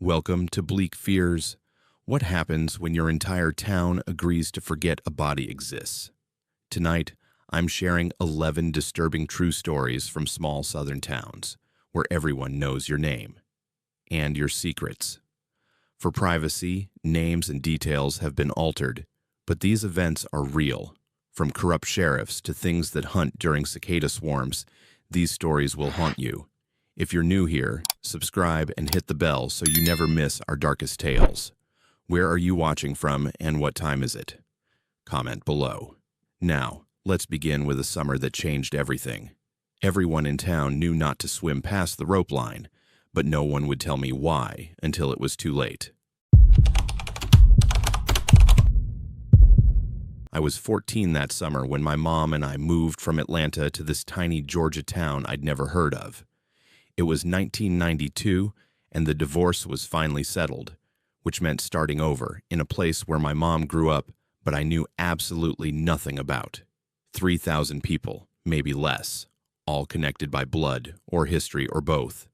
Welcome to Bleak Fears. What happens when your entire town agrees to forget a body exists? Tonight, I'm sharing 11 disturbing true stories from small southern towns, where everyone knows your name and your secrets. For privacy, names and details have been altered, but these events are real. From corrupt sheriffs to things that hunt during cicada swarms, these stories will haunt you. If you're new here, subscribe and hit the bell so you never miss our darkest tales. Where are you watching from and what time is it? Comment below. Now, let's begin with a summer that changed everything. Everyone in town knew not to swim past the rope line, but no one would tell me why until it was too late. I was 14 that summer when my mom and I moved from Atlanta to this tiny Georgia town I'd never heard of. It was 1992, and the divorce was finally settled, which meant starting over in a place where my mom grew up, but I knew absolutely nothing about. 3,000 people, maybe less, all connected by blood or history or both.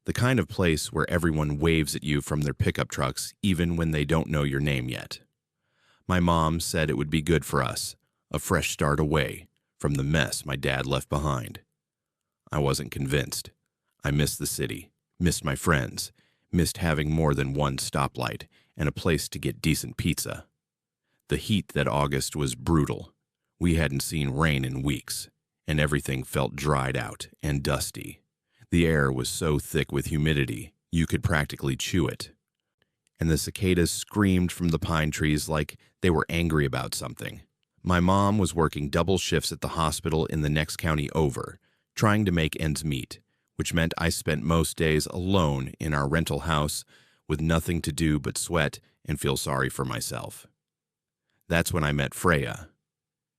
The kind of place where everyone waves at you from their pickup trucks even when they don't know your name yet. My mom said it would be good for us, a fresh start away from the mess my dad left behind. I wasn't convinced. I missed the city, missed my friends, missed having more than one stoplight and a place to get decent pizza. The heat that August was brutal. We hadn't seen rain in weeks, and everything felt dried out and dusty. The air was so thick with humidity, you could practically chew it. And the cicadas screamed from the pine trees like they were angry about something. My mom was working double shifts at the hospital in the next county over, trying to make ends meet, which meant I spent most days alone in our rental house with nothing to do but sweat and feel sorry for myself. That's when I met Freya.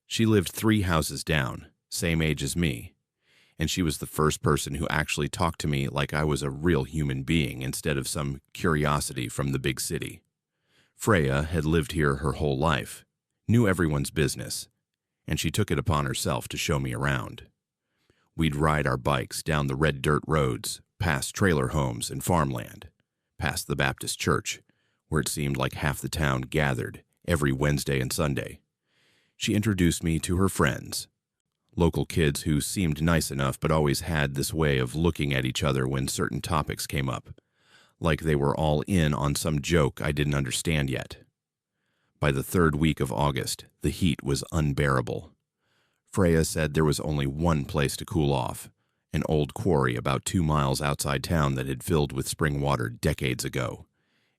She lived 3 houses down, same age as me, and she was the first person who actually talked to me like I was a real human being instead of some curiosity from the big city. Freya had lived here her whole life, knew everyone's business, and she took it upon herself to show me around. We'd ride our bikes down the red dirt roads, past trailer homes and farmland, past the Baptist church, where it seemed like half the town gathered every Wednesday and Sunday. She introduced me to her friends, local kids who seemed nice enough but always had this way of looking at each other when certain topics came up, like they were all in on some joke I didn't understand yet. By the 3rd week of August, the heat was unbearable. Freya said there was only one place to cool off, an old quarry about 2 miles outside town that had filled with spring water decades ago.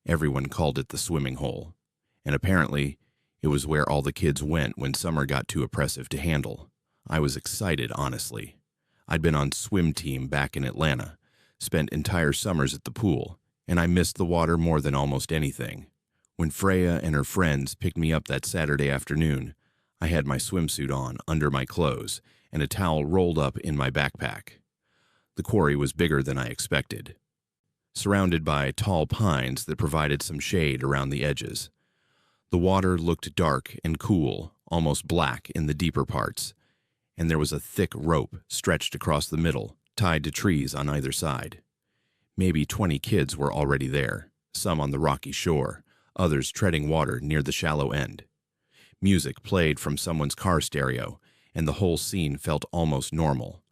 Everyone called it the swimming hole, and apparently it was where all the kids went when summer got too oppressive to handle. I was excited, honestly. I'd been on swim team back in Atlanta, spent entire summers at the pool, and I missed the water more than almost anything. When Freya and her friends picked me up that Saturday afternoon, I had my swimsuit on under my clothes and a towel rolled up in my backpack. The quarry was bigger than I expected, surrounded by tall pines that provided some shade around the edges. The water looked dark and cool, almost black in the deeper parts, and there was a thick rope stretched across the middle, tied to trees on either side. Maybe 20 kids were already there, some on the rocky shore, others treading water near the shallow end. Music played from someone's car stereo, and the whole scene felt almost normal,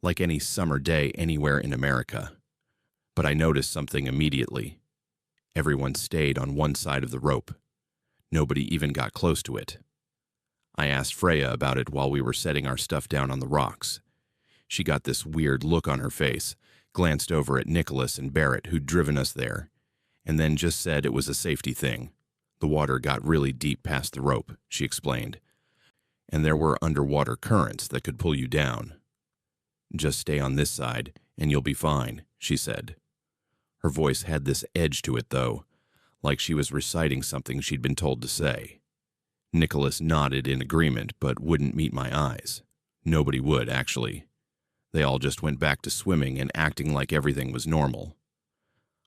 like any summer day anywhere in America. But I noticed something immediately. Everyone stayed on one side of the rope. Nobody even got close to it. I asked Freya about it while we were setting our stuff down on the rocks. She got this weird look on her face, glanced over at Nicholas and Barrett who'd driven us there, and then just said it was a safety thing. The water got really deep past the rope, she explained, and there were underwater currents that could pull you down. Just stay on this side, and you'll be fine, she said. Her voice had this edge to it, though, like she was reciting something she'd been told to say. Nicholas nodded in agreement, but wouldn't meet my eyes. Nobody would, actually. They all just went back to swimming and acting like everything was normal.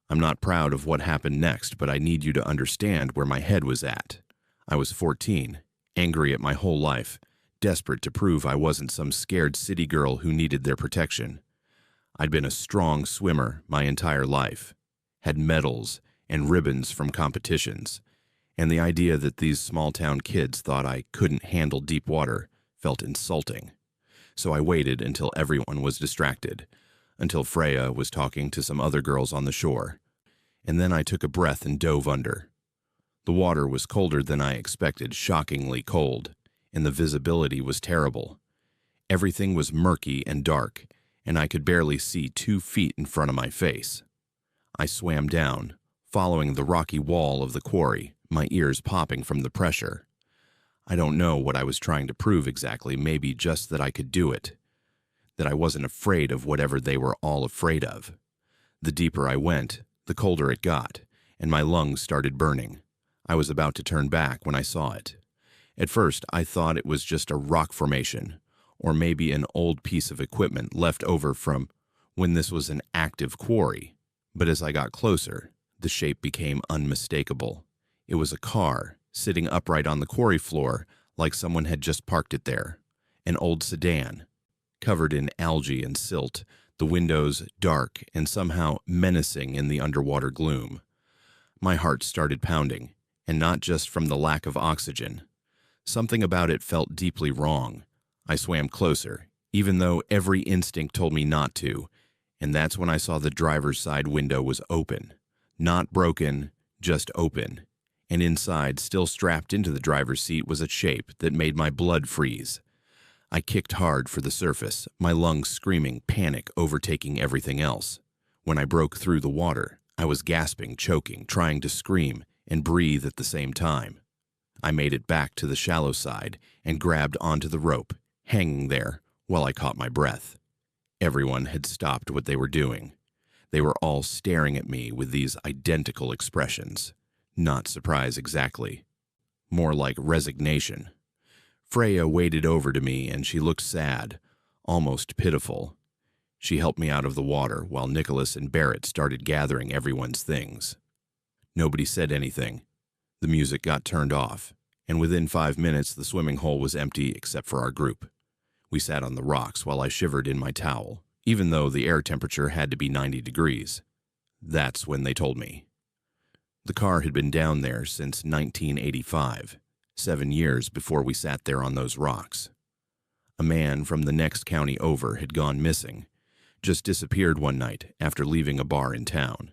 I'm not proud of what happened next, but I need you to understand where my head was at. I was 14, angry at my whole life, desperate to prove I wasn't some scared city girl who needed their protection. I'd been a strong swimmer my entire life, had medals and ribbons from competitions, and the idea that these small-town kids thought I couldn't handle deep water felt insulting. So I waited until everyone was distracted, until Freya was talking to some other girls on the shore, and then I took a breath and dove under. The water was colder than I expected, shockingly cold, and the visibility was terrible. Everything was murky and dark, and I could barely see 2 feet in front of my face. I swam down, following the rocky wall of the quarry, my ears popping from the pressure. I don't know what I was trying to prove exactly, maybe just that I could do it, that I wasn't afraid of whatever they were all afraid of. The deeper I went, the colder it got, and my lungs started burning. I was about to turn back when I saw it. At first, I thought it was just a rock formation, or maybe an old piece of equipment left over from when this was an active quarry. But as I got closer, the shape became unmistakable. It was a car, sitting upright on the quarry floor like someone had just parked it there. An old sedan, covered in algae and silt, the windows dark and somehow menacing in the underwater gloom. My heart started pounding, and not just from the lack of oxygen. Something about it felt deeply wrong. I swam closer, even though every instinct told me not to, and that's when I saw the driver's side window was open. Not broken, just open. And inside, still strapped into the driver's seat, was a shape that made my blood freeze. I kicked hard for the surface, my lungs screaming, panic overtaking everything else. When I broke through the water, I was gasping, choking, trying to scream and breathe at the same time. I made it back to the shallow side and grabbed onto the rope, hanging there while I caught my breath. Everyone had stopped what they were doing. They were all staring at me with these identical expressions. Not surprise exactly. More like resignation. Freya waded over to me and she looked sad, almost pitiful. She helped me out of the water while Nicholas and Barrett started gathering everyone's things. Nobody said anything. The music got turned off, and within 5 minutes the swimming hole was empty except for our group. We sat on the rocks while I shivered in my towel, even though the air temperature had to be 90 degrees. That's when they told me. The car had been down there since 1985, 7 years before we sat there on those rocks. A man from the next county over had gone missing, just disappeared one night after leaving a bar in town.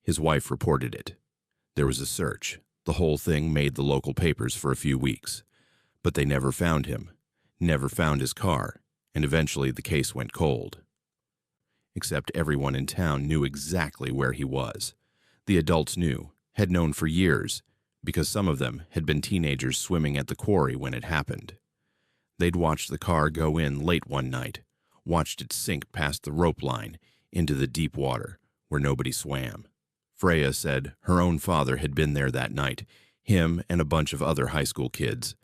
His wife reported it. There was a search. The whole thing made the local papers for a few weeks, but they never found him, never found his car, and eventually the case went cold. Except everyone in town knew exactly where he was. The adults knew, had known for years, because some of them had been teenagers swimming at the quarry when it happened. They'd watched the car go in late one night, watched it sink past the rope line into the deep water where nobody swam. Freya said her own father had been there that night, him and a bunch of other high school kids.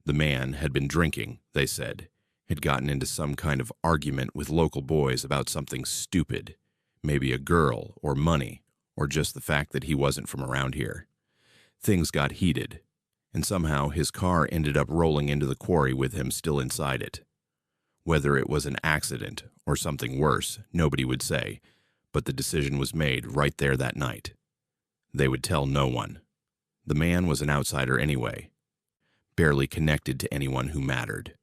The man had been drinking, they said, had gotten into some kind of argument with local boys about something stupid, maybe a girl or money, or just the fact that he wasn't from around here. Things got heated, and somehow his car ended up rolling into the quarry with him still inside it. Whether it was an accident or something worse, nobody would say, but the decision was made right there that night. They would tell no one. The man was an outsider anyway, barely connected to anyone who mattered.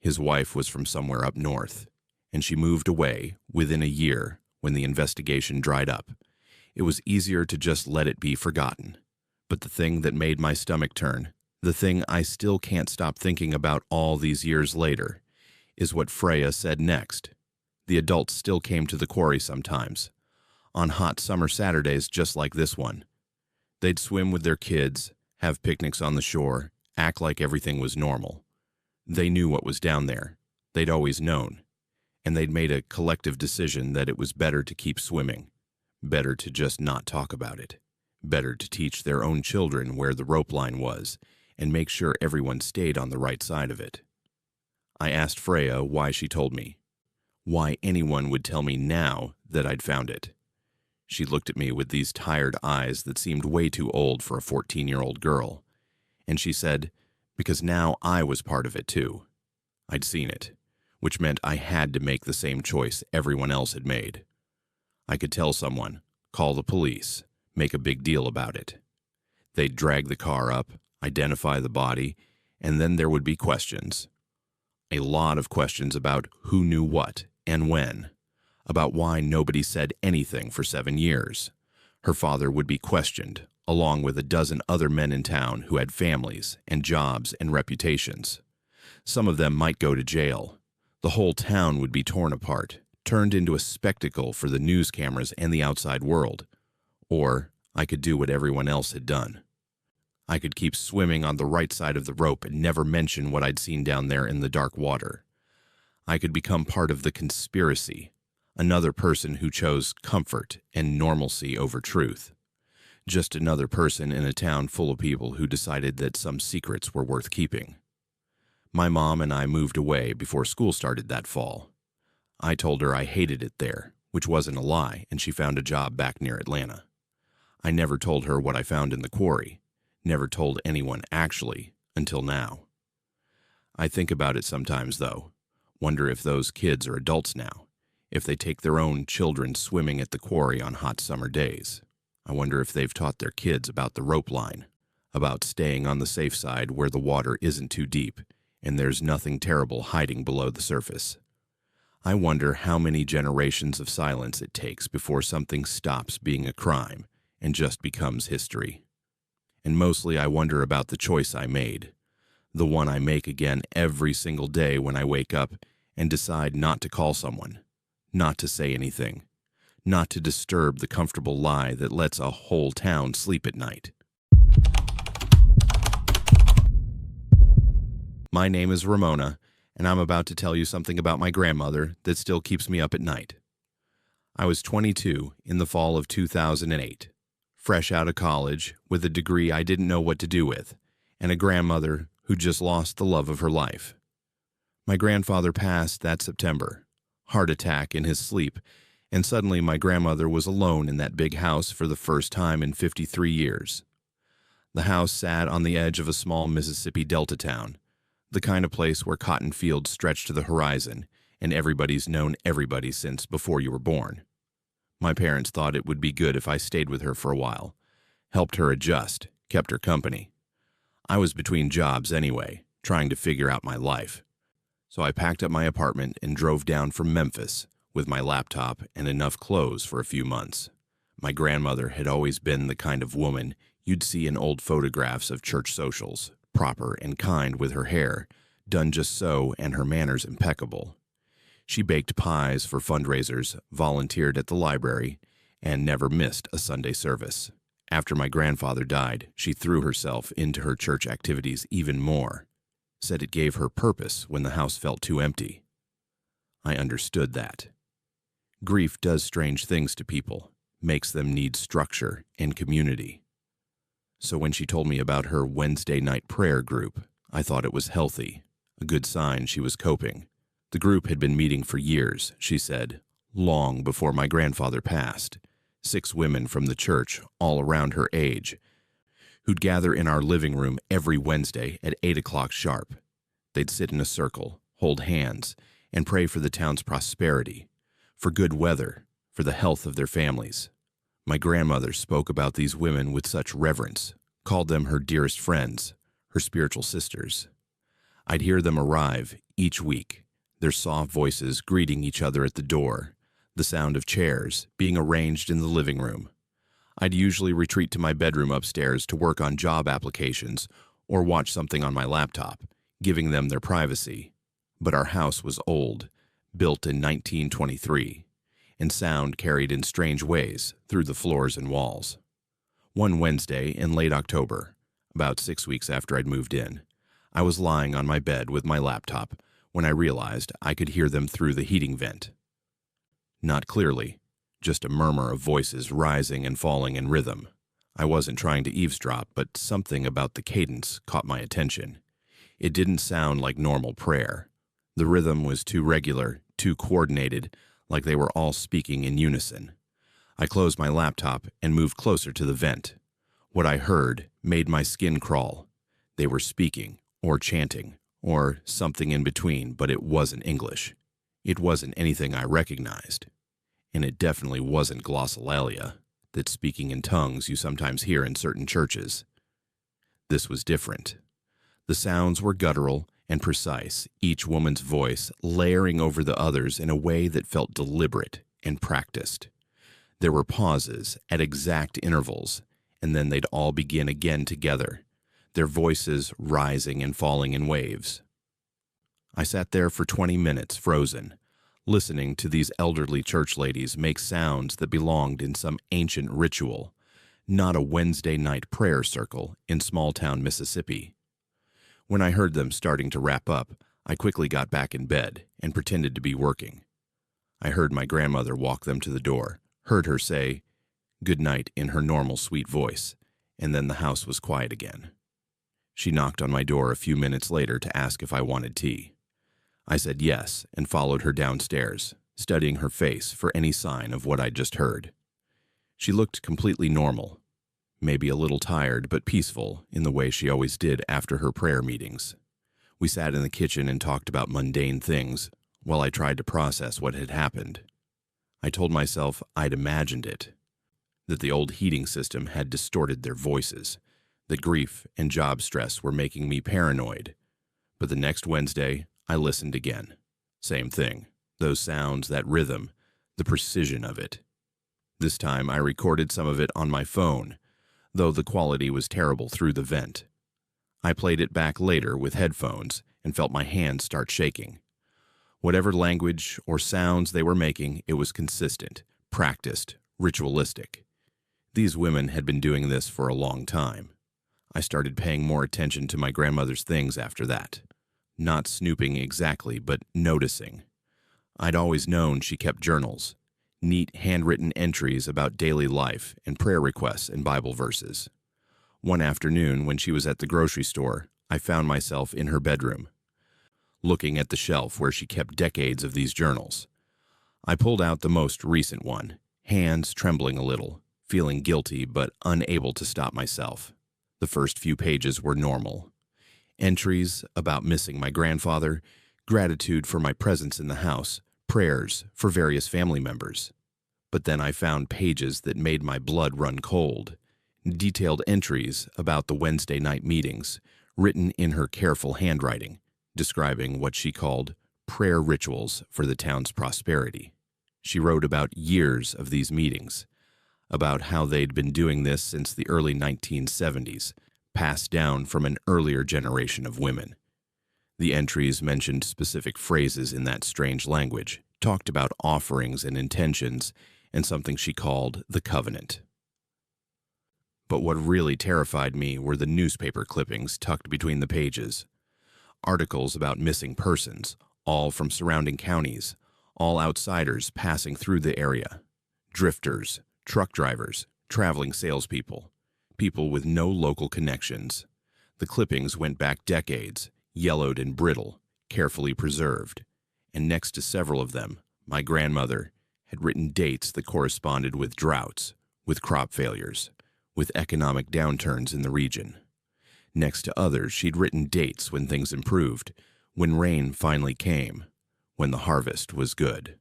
His wife was from somewhere up north, and she moved away within a year when the investigation dried up. It was easier to just let it be forgotten. But the thing that made my stomach turn, the thing I still can't stop thinking about all these years later, is what Freya said next. The adults still came to the quarry sometimes, on hot summer Saturdays just like this one. They'd swim with their kids, have picnics on the shore, act like everything was normal. They knew what was down there. They'd always known. And they'd made a collective decision that it was better to keep swimming. Better to just not talk about it. Better to teach their own children where the rope line was and make sure everyone stayed on the right side of it. I asked Freya why she told me. Why anyone would tell me now that I'd found it. She looked at me with these tired eyes that seemed way too old for a 14-year-old girl. And she said, because now I was part of it too. I'd seen it, which meant I had to make the same choice everyone else had made. I could tell someone, call the police, make a big deal about it. They'd drag the car up, identify the body, and then there would be questions. A lot of questions about who knew what and when, about why nobody said anything for 7 years. Her father would be questioned, along with a dozen other men in town who had families and jobs and reputations. Some of them might go to jail. The whole town would be torn apart, turned into a spectacle for the news cameras and the outside world. Or I could do what everyone else had done. I could keep swimming on the right side of the rope and never mention what I'd seen down there in the dark water. I could become part of the conspiracy, another person who chose comfort and normalcy over truth. Just another person in a town full of people who decided that some secrets were worth keeping. My mom and I moved away before school started that fall. I told her I hated it there, which wasn't a lie, and she found a job back near Atlanta. I never told her what I found in the quarry. Never told anyone actually, until now. I think about it sometimes, though. Wonder if those kids are adults now, if they take their own children swimming at the quarry on hot summer days. I wonder if they've taught their kids about the rope line, about staying on the safe side where the water isn't too deep and there's nothing terrible hiding below the surface. I wonder how many generations of silence it takes before something stops being a crime and just becomes history. And mostly I wonder about the choice I made, the one I make again every single day when I wake up and decide not to call someone, not to say anything, not to disturb the comfortable lie that lets a whole town sleep at night. My name is Ramona, and I'm about to tell you something about my grandmother that still keeps me up at night. I was 22 in the fall of 2008. Fresh out of college, with a degree I didn't know what to do with, and a grandmother who just lost the love of her life. My grandfather passed that September, heart attack in his sleep, and suddenly my grandmother was alone in that big house for the first time in 53 years. The house sat on the edge of a small Mississippi Delta town, the kind of place where cotton fields stretch to the horizon, and everybody's known everybody since before you were born. My parents thought it would be good if I stayed with her for a while, helped her adjust, kept her company. I was between jobs anyway, trying to figure out my life. So I packed up my apartment and drove down from Memphis with my laptop and enough clothes for a few months. My grandmother had always been the kind of woman you'd see in old photographs of church socials, proper and kind with her hair, done just so and her manners impeccable. She baked pies for fundraisers, volunteered at the library, and never missed a Sunday service. After my grandfather died, she threw herself into her church activities even more, said it gave her purpose when the house felt too empty. I understood that. Grief does strange things to people, makes them need structure and community. So when she told me about her Wednesday night prayer group, I thought it was healthy, a good sign she was coping. The group had been meeting for years, she said, long before my grandfather passed. 6 women from the church, all around her age, who'd gather in our living room every Wednesday at 8 o'clock sharp. They'd sit in a circle, hold hands, and pray for the town's prosperity, for good weather, for the health of their families. My grandmother spoke about these women with such reverence, called them her dearest friends, her spiritual sisters. I'd hear them arrive each week, their soft voices greeting each other at the door, the sound of chairs being arranged in the living room. I'd usually retreat to my bedroom upstairs to work on job applications or watch something on my laptop, giving them their privacy. But our house was old, built in 1923, and sound carried in strange ways through the floors and walls. One Wednesday in late October, about 6 weeks after I'd moved in, I was lying on my bed with my laptop when I realized I could hear them through the heating vent. Not clearly, just a murmur of voices rising and falling in rhythm. I wasn't trying to eavesdrop, but something about the cadence caught my attention. It didn't sound like normal prayer. The rhythm was too regular, too coordinated, like they were all speaking in unison. I closed my laptop and moved closer to the vent. What I heard made my skin crawl. They were speaking, or chanting, or something in between, but it wasn't English. It wasn't anything I recognized. And it definitely wasn't glossolalia. that speaking in tongues you sometimes hear in certain churches. This was different. The sounds were guttural and precise, each woman's voice layering over the others in a way that felt deliberate and practiced. There were pauses at exact intervals, and then they'd all begin again together, their voices rising and falling in waves. I sat there for 20 minutes, frozen, listening to these elderly church ladies make sounds that belonged in some ancient ritual, not a Wednesday night prayer circle in small-town Mississippi. When I heard them starting to wrap up, I quickly got back in bed and pretended to be working. I heard my grandmother walk them to the door, heard her say, "Good night," in her normal sweet voice, and then the house was quiet again. She knocked on my door a few minutes later to ask if I wanted tea. I said yes and followed her downstairs, studying her face for any sign of what I'd just heard. She looked completely normal, maybe a little tired but peaceful in the way she always did after her prayer meetings. We sat in the kitchen and talked about mundane things while I tried to process what had happened. I told myself I'd imagined it, that the old heating system had distorted their voices, that grief and job stress were making me paranoid. But the next Wednesday, I listened again. Same thing. Those sounds, that rhythm, the precision of it. This time I recorded some of it on my phone, though the quality was terrible through the vent. I played it back later with headphones and felt my hands start shaking. Whatever language or sounds they were making, it was consistent, practiced, ritualistic. These women had been doing this for a long time. I started paying more attention to my grandmother's things after that. Not snooping exactly, but noticing. I'd always known she kept journals, neat handwritten entries about daily life and prayer requests and Bible verses. One afternoon, when she was at the grocery store, I found myself in her bedroom, looking at the shelf where she kept decades of these journals. I pulled out the most recent one, hands trembling a little, feeling guilty but unable to stop myself. The first few pages were normal. Entries about missing my grandfather, gratitude for my presence in the house, prayers for various family members. But then I found pages that made my blood run cold. Detailed entries about the Wednesday night meetings, written in her careful handwriting, describing what she called prayer rituals for the town's prosperity. She wrote about years of these meetings, about how they'd been doing this since the early 1970s, passed down from an earlier generation of women. The entries mentioned specific phrases in that strange language, talked about offerings and intentions, and something she called the covenant. But what really terrified me were the newspaper clippings tucked between the pages. Articles about missing persons, all from surrounding counties, all outsiders passing through the area. Drifters, truck drivers, traveling salespeople, people with no local connections. The clippings went back decades, yellowed and brittle, carefully preserved, and next to several of them, my grandmother had written dates that corresponded with droughts, with crop failures, with economic downturns in the region. Next to others, she'd written dates when things improved, when rain finally came, when the harvest was good.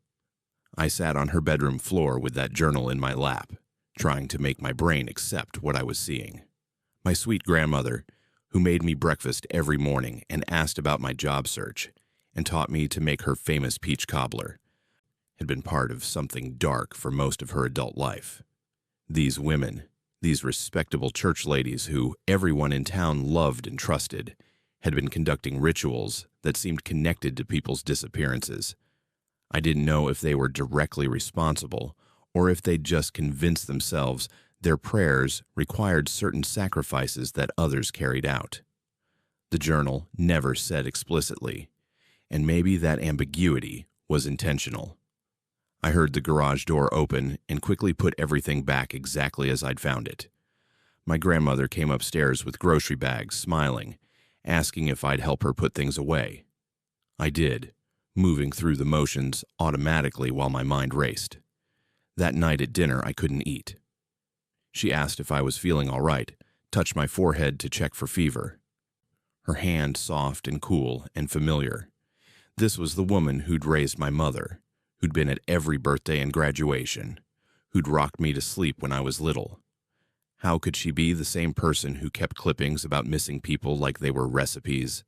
I sat on her bedroom floor with that journal in my lap, trying to make my brain accept what I was seeing. My sweet grandmother, who made me breakfast every morning and asked about my job search and taught me to make her famous peach cobbler, had been part of something dark for most of her adult life. These women, these respectable church ladies who everyone in town loved and trusted, had been conducting rituals that seemed connected to people's disappearances. I didn't know if they were directly responsible or if they'd just convinced themselves their prayers required certain sacrifices that others carried out. The journal never said explicitly, and maybe that ambiguity was intentional. I heard the garage door open and quickly put everything back exactly as I'd found it. My grandmother came upstairs with grocery bags, smiling, asking if I'd help her put things away. I did, moving through the motions automatically while my mind raced. That night at dinner, I couldn't eat. She asked if I was feeling all right, touched my forehead to check for fever. Her hand soft and cool and familiar. This was the woman who'd raised my mother, who'd been at every birthday and graduation, who'd rocked me to sleep when I was little. How could she be the same person who kept clippings about missing people like they were recipes?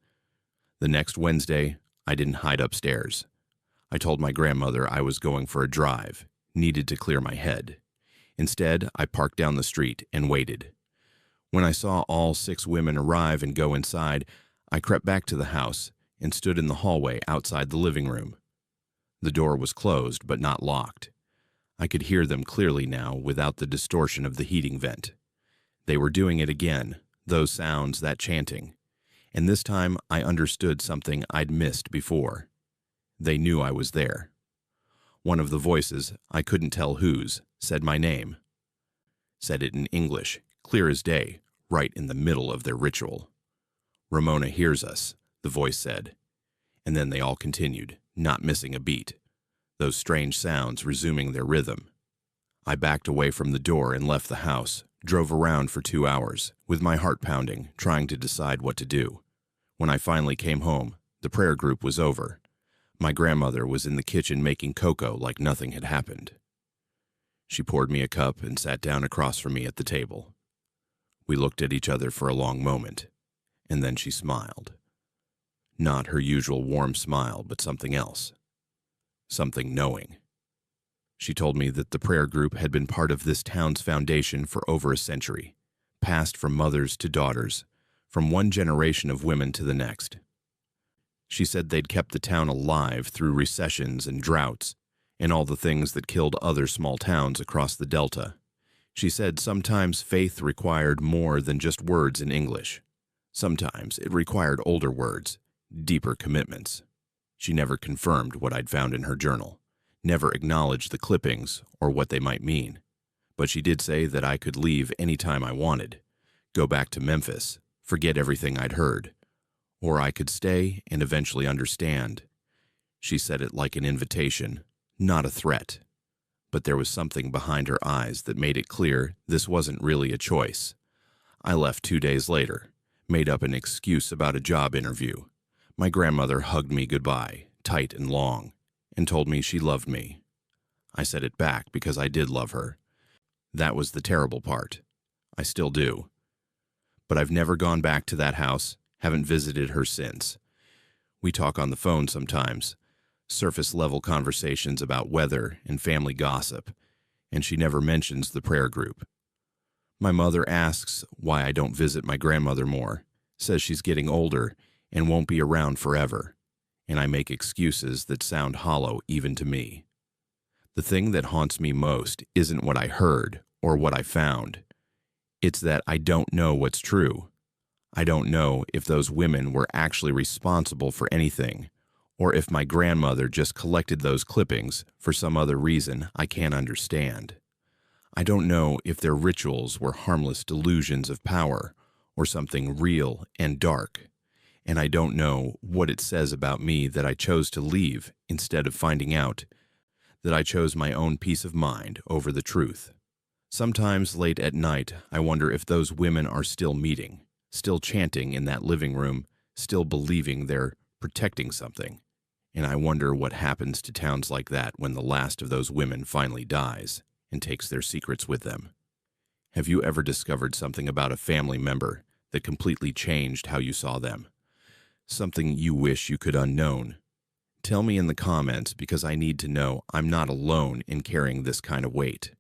The next Wednesday, I didn't hide upstairs. I told my grandmother I was going for a drive, needed to clear my head. Instead, I parked down the street and waited. When I saw all 6 women arrive and go inside, I crept back to the house and stood in the hallway outside the living room. The door was closed but not locked. I could hear them clearly now without the distortion of the heating vent. They were doing it again, those sounds, that chanting. And this time I understood something I'd missed before. They knew I was there. One of the voices, I couldn't tell whose, said my name. Said it in English, clear as day, right in the middle of their ritual. "Ramona hears us," the voice said. And then they all continued, not missing a beat, those strange sounds resuming their rhythm. I backed away from the door and left the house, drove around for 2 hours, with my heart pounding, trying to decide what to do. When I finally came home, the prayer group was over. My grandmother was in the kitchen making cocoa like nothing had happened. She poured me a cup and sat down across from me at the table. We looked at each other for a long moment, and then she smiled. Not her usual warm smile, but something else. Something knowing. She told me that the prayer group had been part of this town's foundation for over a century, passed from mothers to daughters, from one generation of women to the next. She said they'd kept the town alive through recessions and droughts, and all the things that killed other small towns across the Delta. She said sometimes faith required more than just words in English. Sometimes it required older words, deeper commitments. She never confirmed what I'd found in her journal, never acknowledged the clippings or what they might mean. But she did say that I could leave any time I wanted, go back to Memphis, forget everything I'd heard, or I could stay and eventually understand. She said it like an invitation, not a threat. But there was something behind her eyes that made it clear this wasn't really a choice. I left 2 days later, made up an excuse about a job interview. My grandmother hugged me goodbye, tight and long, and told me she loved me. I said it back because I did love her. That was the terrible part. I still do. But I've never gone back to that house, haven't visited her since. We talk on the phone sometimes, surface-level conversations about weather and family gossip, and she never mentions the prayer group. My mother asks why I don't visit my grandmother more, says she's getting older and won't be around forever, and I make excuses that sound hollow even to me. The thing that haunts me most isn't what I heard or what I found. It's that I don't know what's true. I don't know if those women were actually responsible for anything, or if my grandmother just collected those clippings for some other reason I can't understand. I don't know if their rituals were harmless delusions of power or something real and dark. And I don't know what it says about me that I chose to leave instead of finding out, that I chose my own peace of mind over the truth. Sometimes late at night, I wonder if those women are still meeting, still chanting in that living room, still believing they're protecting something. And I wonder what happens to towns like that when the last of those women finally dies and takes their secrets with them. Have you ever discovered something about a family member that completely changed how you saw them? Something you wish you could unknown? Tell me in the comments because I need to know I'm not alone in carrying this kind of weight.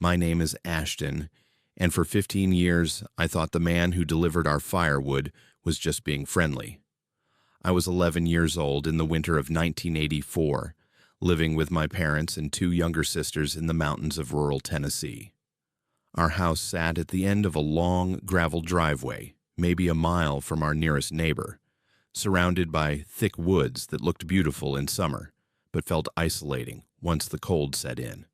My name is Ashton, and for 15 years I thought the man who delivered our firewood was just being friendly. I was 11 years old in the winter of 1984, living with my parents and 2 younger sisters in the mountains of rural Tennessee. Our house sat at the end of a long gravel driveway, maybe a mile from our nearest neighbor, surrounded by thick woods that looked beautiful in summer, but felt isolating once the cold set in.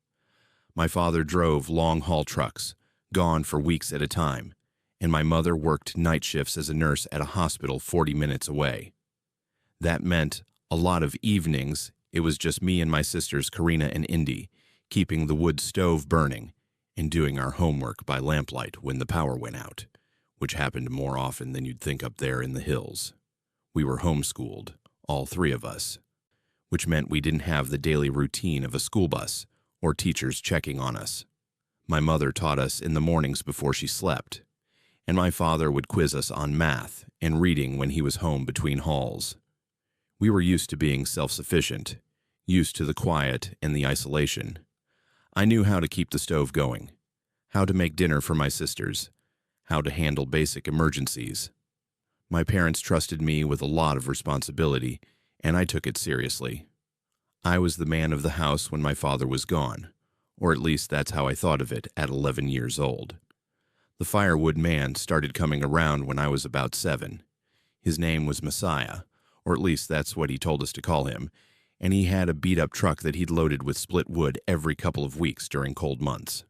My father drove long-haul trucks, gone for weeks at a time, and my mother worked night shifts as a nurse at a hospital 40 minutes away. That meant a lot of evenings it was just me and my sisters Karina and Indy, keeping the wood stove burning and doing our homework by lamplight when the power went out, which happened more often than you'd think up there in the hills. We were homeschooled, all 3 of us. which meant we didn't have the daily routine of a school bus or teachers checking on us. My mother taught us in the mornings before she slept, and my father would quiz us on math and reading when he was home between hauls. We were used to being self-sufficient, used to the quiet and the isolation. I knew how to keep the stove going, how to make dinner for my sisters, how to handle basic emergencies. My parents trusted me with a lot of responsibility, and I took it seriously. I was the man of the house when my father was gone, or at least that's how I thought of it at 11 years old. The firewood man started coming around when I was about 7. His name was Messiah, or at least that's what he told us to call him, and he had a beat-up truck that he'd loaded with split wood every couple of weeks during cold months.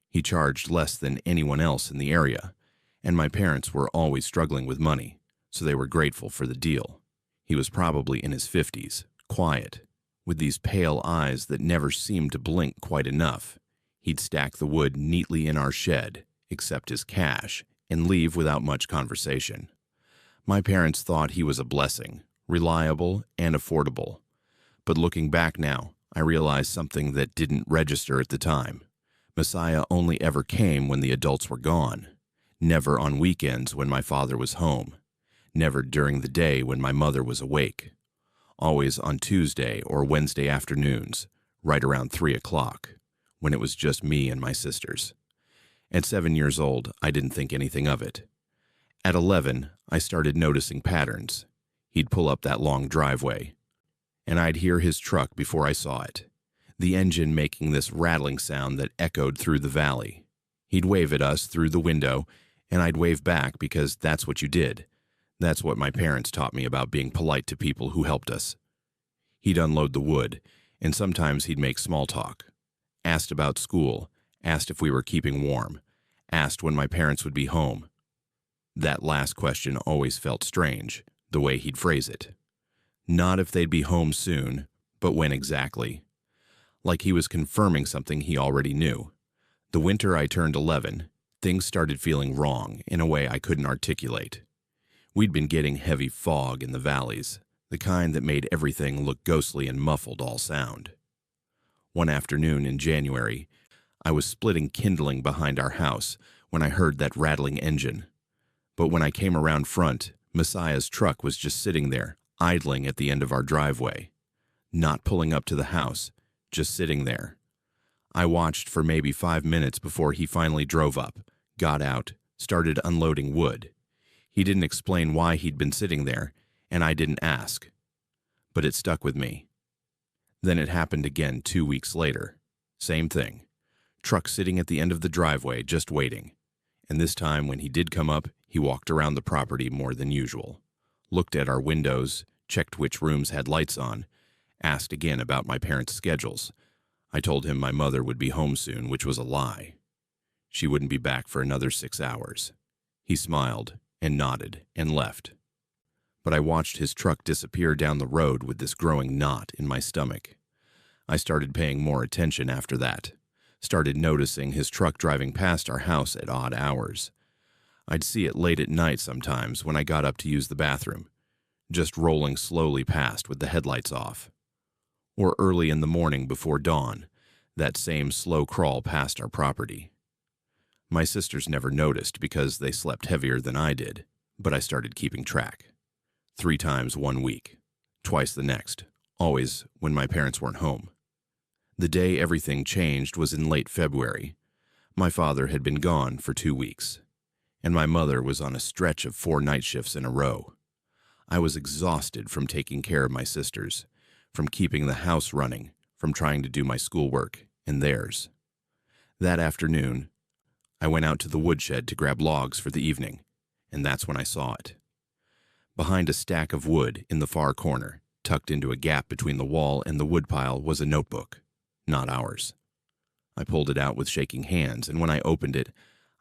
He charged less than anyone else in the area, and my parents were always struggling with money, so they were grateful for the deal. He was probably in his 50s, quiet, with these pale eyes that never seemed to blink quite enough. He'd stack the wood neatly in our shed, accept his cash, and leave without much conversation. My parents thought he was a blessing, reliable and affordable. But looking back now, I realized something that didn't register at the time. Messiah only ever came when the adults were gone. Never on weekends when my father was home. Never during the day when my mother was awake. Always on Tuesday or Wednesday afternoons, right around 3 o'clock, when it was just me and my sisters. At 7 years old, I didn't think anything of it. At 11, I started noticing patterns. He'd pull up that long driveway, and I'd hear his truck before I saw it, the engine making this rattling sound that echoed through the valley. He'd wave at us through the window, and I'd wave back because that's what you did. That's what my parents taught me about being polite to people who helped us. He'd unload the wood, and sometimes he'd make small talk. Asked about school, asked if we were keeping warm, asked when my parents would be home. That last question always felt strange, the way he'd phrase it. Not if they'd be home soon, but when exactly. Like he was confirming something he already knew. The winter I turned 11, things started feeling wrong in a way I couldn't articulate. We'd been getting heavy fog in the valleys, the kind that made everything look ghostly and muffled all sound. One afternoon in January, I was splitting kindling behind our house when I heard that rattling engine. But when I came around front, Messiah's truck was just sitting there, idling at the end of our driveway. Not pulling up to the house, just sitting there. I watched for maybe 5 minutes before he finally drove up, got out, started unloading wood. He didn't explain why he'd been sitting there, and I didn't ask. But it stuck with me. Then it happened again 2 weeks later. Same thing. Truck sitting at the end of the driveway, just waiting. And this time, when he did come up, he walked around the property more than usual. Looked at our windows, checked which rooms had lights on, asked again about my parents' schedules. I told him my mother would be home soon, which was a lie. She wouldn't be back for another 6 hours. He smiled and nodded and left. But I watched his truck disappear down the road with this growing knot in my stomach. I started paying more attention after that. Started noticing his truck driving past our house at odd hours. I'd see it late at night sometimes when I got up to use the bathroom, just rolling slowly past with the headlights off. Or early in the morning before dawn, that same slow crawl past our property. My sisters never noticed because they slept heavier than I did, but I started keeping track. 3 times one week, twice the next, always when my parents weren't home. The day everything changed was in late February. My father had been gone for 2 weeks, and my mother was on a stretch of 4 night shifts in a row. I was exhausted from taking care of my sisters, from keeping the house running, from trying to do my schoolwork and theirs. That afternoon, I went out to the woodshed to grab logs for the evening, and that's when I saw it. Behind a stack of wood in the far corner, tucked into a gap between the wall and the woodpile, was a notebook, not ours. I pulled it out with shaking hands, and when I opened it,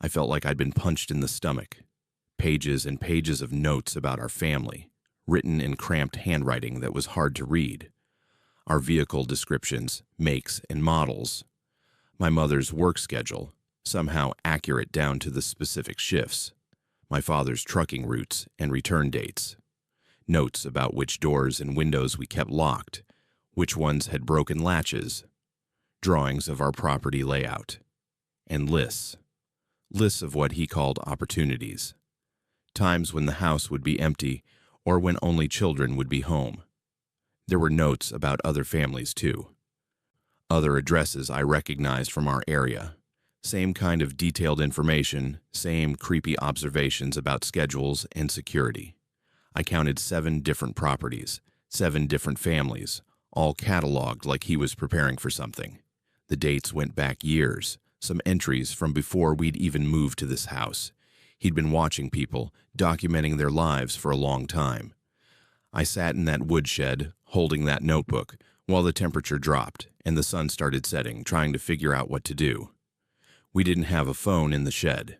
I felt like I'd been punched in the stomach. Pages and pages of notes about our family, written in cramped handwriting that was hard to read. Our vehicle descriptions, makes, and models. My mother's work schedule, somehow accurate down to the specific shifts. My father's trucking routes and return dates. Notes about which doors and windows we kept locked, which ones had broken latches, drawings of our property layout, and lists of what he called opportunities, times when the house would be empty or when only children would be home. There were notes about other families too. Other addresses I recognized from our area. Same kind of detailed information, same creepy observations about schedules and security. I counted 7 different properties, 7 different families, all cataloged like he was preparing for something. The dates went back years, some entries from before we'd even moved to this house. He'd been watching people, documenting their lives for a long time. I sat in that woodshed, holding that notebook, while the temperature dropped and the sun started setting, trying to figure out what to do. We didn't have a phone in the shed.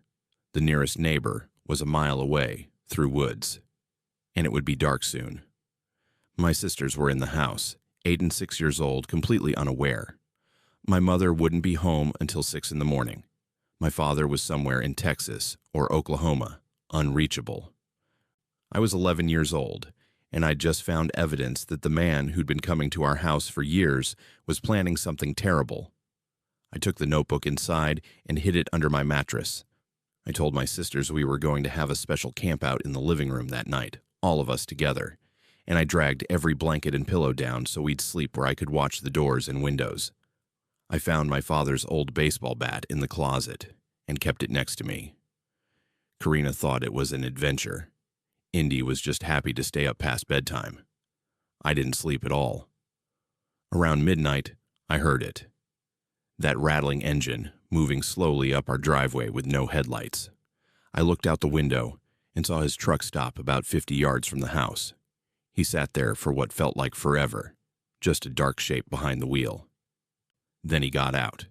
The nearest neighbor was a mile away, through woods. And it would be dark soon. My sisters were in the house, 8 and 6 years old, completely unaware. My mother wouldn't be home until 6 in the morning. My father was somewhere in Texas or Oklahoma, unreachable. I was 11 years old, and I'd just found evidence that the man who'd been coming to our house for years was planning something terrible. I took the notebook inside and hid it under my mattress. I told my sisters we were going to have a special campout in the living room that night, all of us together, and I dragged every blanket and pillow down so we'd sleep where I could watch the doors and windows. I found my father's old baseball bat in the closet and kept it next to me. Karina thought it was an adventure. Indy was just happy to stay up past bedtime. I didn't sleep at all. Around midnight, I heard it. That rattling engine moving slowly up our driveway with no headlights. I looked out the window and saw his truck stop about 50 yards from the house. He sat there for what felt like forever, just a dark shape behind the wheel. Then he got out,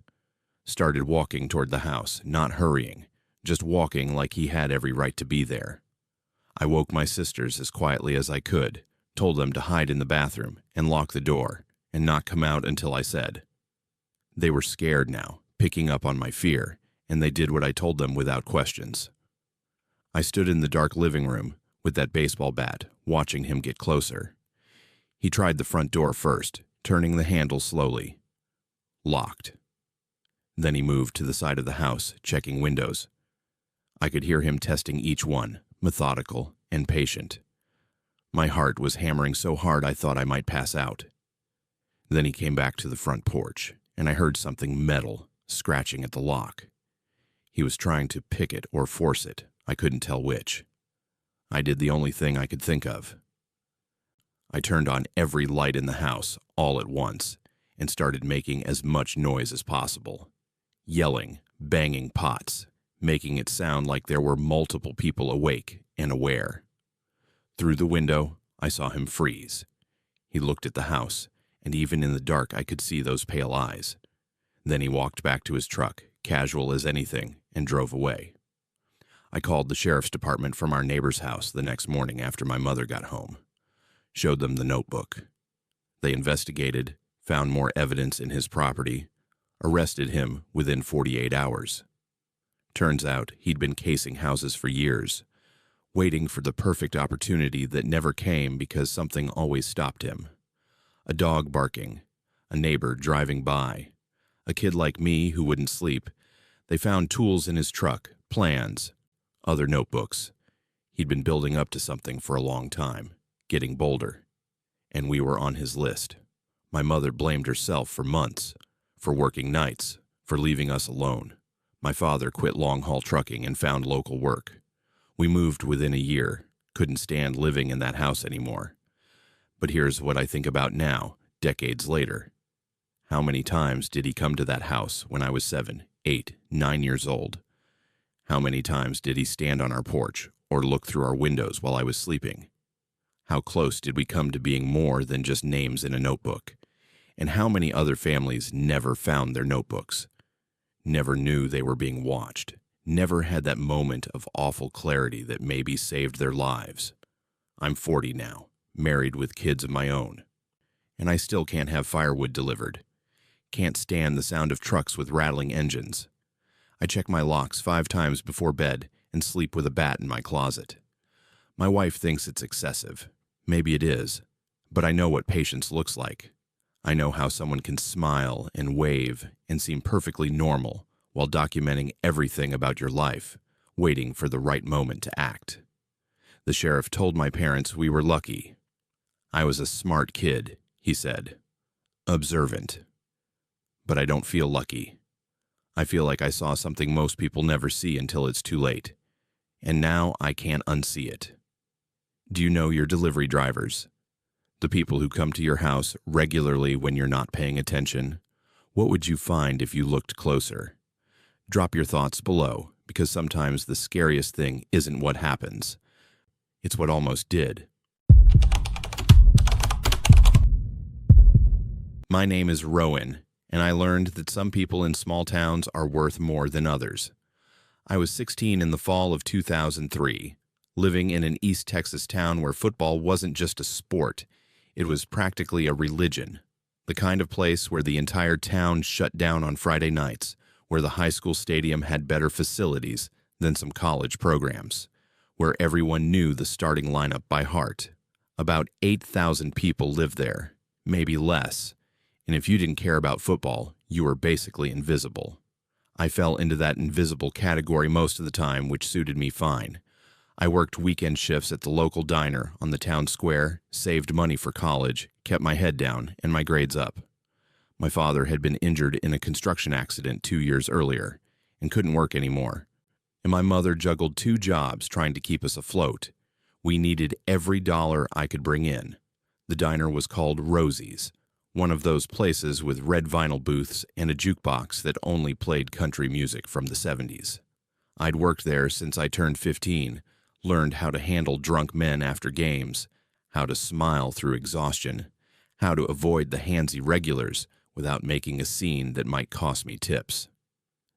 started walking toward the house, not hurrying, just walking like he had every right to be there. I woke my sisters as quietly as I could, told them to hide in the bathroom and lock the door and not come out until I said. They were scared now, picking up on my fear, and they did what I told them without questions. I stood in the dark living room with that baseball bat, watching him get closer. He tried the front door first, turning the handle slowly. Locked. Then he moved to the side of the house, checking windows. I could hear him testing each one, methodical and patient. My heart was hammering so hard I thought I might pass out. Then he came back to the front porch, and I heard something metal scratching at the lock. He was trying to pick it or force it. I couldn't tell which. I did the only thing I could think of. I turned on every light in the house all at once and started making as much noise as possible. Yelling, banging pots, making it sound like there were multiple people awake and aware. Through the window, I saw him freeze. He looked at the house, and even in the dark I could see those pale eyes. Then he walked back to his truck, casual as anything, and drove away. I called the sheriff's department from our neighbor's house the next morning after my mother got home. Showed them the notebook. They investigated, found more evidence in his property, arrested him within 48 hours. Turns out he'd been casing houses for years, waiting for the perfect opportunity that never came because something always stopped him. A dog barking, a neighbor driving by, a kid like me who wouldn't sleep. They found tools in his truck, plans, other notebooks. He'd been building up to something for a long time, getting bolder, and we were on his list. My mother blamed herself for months, for working nights, for leaving us alone. My father quit long-haul trucking and found local work. We moved within a year, couldn't stand living in that house anymore. But here's what I think about now, decades later. How many times did he come to that house when I was 7, 8, 9 years old? How many times did he stand on our porch or look through our windows while I was sleeping? How close did we come to being more than just names in a notebook? And how many other families never found their notebooks? Never knew they were being watched? Never had that moment of awful clarity that maybe saved their lives? I'm 40 now, married with kids of my own. And I still can't have firewood delivered. Can't stand the sound of trucks with rattling engines. I check my locks 5 times before bed and sleep with a bat in my closet. My wife thinks it's excessive. Maybe it is, but I know what patience looks like. I know how someone can smile and wave and seem perfectly normal while documenting everything about your life, waiting for the right moment to act. The sheriff told my parents we were lucky. I was a smart kid, he said. Observant. But I don't feel lucky. I feel like I saw something most people never see until it's too late. And now I can't unsee it. Do you know your delivery drivers? The people who come to your house regularly when you're not paying attention? What would you find if you looked closer? Drop your thoughts below, because sometimes the scariest thing isn't what happens. It's what almost did. My name is Rowan, and I learned that some people in small towns are worth more than others. I was 16 in the fall of 2003, living in an East Texas town where football wasn't just a sport, it was practically a religion. The kind of place where the entire town shut down on Friday nights, where the high school stadium had better facilities than some college programs, where everyone knew the starting lineup by heart. About 8,000 people lived there, maybe less. And if you didn't care about football, you were basically invisible. I fell into that invisible category most of the time, which suited me fine. I worked weekend shifts at the local diner on the town square, saved money for college, kept my head down, and my grades up. My father had been injured in a construction accident 2 years earlier and couldn't work anymore. And my mother juggled 2 jobs trying to keep us afloat. We needed every dollar I could bring in. The diner was called Rosie's, one of those places with red vinyl booths and a jukebox that only played country music from the 70s. I'd worked there since I turned 15, learned how to handle drunk men after games, how to smile through exhaustion, how to avoid the handsy regulars without making a scene that might cost me tips.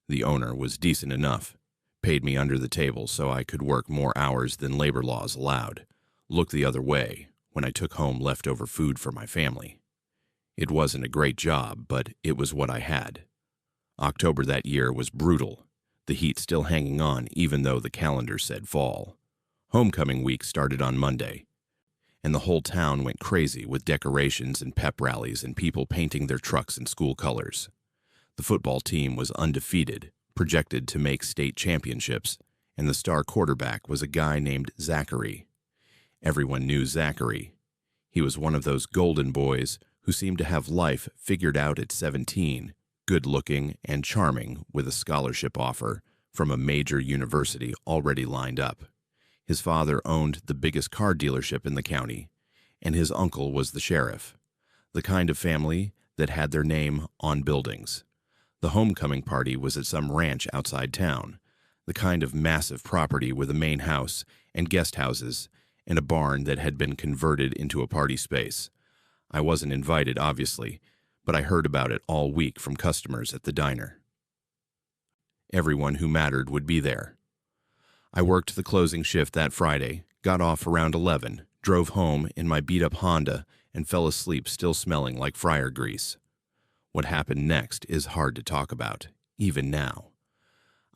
The owner was decent enough, paid me under the table so I could work more hours than labor laws allowed, look the other way when I took home leftover food for my family. It wasn't a great job, but it was what I had. October that year was brutal, the heat still hanging on even though the calendar said fall. Homecoming week started on Monday, and the whole town went crazy with decorations and pep rallies and people painting their trucks in school colors. The football team was undefeated, projected to make state championships, and the star quarterback was a guy named Zachary. Everyone knew Zachary. He was one of those golden boys who seemed to have life figured out at 17, good-looking and charming with a scholarship offer from a major university already lined up. His father owned the biggest car dealership in the county, and his uncle was the sheriff, the kind of family that had their name on buildings. The homecoming party was at some ranch outside town, the kind of massive property with a main house and guest houses and a barn that had been converted into a party space. I wasn't invited, obviously, but I heard about it all week from customers at the diner. Everyone who mattered would be there. I worked the closing shift that Friday, got off around 11, drove home in my beat-up Honda, and fell asleep still smelling like fryer grease. What happened next is hard to talk about, even now.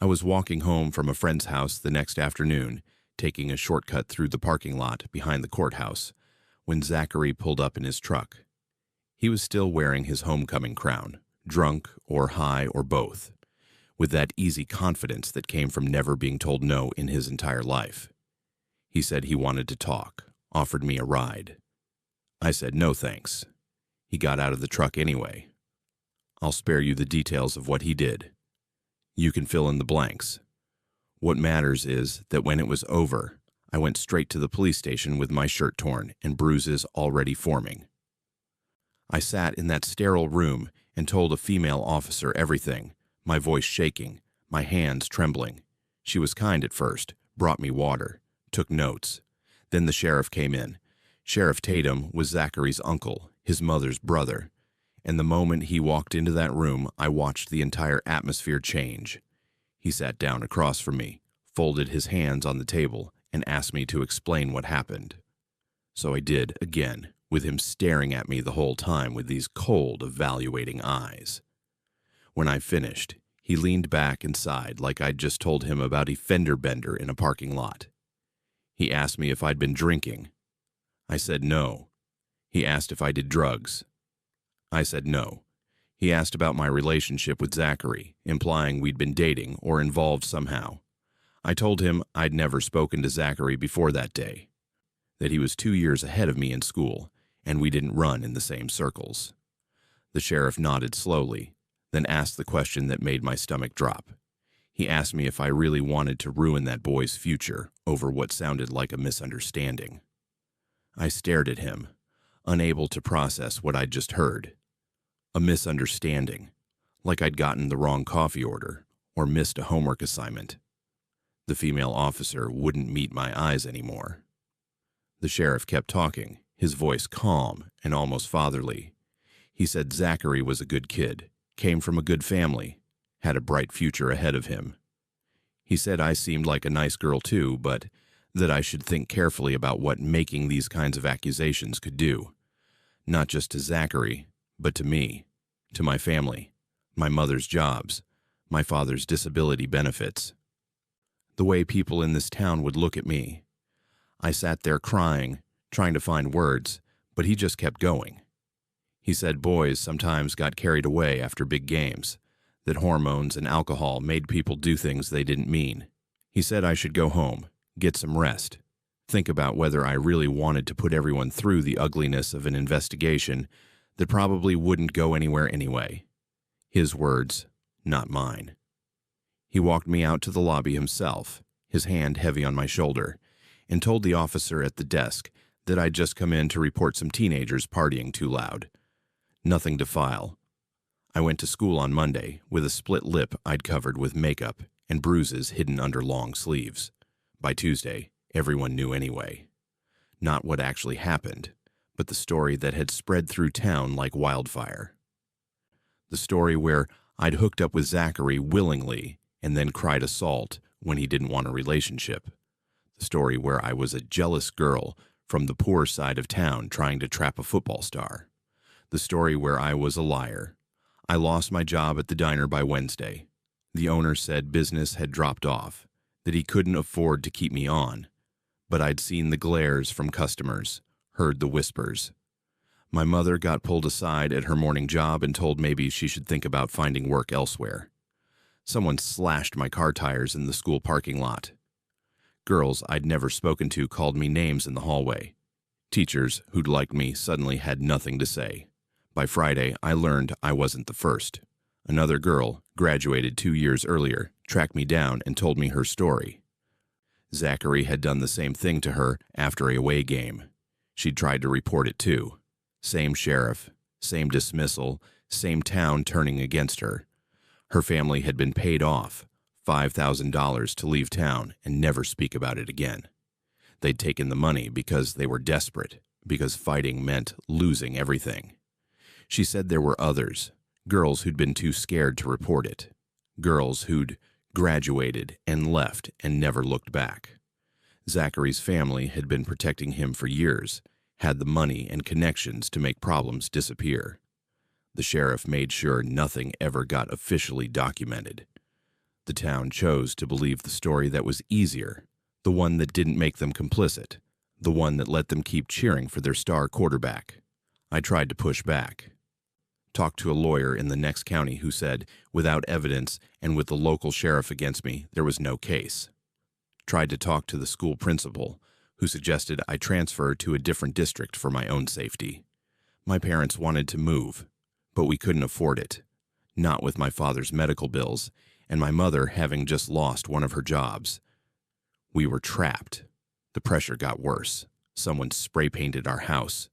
I was walking home from a friend's house the next afternoon, taking a shortcut through the parking lot behind the courthouse, when Zachary pulled up in his truck. He was still wearing his homecoming crown, drunk or high or both, with that easy confidence that came from never being told no in his entire life. He said he wanted to talk, offered me a ride. I said no thanks. He got out of the truck anyway. I'll spare you the details of what he did. You can fill in the blanks. What matters is that when it was over, I went straight to the police station with my shirt torn and bruises already forming. I sat in that sterile room and told a female officer everything, my voice shaking, my hands trembling. She was kind at first, brought me water, took notes. Then the sheriff came in. Sheriff Tatum was Zachary's uncle, his mother's brother. And the moment he walked into that room, I watched the entire atmosphere change. He sat down across from me, folded his hands on the table, and asked me to explain what happened. So I did again, with him staring at me the whole time with these cold, evaluating eyes. When I finished, he leaned back and sighed like I'd just told him about a fender bender in a parking lot. He asked me if I'd been drinking. I said no. He asked if I did drugs. I said no. He asked about my relationship with Zachary, implying we'd been dating or involved somehow. I told him I'd never spoken to Zachary before that day, that he was 2 years ahead of me in school, and we didn't run in the same circles. The sheriff nodded slowly, then asked the question that made my stomach drop. He asked me if I really wanted to ruin that boy's future over what sounded like a misunderstanding. I stared at him, unable to process what I'd just heard. A misunderstanding, like I'd gotten the wrong coffee order or missed a homework assignment. The female officer wouldn't meet my eyes anymore. The sheriff kept talking, his voice calm and almost fatherly. He said Zachary was a good kid, came from a good family, had a bright future ahead of him. He said I seemed like a nice girl too, but that I should think carefully about what making these kinds of accusations could do. Not just to Zachary, but to me, to my family, my mother's jobs, my father's disability benefits. The way people in this town would look at me. I sat there crying, trying to find words, but he just kept going. He said boys sometimes got carried away after big games, that hormones and alcohol made people do things they didn't mean. He said I should go home, get some rest, think about whether I really wanted to put everyone through the ugliness of an investigation that probably wouldn't go anywhere anyway. His words, not mine. He walked me out to the lobby himself, his hand heavy on my shoulder, and told the officer at the desk that I'd just come in to report some teenagers partying too loud. Nothing to file. I went to school on Monday with a split lip I'd covered with makeup and bruises hidden under long sleeves. By Tuesday, everyone knew anyway. Not what actually happened, but the story that had spread through town like wildfire. The story where I'd hooked up with Zachary willingly and then cried assault when he didn't want a relationship. The story where I was a jealous girl from the poor side of town trying to trap a football star. The story where I was a liar. I lost my job at the diner by Wednesday. The owner said business had dropped off, that he couldn't afford to keep me on, but I'd seen the glares from customers, heard the whispers. My mother got pulled aside at her morning job and told maybe she should think about finding work elsewhere. Someone slashed my car tires in the school parking lot. Girls I'd never spoken to called me names in the hallway. Teachers who'd liked me suddenly had nothing to say. By Friday, I learned I wasn't the first. Another girl, graduated 2 years earlier, tracked me down and told me her story. Zachary had done the same thing to her after a away game. She'd tried to report it too. Same sheriff, same dismissal, same town turning against her. Her family had been paid off, $5,000 to leave town and never speak about it again. They'd taken the money because they were desperate, because fighting meant losing everything. She said there were others, girls who'd been too scared to report it, girls who'd graduated and left and never looked back. Zachary's family had been protecting him for years, had the money and connections to make problems disappear. The sheriff made sure nothing ever got officially documented. The town chose to believe the story that was easier, the one that didn't make them complicit, the one that let them keep cheering for their star quarterback. I tried to push back. Talked to a lawyer in the next county who said, without evidence and with the local sheriff against me, there was no case. Tried to talk to the school principal, who suggested I transfer to a different district for my own safety. My parents wanted to move, but we couldn't afford it, not with my father's medical bills, and my mother having just lost one of her jobs. We were trapped. The pressure got worse. Someone spray-painted our house.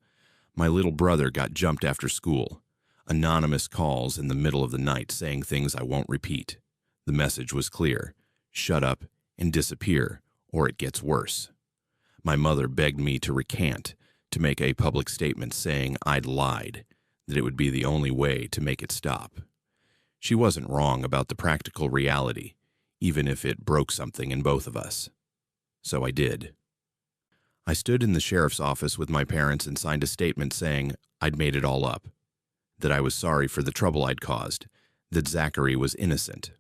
My little brother got jumped after school. Anonymous calls in the middle of the night saying things I won't repeat. The message was clear. Shut up and disappear, or it gets worse. My mother begged me to recant, to make a public statement saying I'd lied, that it would be the only way to make it stop. She wasn't wrong about the practical reality, even if it broke something in both of us. So I did. I stood in the sheriff's office with my parents and signed a statement saying I'd made it all up, that I was sorry for the trouble I'd caused, that Zachary was innocent.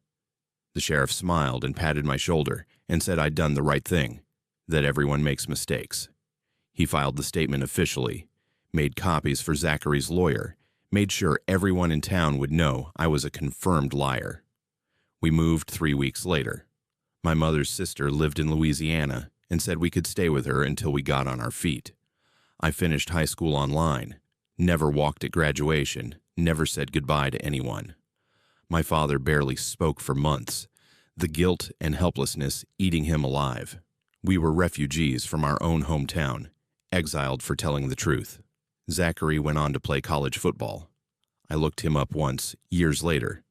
The sheriff smiled and patted my shoulder and said I'd done the right thing, that everyone makes mistakes. He filed the statement officially, made copies for Zachary's lawyer, Made sure everyone in town would know I was a confirmed liar. We moved 3 weeks later. My mother's sister lived in Louisiana and said we could stay with her until we got on our feet. I finished high school online, never walked at graduation, never said goodbye to anyone. My father barely spoke for months, the guilt and helplessness eating him alive. We were refugees from our own hometown, exiled for telling the truth. Zachary went on to play college football. I looked him up once, years later,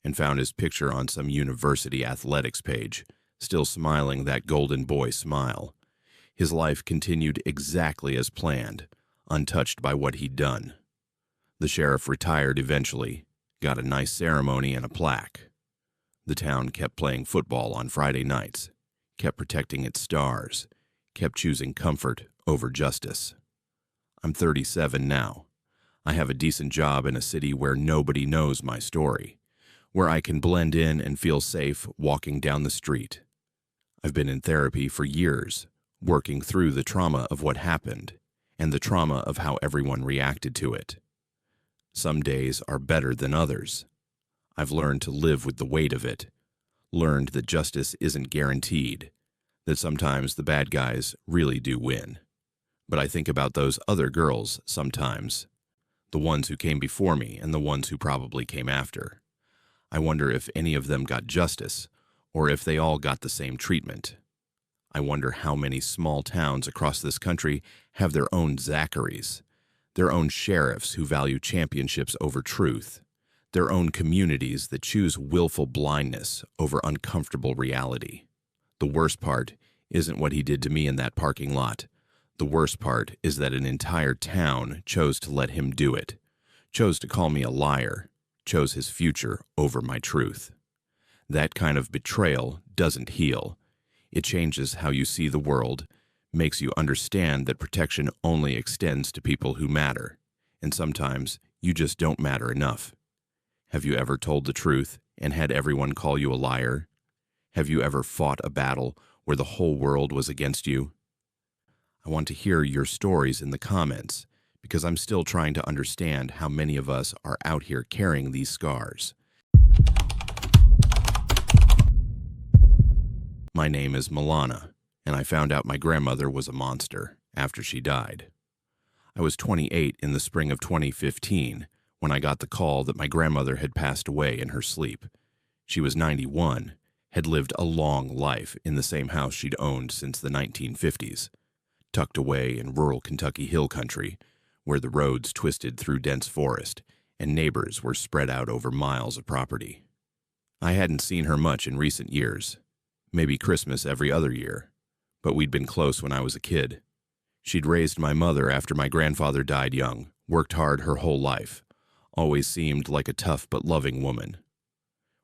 and found his picture on some university athletics page, still smiling that golden boy smile. His life continued exactly as planned, untouched by what he'd done. The sheriff retired eventually, got a nice ceremony and a plaque. The town kept playing football on Friday nights, kept protecting its stars, kept choosing comfort over justice. I'm 37 now. I have a decent job in a city where nobody knows my story, where I can blend in and feel safe walking down the street. I've been in therapy for years, working through the trauma of what happened and the trauma of how everyone reacted to it. Some days are better than others. I've learned to live with the weight of it, learned that justice isn't guaranteed, that sometimes the bad guys really do win. But I think about those other girls sometimes, the ones who came before me and the ones who probably came after. I wonder if any of them got justice, or if they all got the same treatment. I wonder how many small towns across this country have their own Zacharys, their own sheriffs who value championships over truth, their own communities that choose willful blindness over uncomfortable reality. The worst part isn't what he did to me in that parking lot. The worst part is that an entire town chose to let him do it, chose to call me a liar, chose his future over my truth. That kind of betrayal doesn't heal. It changes how you see the world, makes you understand that protection only extends to people who matter, and sometimes you just don't matter enough. Have you ever told the truth and had everyone call you a liar? Have you ever fought a battle where the whole world was against you? I want to hear your stories in the comments, because I'm still trying to understand how many of us are out here carrying these scars. My name is Milana, and I found out my grandmother was a monster after she died. I was 28 in the spring of 2015 when I got the call that my grandmother had passed away in her sleep. She was 91, had lived a long life in the same house she'd owned since the 1950s, tucked away in rural Kentucky hill country, where the roads twisted through dense forest and neighbors were spread out over miles of property. I hadn't seen her much in recent years, maybe Christmas every other year, but we'd been close when I was a kid. She'd raised my mother after my grandfather died young, worked hard her whole life, always seemed like a tough but loving woman.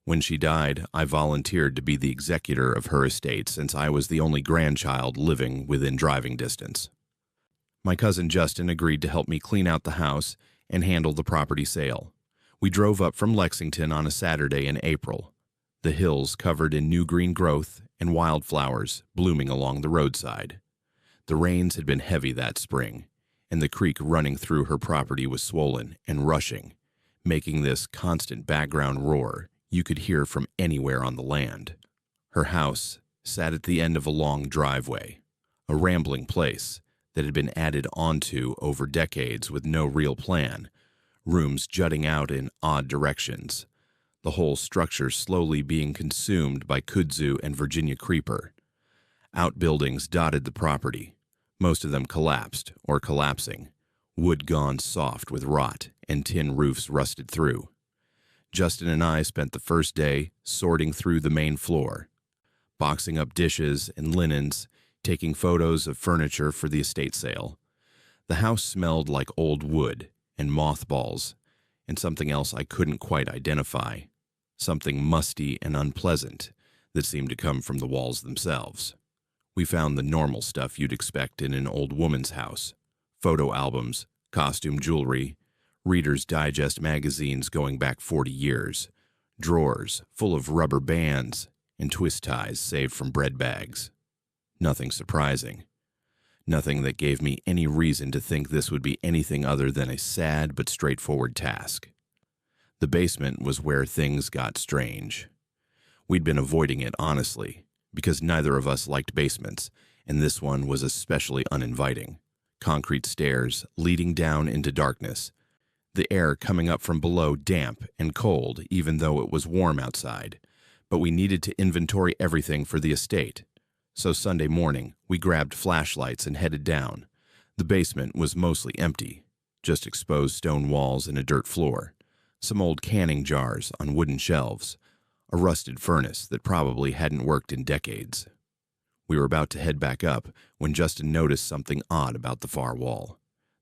When she died, I volunteered to be the executor of her estate since I was the only grandchild living within driving distance. My cousin Justin agreed to help me clean out the house and handle the property sale. We drove up from Lexington on a Saturday in April, the hills covered in new green growth and wildflowers blooming along the roadside. The rains had been heavy that spring, and the creek running through her property was swollen and rushing, making this constant background roar you could hear from anywhere on the land. Her house sat at the end of a long driveway, a rambling place that had been added onto over decades with no real plan, rooms jutting out in odd directions, the whole structure slowly being consumed by kudzu and Virginia creeper. Outbuildings dotted the property, most of them collapsed or collapsing, wood gone soft with rot and tin roofs rusted through. Justin and I spent the first day sorting through the main floor, boxing up dishes and linens, taking photos of furniture for the estate sale. The house smelled like old wood and mothballs and something else I couldn't quite identify, something musty and unpleasant that seemed to come from the walls themselves. We found the normal stuff you'd expect in an old woman's house: photo albums, costume jewelry, Reader's Digest magazines going back 40 years, drawers full of rubber bands and twist ties saved from bread bags. Nothing surprising. Nothing that gave me any reason to think this would be anything other than a sad but straightforward task. The basement was where things got strange. We'd been avoiding it, honestly, because neither of us liked basements, and this one was especially uninviting. Concrete stairs leading down into darkness. The air coming up from below damp and cold, even though it was warm outside. But we needed to inventory everything for the estate. So Sunday morning, we grabbed flashlights and headed down. The basement was mostly empty, just exposed stone walls and a dirt floor, some old canning jars on wooden shelves, a rusted furnace that probably hadn't worked in decades. We were about to head back up when Justin noticed something odd about the far wall.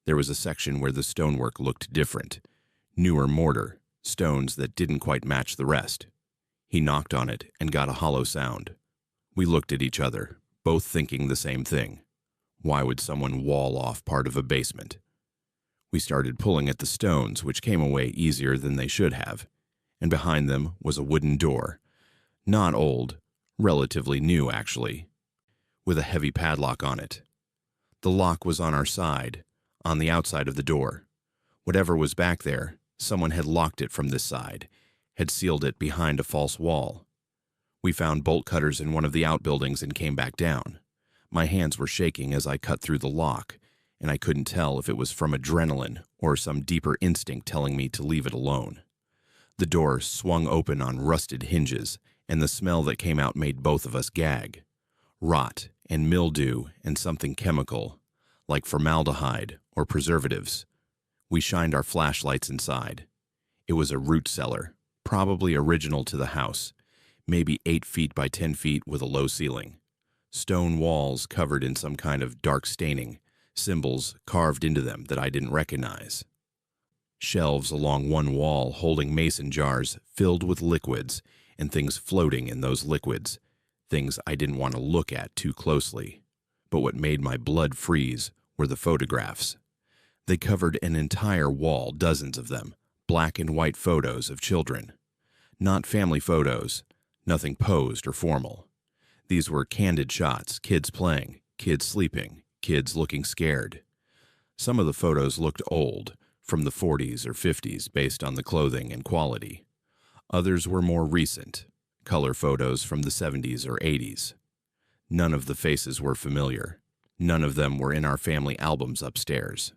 There was a section where the stonework looked different. Newer mortar, stones that didn't quite match the rest. He knocked on it and got a hollow sound. We looked at each other, both thinking the same thing. Why would someone wall off part of a basement? We started pulling at the stones, which came away easier than they should have, and behind them was a wooden door. Not old, relatively new actually, with a heavy padlock on it. The lock was on our side, on the outside of the door. Whatever was back there, someone had locked it from this side, had sealed it behind a false wall. We found bolt cutters in one of the outbuildings and came back down. My hands were shaking as I cut through the lock, and I couldn't tell if it was from adrenaline or some deeper instinct telling me to leave it alone. The door swung open on rusted hinges, and the smell that came out made both of us gag. Rot and mildew and something chemical, like formaldehyde or preservatives. We shined our flashlights inside. It was a root cellar, probably original to the house, maybe 8 feet by 10 feet with a low ceiling. Stone walls covered in some kind of dark staining, symbols carved into them that I didn't recognize. Shelves along one wall holding mason jars filled with liquids and things floating in those liquids, things I didn't want to look at too closely. But what made my blood freeze were the photographs. They covered an entire wall, dozens of them, black and white photos of children. Not family photos, nothing posed or formal. These were candid shots, kids playing, kids sleeping, kids looking scared. Some of the photos looked old, from the 40s or 50s based on the clothing and quality. Others were more recent, color photos from the 70s or 80s. None of the faces were familiar. None of them were in our family albums upstairs.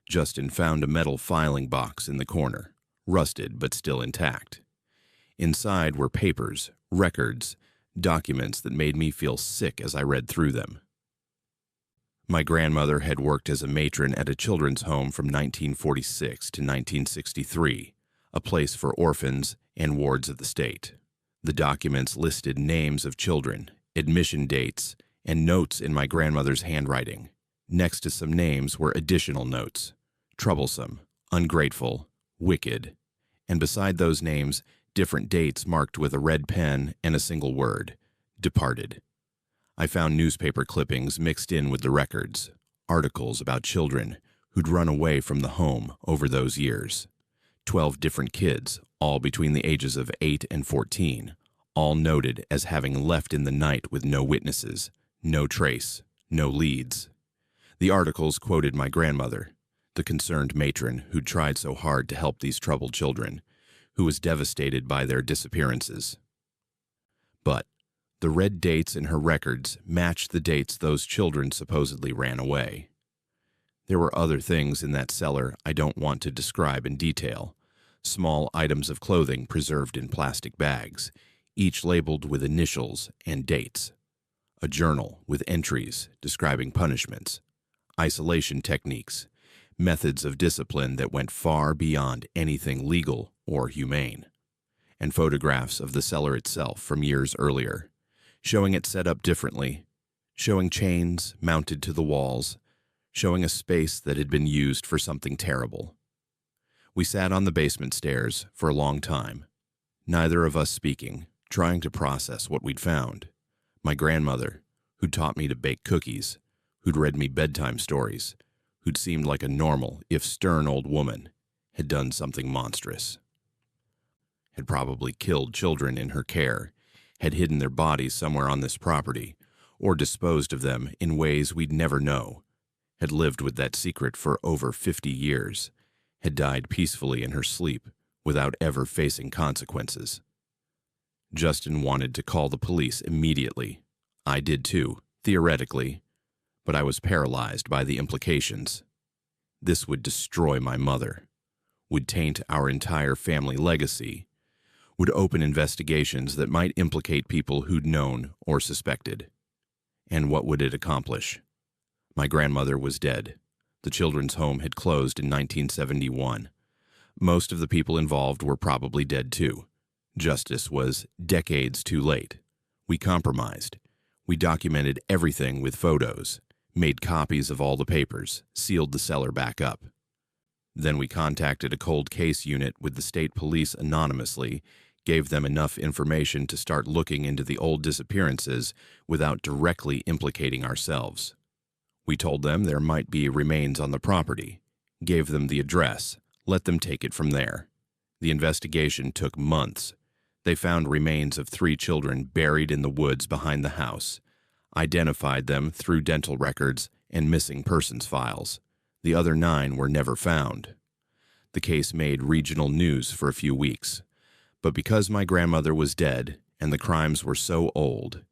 Justin found a metal filing box in the corner, rusted but still intact. Inside were papers, records, documents that made me feel sick as I read through them. My grandmother had worked as a matron at a children's home from 1946 to 1963, a place for orphans and wards of the state. The documents listed names of children, admission dates, and notes in my grandmother's handwriting. Next to some names were additional notes: troublesome, ungrateful, wicked, and beside those names, different dates marked with a red pen and a single word: departed. I found newspaper clippings mixed in with the records, articles about children who'd run away from the home over those years. 12 different kids, all between the ages of 8 and 14, all noted as having left in the night with no witnesses, no trace, no leads. The articles quoted my grandmother, the concerned matron who'd tried so hard to help these troubled children, who was devastated by their disappearances. But the red dates in her records matched the dates those children supposedly ran away. There were other things in that cellar I don't want to describe in detail. Small items of clothing preserved in plastic bags, each labeled with initials and dates. A journal with entries describing punishments, isolation techniques, methods of discipline that went far beyond anything legal or humane, and photographs of the cellar itself from years earlier, showing it set up differently, showing chains mounted to the walls, showing a space that had been used for something terrible. We sat on the basement stairs for a long time, neither of us speaking, trying to process what we'd found. My grandmother, who'd taught me to bake cookies, who'd read me bedtime stories, who'd seemed like a normal, if stern old woman, had done something monstrous. Had probably killed children in her care, had hidden their bodies somewhere on this property, or disposed of them in ways we'd never know, had lived with that secret for over 50 years, had died peacefully in her sleep without ever facing consequences. Justin wanted to call the police immediately. I did too, theoretically, but I was paralyzed by the implications. This would destroy my mother, would taint our entire family legacy, would open investigations that might implicate people who'd known or suspected. And what would it accomplish? My grandmother was dead. The children's home had closed in 1971. Most of the people involved were probably dead too. Justice was decades too late. We compromised. We documented everything with photos, made copies of all the papers, sealed the cellar back up. Then we contacted a cold case unit with the state police anonymously, gave them enough information to start looking into the old disappearances without directly implicating ourselves. We told them there might be remains on the property, gave them the address, let them take it from there. The investigation took months. They found remains of 3 children buried in the woods behind the house, identified them through dental records and missing persons files. The other 9 were never found. The case made regional news for a few weeks, but because my grandmother was dead and the crimes were so old,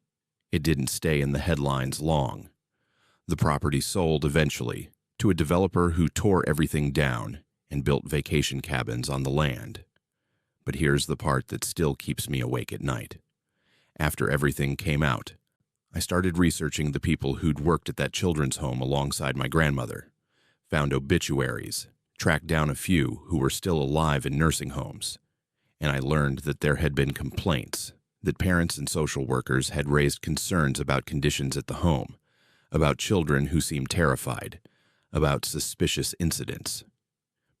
it didn't stay in the headlines long. The property sold eventually to a developer who tore everything down and built vacation cabins on the land. But here's the part that still keeps me awake at night. After everything came out, I started researching the people who'd worked at that children's home alongside my grandmother, found obituaries, tracked down a few who were still alive in nursing homes, and I learned that there had been complaints, that parents and social workers had raised concerns about conditions at the home, about children who seemed terrified, about suspicious incidents.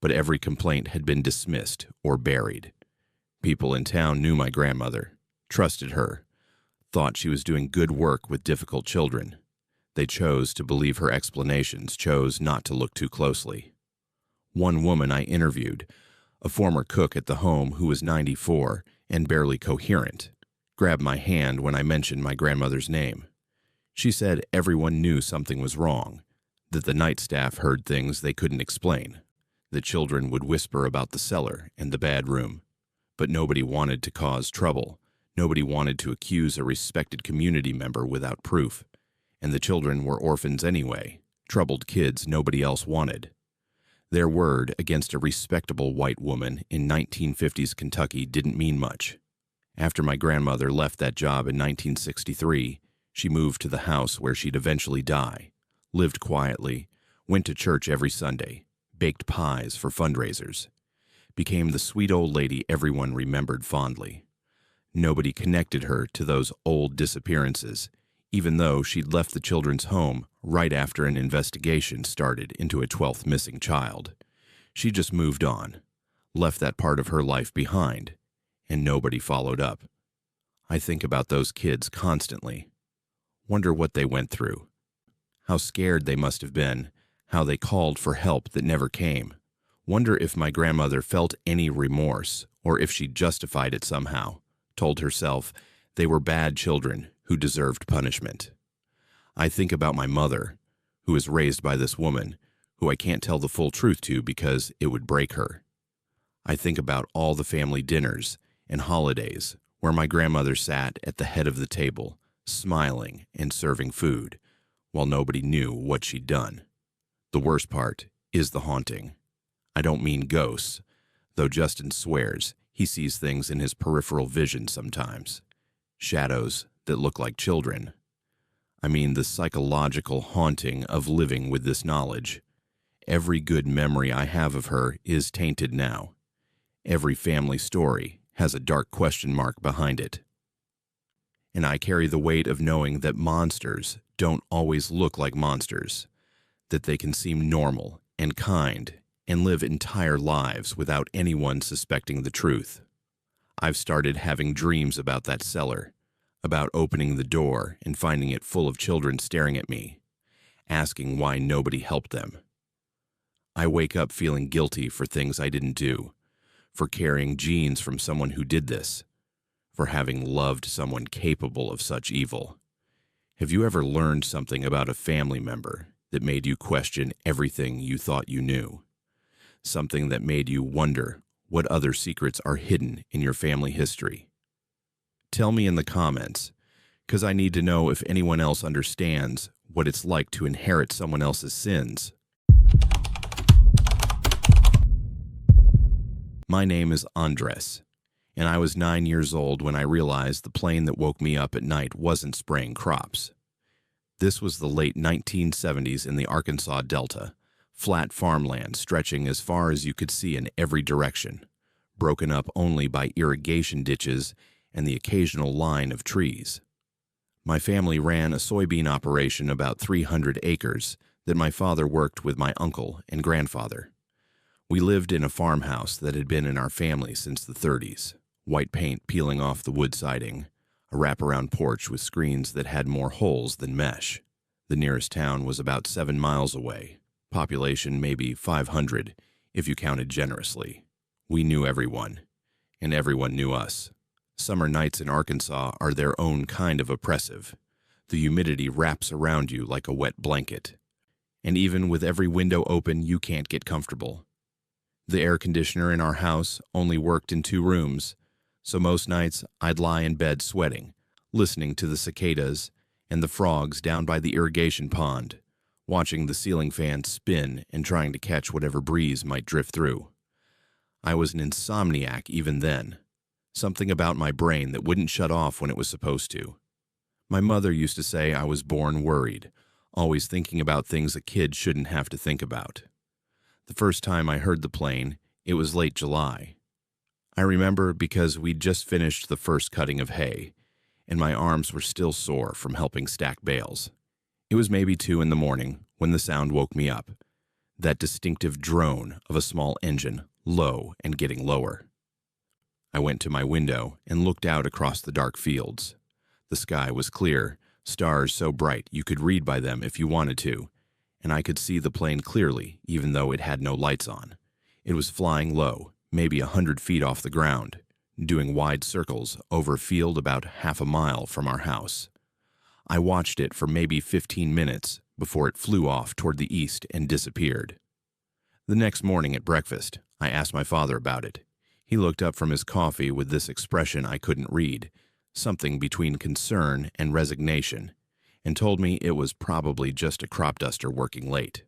But every complaint had been dismissed or buried. People in town knew my grandmother, trusted her, thought she was doing good work with difficult children. They chose to believe her explanations, chose not to look too closely. One woman I interviewed, a former cook at the home who was 94 and barely coherent, grabbed my hand when I mentioned my grandmother's name. She said everyone knew something was wrong, that the night staff heard things they couldn't explain. The children would whisper about the cellar and the bad room, but nobody wanted to cause trouble. Nobody wanted to accuse a respected community member without proof, and the children were orphans anyway, troubled kids nobody else wanted. Their word against a respectable white woman in 1950s Kentucky didn't mean much. After my grandmother left that job in 1963, she moved to the house where she'd eventually die, lived quietly, went to church every Sunday, baked pies for fundraisers, became the sweet old lady everyone remembered fondly. Nobody connected her to those old disappearances, even though she'd left the children's home right after an investigation started into a 12th missing child. She just moved on, left that part of her life behind, and nobody followed up. I think about those kids constantly. Wonder what they went through. How scared they must have been, how they called for help that never came. Wonder if my grandmother felt any remorse, or if she justified it somehow, told herself they were bad children who deserved punishment. I think about my mother, who was raised by this woman, who I can't tell the full truth to because it would break her. I think about all the family dinners and holidays where my grandmother sat at the head of the table, smiling and serving food, while nobody knew what she'd done. The worst part is the haunting. I don't mean ghosts, though Justin swears he sees things in his peripheral vision sometimes. Shadows that look like children. I mean the psychological haunting of living with this knowledge. Every good memory I have of her is tainted now. Every family story has a dark question mark behind it. And I carry the weight of knowing that monsters don't always look like monsters, that they can seem normal and kind and live entire lives without anyone suspecting the truth. I've started having dreams about that cellar, about opening the door and finding it full of children staring at me, asking why nobody helped them. I wake up feeling guilty for things I didn't do, for carrying genes from someone who did this, for having loved someone capable of such evil. Have you ever learned something about a family member that made you question everything you thought you knew? Something that made you wonder what other secrets are hidden in your family history? Tell me in the comments, because I need to know if anyone else understands what it's like to inherit someone else's sins. My name is Andres, and I was 9 years old when I realized the plane that woke me up at night wasn't spraying crops. This was the late 1970s in the Arkansas Delta, flat farmland stretching as far as you could see in every direction, broken up only by irrigation ditches and the occasional line of trees. My family ran a soybean operation about 300 acres that my father worked with my uncle and grandfather. We lived in a farmhouse that had been in our family since the 30s, white paint peeling off the wood siding, a wraparound porch with screens that had more holes than mesh. The nearest town was about 7 miles away, population maybe 500 if you counted generously. We knew everyone, and everyone knew us. Summer nights in Arkansas are their own kind of oppressive. The humidity wraps around you like a wet blanket, and even with every window open, you can't get comfortable. The air conditioner in our house only worked in 2 rooms, so most nights I'd lie in bed sweating, listening to the cicadas and the frogs down by the irrigation pond, watching the ceiling fan spin and trying to catch whatever breeze might drift through. I was an insomniac even then, something about my brain that wouldn't shut off when it was supposed to. My mother used to say I was born worried, always thinking about things a kid shouldn't have to think about. The first time I heard the plane, it was late July. I remember because we'd just finished the first cutting of hay, and my arms were still sore from helping stack bales. It was maybe 2 in the morning when the sound woke me up, that distinctive drone of a small engine, low and getting lower. I went to my window and looked out across the dark fields. The sky was clear, stars so bright you could read by them if you wanted to, and I could see the plane clearly even though it had no lights on. It was flying low, maybe 100 feet off the ground, doing wide circles over a field about half a mile from our house. I watched it for maybe 15 minutes before it flew off toward the east and disappeared. The next morning at breakfast, I asked my father about it. He looked up from his coffee with this expression I couldn't read, something between concern and resignation, and told me it was probably just a crop duster working late.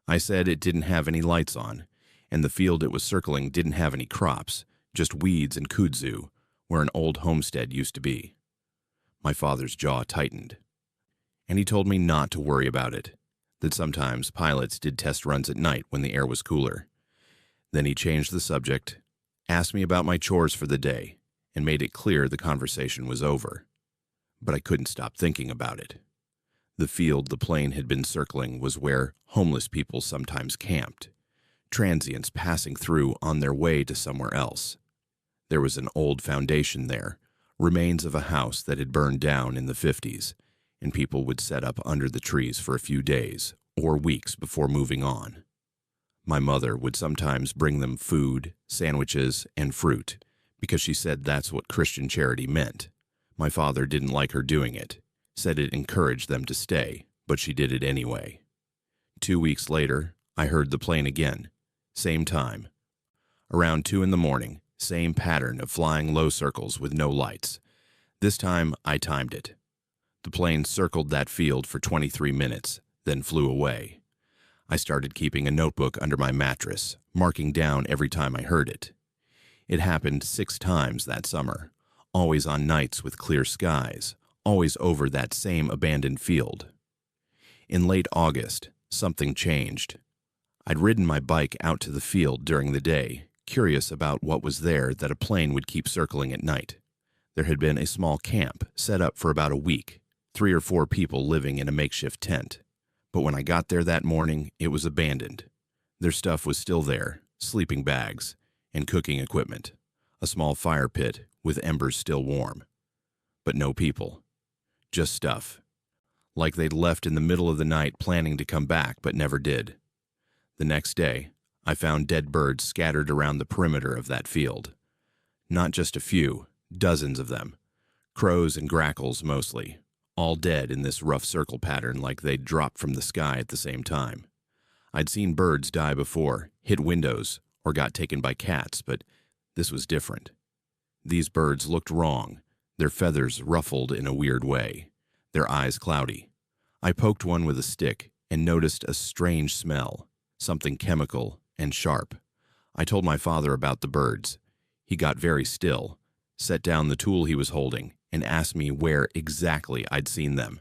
I said it didn't have any lights on, and the field it was circling didn't have any crops, just weeds and kudzu, where an old homestead used to be. My father's jaw tightened, and he told me not to worry about it, that sometimes pilots did test runs at night when the air was cooler. Then he changed the subject, asked me about my chores for the day, and made it clear the conversation was over. But I couldn't stop thinking about it. The field the plane had been circling was where homeless people sometimes camped, transients passing through on their way to somewhere else. There was an old foundation there, remains of a house that had burned down in the 50s, and people would set up under the trees for a few days or weeks before moving on. My mother would sometimes bring them food, sandwiches, and fruit, because she said that's what Christian charity meant. My father didn't like her doing it, said it encouraged them to stay, but she did it anyway. 2 weeks later, I heard the plane again, same time. Around 2 in the morning, same pattern of flying low circles with no lights. This time, I timed it. The plane circled that field for 23 minutes, then flew away. I started keeping a notebook under my mattress, marking down every time I heard it. It happened 6 times that summer, always on nights with clear skies, always over that same abandoned field. In late August, something changed. I'd ridden my bike out to the field during the day, curious about what was there that a plane would keep circling at night. There had been a small camp set up for about a week, 3 or 4 people living in a makeshift tent. But when I got there that morning, it was abandoned. Their stuff was still there, sleeping bags and cooking equipment, a small fire pit with embers still warm. But no people, just stuff, like they'd left in the middle of the night planning to come back but never did. The next day, I found dead birds scattered around the perimeter of that field. Not just a few, dozens of them, crows and grackles mostly, all dead in this rough circle pattern like they'd dropped from the sky at the same time. I'd seen birds die before, hit windows, or got taken by cats, but this was different. These birds looked wrong, their feathers ruffled in a weird way, their eyes cloudy. I poked one with a stick and noticed a strange smell, something chemical and sharp. I told my father about the birds. He got very still, set down the tool he was holding, and asked me where exactly I'd seen them.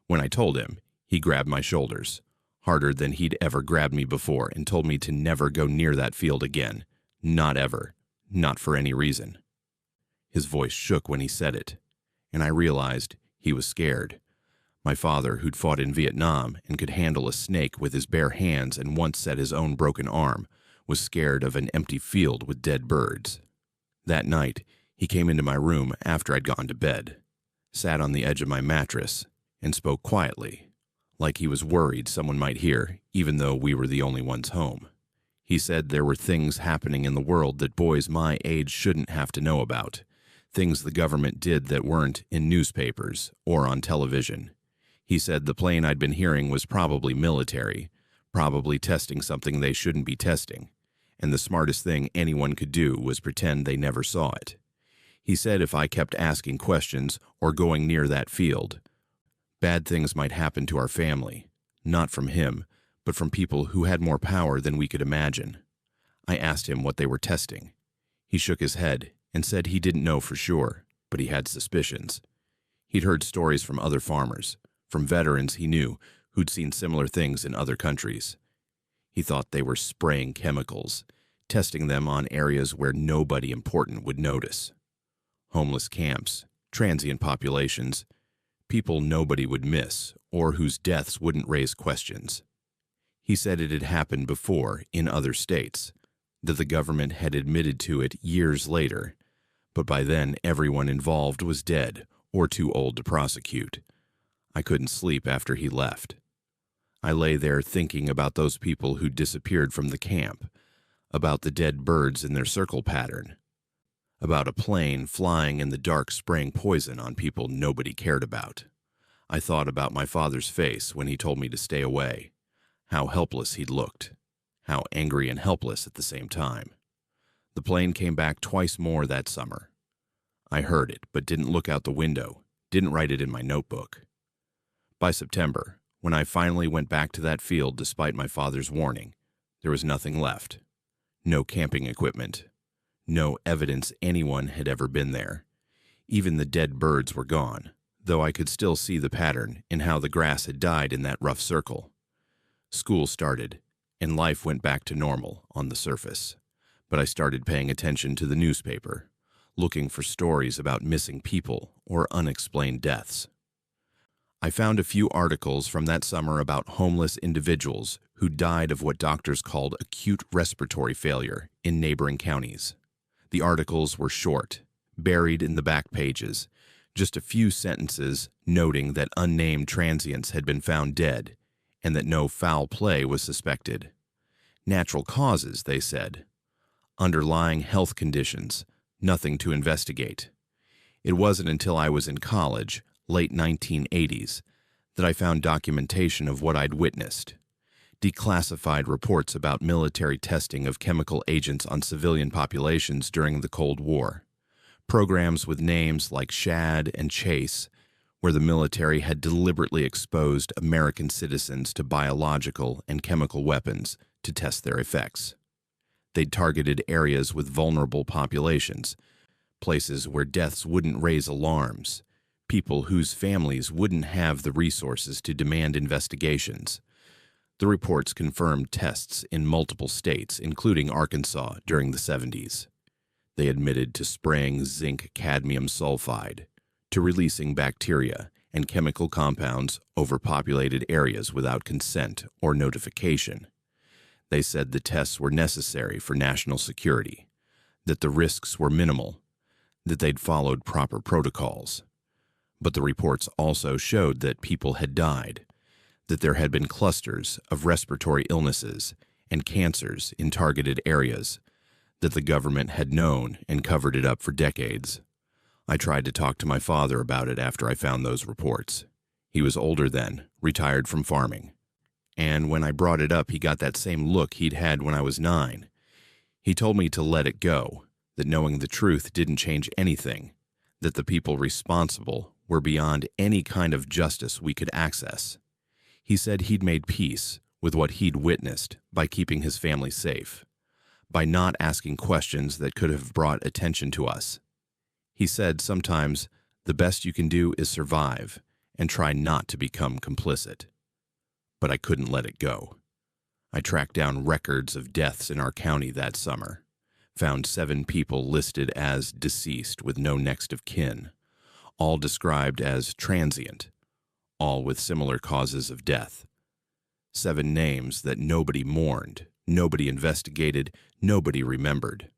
When I told him, he grabbed my shoulders, harder than he'd ever grabbed me before, and told me to never go near that field again. Not ever. Not for any reason. His voice shook when he said it, and I realized he was scared. My father, who'd fought in Vietnam and could handle a snake with his bare hands and once set his own broken arm, was scared of an empty field with dead birds. That night, he came into my room after I'd gone to bed, sat on the edge of my mattress, and spoke quietly, like he was worried someone might hear, even though we were the only ones home. He said there were things happening in the world that boys my age shouldn't have to know about, things the government did that weren't in newspapers or on television. He said the plane I'd been hearing was probably military, probably testing something they shouldn't be testing, and the smartest thing anyone could do was pretend they never saw it. He said if I kept asking questions or going near that field, bad things might happen to our family, not from him, but from people who had more power than we could imagine. I asked him what they were testing. He shook his head and said he didn't know for sure, but he had suspicions. He'd heard stories from other farmers, from veterans he knew who'd seen similar things in other countries. He thought they were spraying chemicals, testing them on areas where nobody important would notice. Homeless camps, transient populations, people nobody would miss or whose deaths wouldn't raise questions. He said it had happened before in other states, that the government had admitted to it years later, but by then everyone involved was dead or too old to prosecute. I couldn't sleep after he left. I lay there thinking about those people who disappeared from the camp, about the dead birds in their circle pattern, about a plane flying in the dark spraying poison on people nobody cared about. I thought about my father's face when he told me to stay away, how helpless he'd looked, how angry and helpless at the same time. The plane came back twice more that summer. I heard it, but didn't look out the window, didn't write it in my notebook. By September, when I finally went back to that field despite my father's warning, there was nothing left. No camping equipment. No evidence anyone had ever been there. Even the dead birds were gone, though I could still see the pattern in how the grass had died in that rough circle. School started, and life went back to normal on the surface. But I started paying attention to the newspaper, looking for stories about missing people or unexplained deaths. I found a few articles from that summer about homeless individuals who died of what doctors called acute respiratory failure in neighboring counties. The articles were short, buried in the back pages, just a few sentences noting that unnamed transients had been found dead and that no foul play was suspected. Natural causes, they said. Underlying health conditions, nothing to investigate. It wasn't until I was in college, late 1980s, that I found documentation of what I'd witnessed. Declassified reports about military testing of chemical agents on civilian populations during the Cold War. Programs with names like Shad and Chase, where the military had deliberately exposed American citizens to biological and chemical weapons to test their effects. They'd targeted areas with vulnerable populations, places where deaths wouldn't raise alarms, people whose families wouldn't have the resources to demand investigations. The reports confirmed tests in multiple states, including Arkansas, during the 70s. They admitted to spraying zinc cadmium sulfide, to releasing bacteria and chemical compounds over populated areas without consent or notification. They said the tests were necessary for national security, that the risks were minimal, that they'd followed proper protocols. But the reports also showed that people had died, that there had been clusters of respiratory illnesses and cancers in targeted areas, that the government had known and covered it up for decades. I tried to talk to my father about it after I found those reports. He was older then, retired from farming. And when I brought it up, he got that same look he'd had when I was 9. He told me to let it go, that knowing the truth didn't change anything, that the people responsible were beyond any kind of justice we could access. He said he'd made peace with what he'd witnessed by keeping his family safe, by not asking questions that could have brought attention to us. He said sometimes the best you can do is survive and try not to become complicit. But I couldn't let it go. I tracked down records of deaths in our county that summer, found 7 people listed as deceased with no next of kin, all described as transient, all with similar causes of death. 7 names that nobody mourned, nobody investigated, nobody remembered.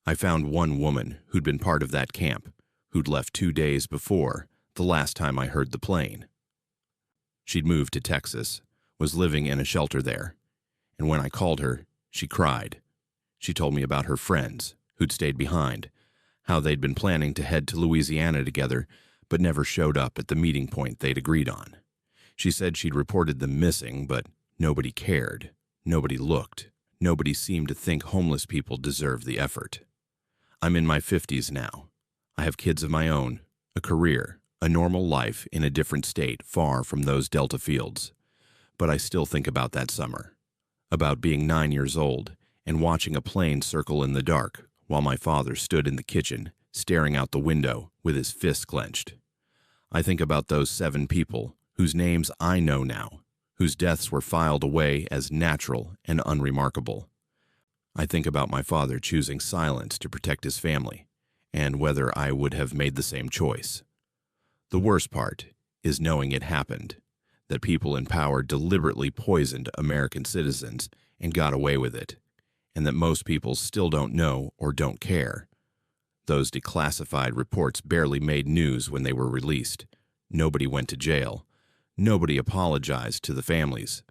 I found one woman who'd been part of that camp, who'd left 2 days before, the last time I heard the plane. She'd moved to Texas, was living in a shelter there, and when I called her, she cried. She told me about her friends, who'd stayed behind, how they'd been planning to head to Louisiana together, but never showed up at the meeting point they'd agreed on. She said she'd reported them missing, but nobody cared, nobody looked, nobody seemed to think homeless people deserved the effort. I'm in my 50s now. I have kids of my own, a career, a normal life in a different state far from those Delta fields. But I still think about that summer, about being 9 years old and watching a plane circle in the dark while my father stood in the kitchen, staring out the window with his fists clenched. I think about those 7 people whose names I know now, whose deaths were filed away as natural and unremarkable. I think about my father choosing silence to protect his family, and whether I would have made the same choice. The worst part is knowing it happened, that people in power deliberately poisoned American citizens and got away with it, and that most people still don't know or don't care. Those declassified reports barely made news when they were released. Nobody went to jail. Nobody apologized to the families.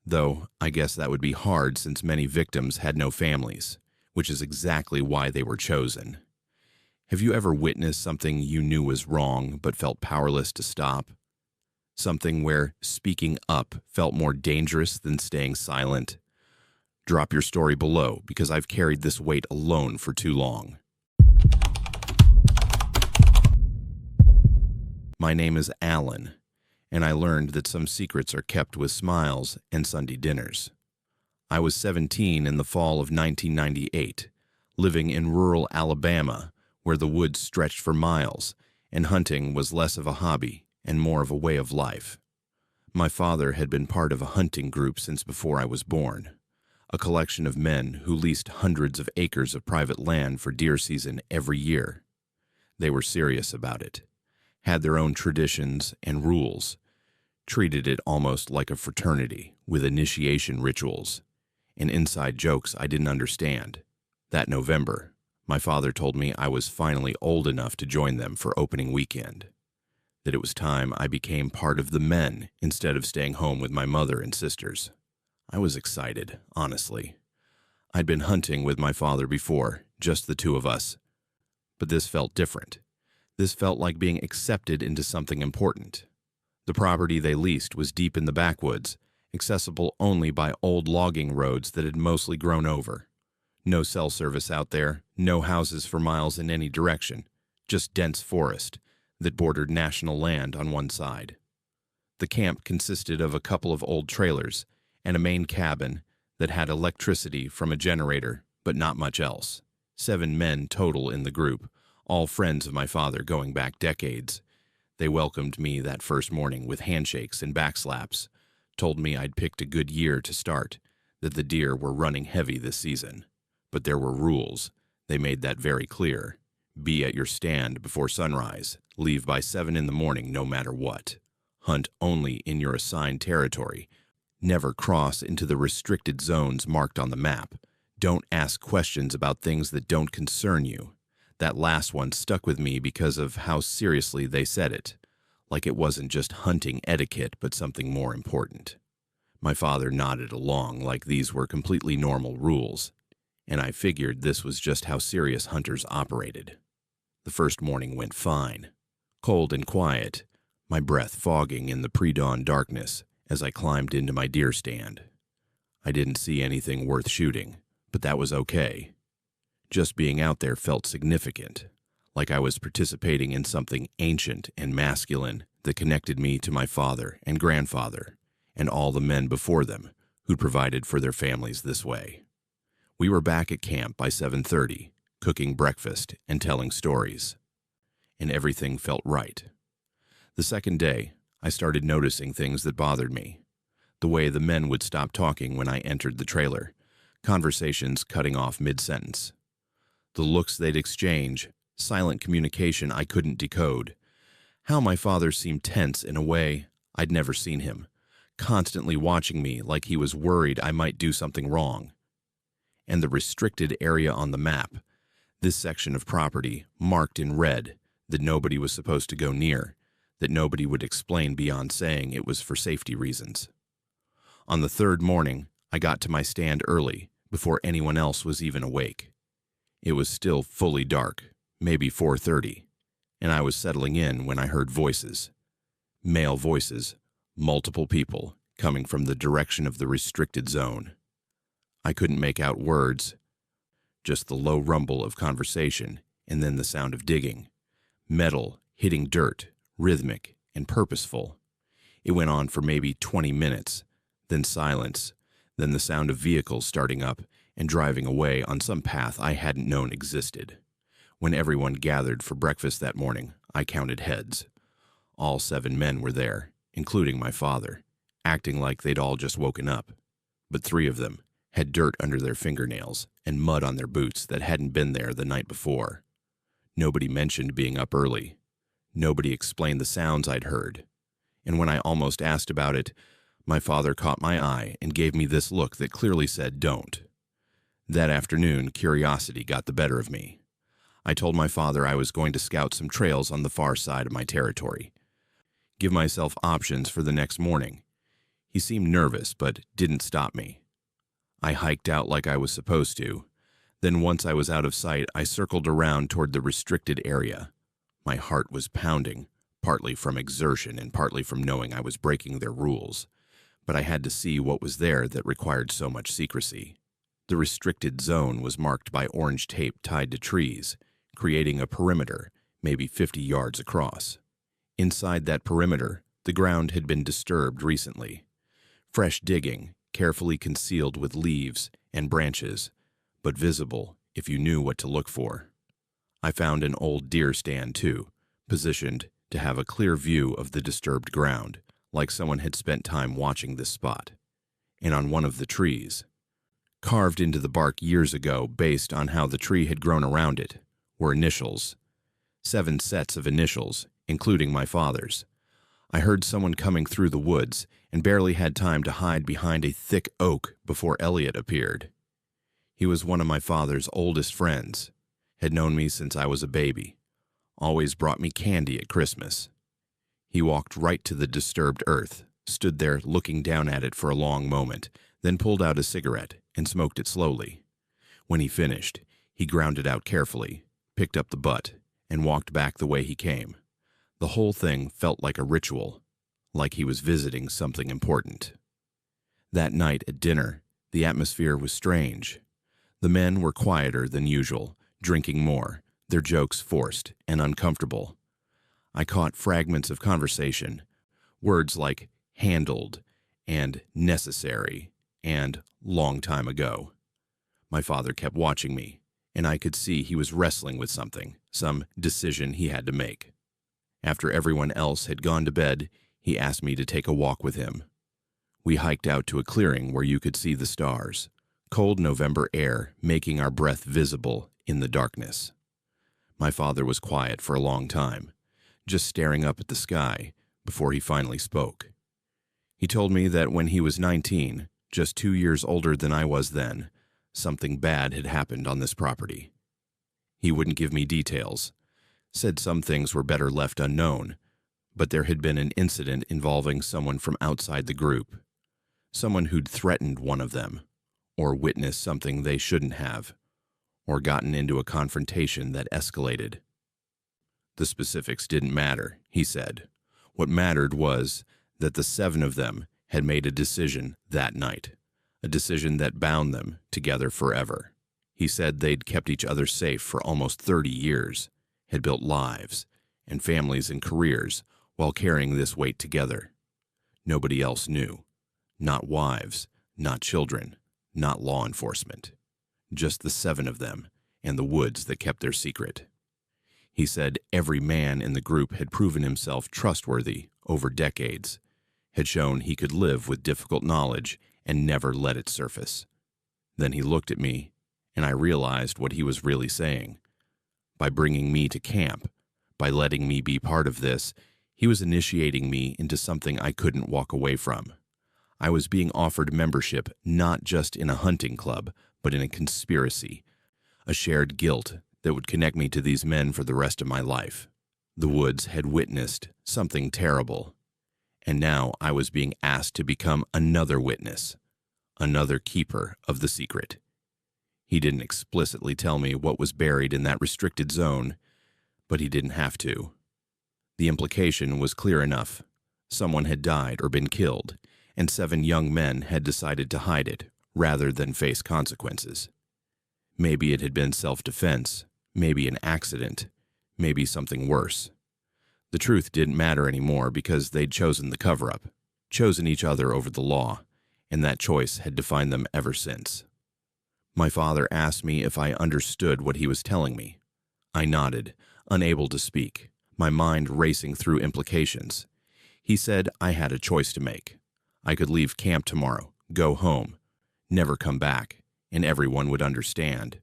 Though I guess that would be hard since many victims had no families, which is exactly why they were chosen. Have you ever witnessed something you knew was wrong but felt powerless to stop? Something where speaking up felt more dangerous than staying silent? Drop your story below because I've carried this weight alone for too long. My name is Alan, and I learned that some secrets are kept with smiles and Sunday dinners. I was 17 in the fall of 1998, living in rural Alabama, where the woods stretched for miles, and hunting was less of a hobby and more of a way of life. My father had been part of a hunting group since before I was born, a collection of men who leased hundreds of acres of private land for deer season every year. They were serious about it, had their own traditions and rules, treated it almost like a fraternity with initiation rituals and inside jokes I didn't understand. That November, my father told me I was finally old enough to join them for opening weekend, that it was time I became part of the men instead of staying home with my mother and sisters. I was excited, honestly. I'd been hunting with my father before, just the 2 of us. But this felt different. This felt like being accepted into something important. The property they leased was deep in the backwoods, accessible only by old logging roads that had mostly grown over. No cell service out there, no houses for miles in any direction, just dense forest that bordered national land on one side. The camp consisted of a couple of old trailers and a main cabin that had electricity from a generator, but not much else. 7 men total in the group, all friends of my father going back decades. They welcomed me that first morning with handshakes and backslaps, told me I'd picked a good year to start, that the deer were running heavy this season. But there were rules. They made that very clear. Be at your stand before sunrise. Leave by 7 in the morning no matter what. Hunt only in your assigned territory. Never cross into the restricted zones marked on the map. Don't ask questions about things that don't concern you. That last one stuck with me because of how seriously they said it. Like it wasn't just hunting etiquette, but something more important. My father nodded along like these were completely normal rules, and I figured this was just how serious hunters operated. The first morning went fine. Cold and quiet. my breath fogging in the pre-dawn darkness as I climbed into my deer stand. I didn't see anything worth shooting, but that was okay. Just being out there felt significant, like I was participating in something ancient and masculine that connected me to my father and grandfather and all the men before them who'd provided for their families this way. We were back at camp by 7:30, cooking breakfast and telling stories, and everything felt right. The second day, I started noticing things that bothered me. The way the men would stop talking when I entered the trailer, conversations cutting off mid-sentence. The looks they'd exchange, silent communication I couldn't decode. How my father seemed tense in a way I'd never seen him, constantly watching me like he was worried I might do something wrong. And the restricted area on the map, this section of property marked in red that nobody was supposed to go near, that nobody would explain beyond saying it was for safety reasons. On the third morning, I got to my stand early, before anyone else was even awake. It was still fully dark, maybe 4:30, and I was settling in when I heard voices. Male voices, multiple people, coming from the direction of the restricted zone. I couldn't make out words, just the low rumble of conversation and then the sound of digging. Metal hitting dirt, rhythmic and purposeful. It went on for maybe 20 minutes, then silence, then the sound of vehicles starting up and driving away on some path I hadn't known existed. When everyone gathered for breakfast that morning, I counted heads. All 7 men were there, including my father, acting like they'd all just woken up. But 3 of them had dirt under their fingernails and mud on their boots that hadn't been there the night before. Nobody mentioned being up early. Nobody explained the sounds I'd heard. And when I almost asked about it, my father caught my eye and gave me this look that clearly said, "Don't." That afternoon, curiosity got the better of me. I told my father I was going to scout some trails on the far side of my territory, give myself options for the next morning. He seemed nervous, but didn't stop me. I hiked out like I was supposed to. Then once I was out of sight, I circled around toward the restricted area. My heart was pounding, partly from exertion and partly from knowing I was breaking their rules. But I had to see what was there that required so much secrecy. The restricted zone was marked by orange tape tied to trees, creating a perimeter, maybe 50 yards across. Inside that perimeter, the ground had been disturbed recently. Fresh digging, carefully concealed with leaves and branches, but visible if you knew what to look for. I found an old deer stand, too, positioned to have a clear view of the disturbed ground, like someone had spent time watching this spot. And on one of the trees, carved into the bark years ago based on how the tree had grown around it, were initials. 7 sets of initials, including my father's. I heard someone coming through the woods and barely had time to hide behind a thick oak before Elliot appeared. He was one of my father's oldest friends, had known me since I was a baby, always brought me candy at Christmas. He walked right to the disturbed earth, stood there looking down at it for a long moment, then pulled out a cigarette and smoked it slowly. When he finished, he ground it out carefully, picked up the butt, and walked back the way he came. The whole thing felt like a ritual, like he was visiting something important. That night at dinner, the atmosphere was strange. The men were quieter than usual, drinking more, their jokes forced and uncomfortable. I caught fragments of conversation, words like handled and necessary and long time ago. My father kept watching me, and I could see he was wrestling with something, some decision he had to make. After everyone else had gone to bed, he asked me to take a walk with him. We hiked out to a clearing where you could see the stars, cold November air making our breath visible in the darkness. My father was quiet for a long time, just staring up at the sky before he finally spoke. He told me that when he was 19, just 2 years older than I was then, something bad had happened on this property. He wouldn't give me details, said some things were better left unknown, but there had been an incident involving someone from outside the group, someone who'd threatened one of them, or witnessed something they shouldn't have, or gotten into a confrontation that escalated. The specifics didn't matter, he said. What mattered was that the 7 of them had made a decision that night, a decision that bound them together forever. He said they'd kept each other safe for almost 30 years, had built lives and families and careers while carrying this weight together. Nobody else knew. Not wives, not children, not law enforcement. Just the 7 of them and the woods that kept their secret. He said every man in the group had proven himself trustworthy over decades, had shown he could live with difficult knowledge and never let it surface. Then he looked at me, and I realized what he was really saying. By bringing me to camp, by letting me be part of this, he was initiating me into something I couldn't walk away from. I was being offered membership not just in a hunting club, but in a conspiracy, a shared guilt that would connect me to these men for the rest of my life. The woods had witnessed something terrible, and now I was being asked to become another witness, another keeper of the secret. He didn't explicitly tell me what was buried in that restricted zone, but he didn't have to. The implication was clear enough. Someone had died or been killed, and 7 young men had decided to hide it rather than face consequences. Maybe it had been self-defense, maybe an accident, maybe something worse. The truth didn't matter anymore because they'd chosen the cover-up, chosen each other over the law, and that choice had defined them ever since. My father asked me if I understood what he was telling me. I nodded, unable to speak, my mind racing through implications. He said I had a choice to make. I could leave camp tomorrow, go home, never come back, and everyone would understand.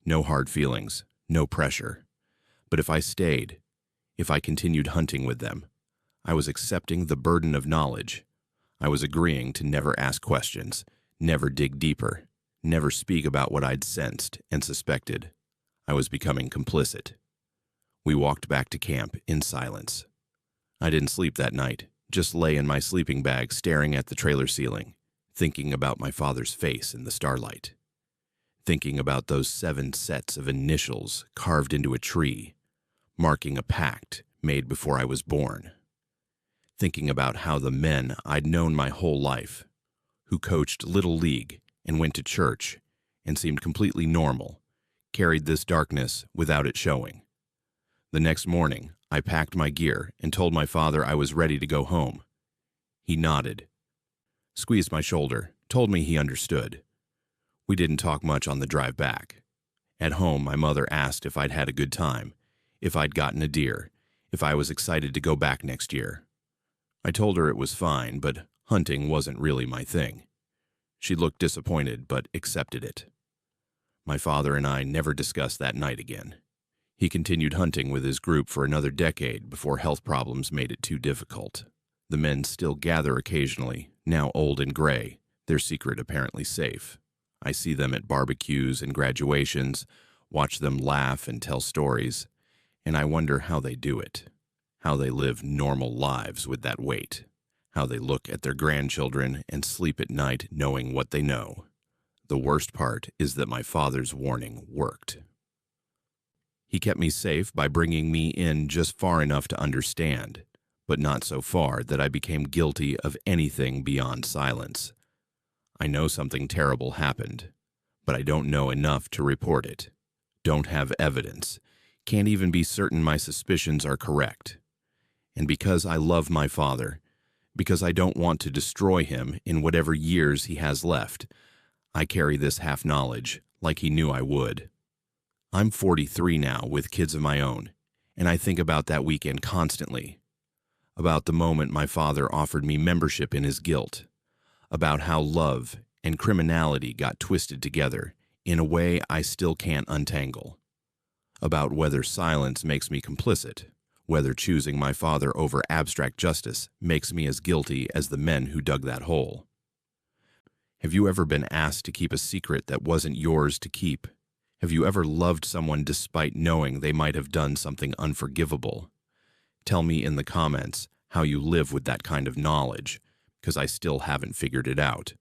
No hard feelings, no pressure. But if I stayed, if I continued hunting with them, I was accepting the burden of knowledge. I was agreeing to never ask questions, never dig deeper, never speak about what I'd sensed and suspected. I was becoming complicit. We walked back to camp in silence. I didn't sleep that night, just lay in my sleeping bag staring at the trailer ceiling, thinking about my father's face in the starlight. Thinking about those 7 sets of initials carved into a tree, marking a pact made before I was born. Thinking about how the men I'd known my whole life, who coached Little League and went to church and seemed completely normal, carried this darkness without it showing. The next morning, I packed my gear and told my father I was ready to go home. He nodded, squeezed my shoulder, told me he understood. We didn't talk much on the drive back. At home, my mother asked if I'd had a good time, if I'd gotten a deer, if I was excited to go back next year. I told her it was fine, but hunting wasn't really my thing. She looked disappointed, but accepted it. My father and I never discussed that night again. He continued hunting with his group for another decade before health problems made it too difficult. The men still gather occasionally, now old and gray, their secret apparently safe. I see them at barbecues and graduations, watch them laugh and tell stories, and I wonder how they do it, how they live normal lives with that weight, how they look at their grandchildren and sleep at night knowing what they know. The worst part is that my father's warning worked. He kept me safe by bringing me in just far enough to understand, but not so far that I became guilty of anything beyond silence. I know something terrible happened, but I don't know enough to report it. Don't have evidence. Can't even be certain my suspicions are correct. And because I love my father, because I don't want to destroy him in whatever years he has left, I carry this half-knowledge like he knew I would. I'm 43 now with kids of my own, and I think about that weekend constantly. About the moment my father offered me membership in his guilt. About how love and criminality got twisted together in a way I still can't untangle. About whether silence makes me complicit, whether choosing my father over abstract justice makes me as guilty as the men who dug that hole. Have you ever been asked to keep a secret that wasn't yours to keep? Have you ever loved someone despite knowing they might have done something unforgivable? Tell me in the comments how you live with that kind of knowledge, because I still haven't figured it out.